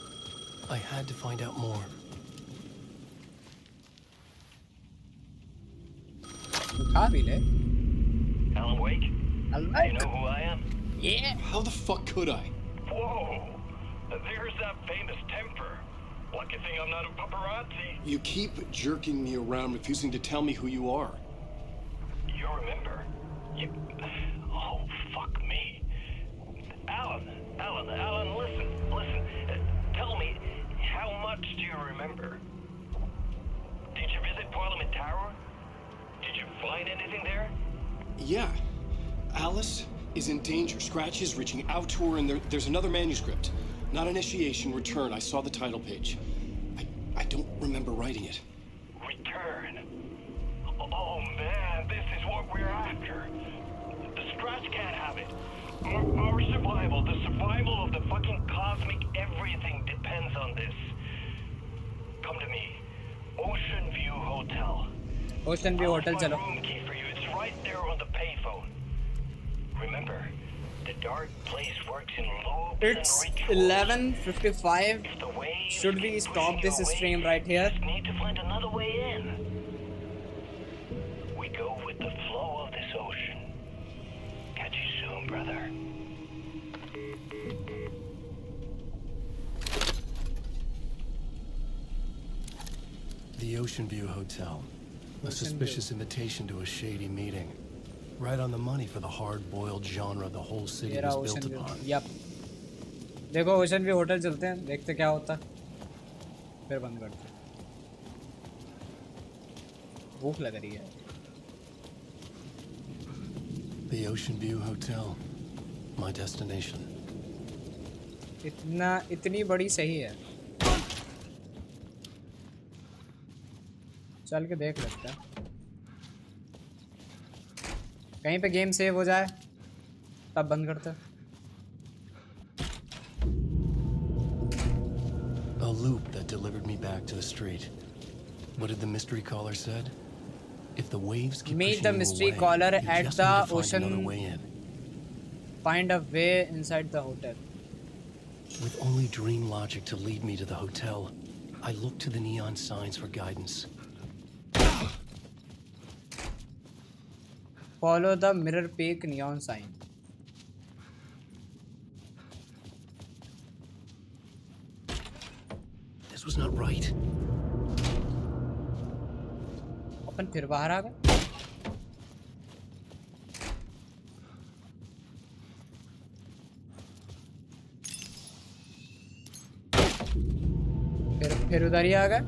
I had to find out more. उठा भी ले। Alan Wake? Alan Wake? You know who I am? Yeah. How the fuck could I? Whoa! There's that famous temper. Lucky thing I'm not a paparazzi. You keep jerking me around, refusing to tell me who you are. You remember? You... Oh, fuck me. Alan, listen. Tell me, how much do you remember? Did you visit Parliament Tower? Did you find anything there? Yeah. Alice is in danger. Scratch is reaching out to her, and there's another manuscript. Not Initiation, Return. I saw the title page. I don't remember writing it. Return? Oh man, this is what we're after. The Scratch can't have it. Our survival, the survival of the fucking cosmic everything depends on this. Come to me. Ocean View Hotel. Ocean View Hotel चलो। Room key for you. It's right there on the payphone. Remember, the dark place works in loops It's 11:55. Should we stop this stream right here? Need to find another way in. We go with the flow of this ocean. Catch you soon, brother. The Ocean View Hotel. A suspicious invitation to a shady meeting. Right on the money for the hard-boiled genre the whole city was built upon. Yep. देखो ocean view hotel चलते हैं, देखते क्या होता है, फिर बंद करते हैं। भूख लग रही है। The Ocean View Hotel, my destination. इतनी बड़ी सही है। चल के देख लेते हैं कहीं पे गेम सेव हो जाए तब बंद करते हैं। A loop that delivered me back to the street. What did the mystery caller said? If the waves keep Meet pushing the you mystery away, caller you at just the need to find ocean. another way in. Find a way inside the hotel. With only dream logic to lead me to the hotel, I looked to the neon signs for guidance. Follow the Mirror Peak neon sign. This was not right. अपन फिर बाहर आ गए। फिर उधर ही आ गए।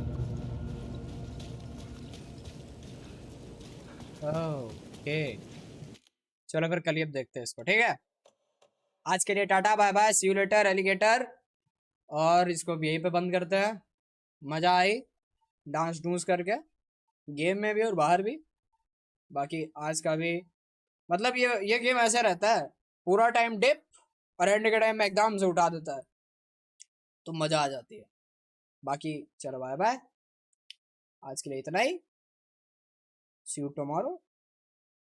Okay चलो फिर कल ही अब देखते हैं इसको, ठीक है। आज के लिए tata bye bye, see you later alligator. और इसको भी यहीं पे बंद करते हैं। मजा आई डांस डूंस करके, गेम में भी और बाहर भी। बाकी आज का भी मतलब ये गेम ऐसा रहता है, पूरा टाइम डिप और एंड के टाइम में एकदम से उठा देता है, तो मजा आ जाती है। बाकी चलो बाय बाय, आज के लिए इतना ही। सी यू टुमारो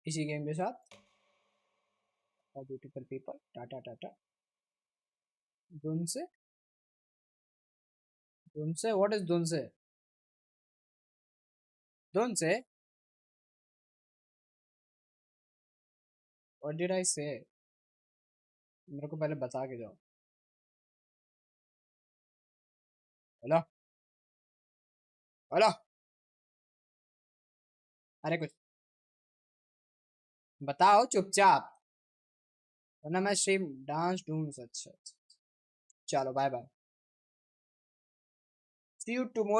इसी गेम के साथ। और beautiful people, tata tata. Dunce what is dunce? Dunce what did I say? मेरे को पहले बता के जाओ। हेलो हेलो, अरे कुछ बताओ चुपचाप, वरना मैं स्ट्रीम डांस डूंस। अच्छा चलो bye bye, see you tomorrow.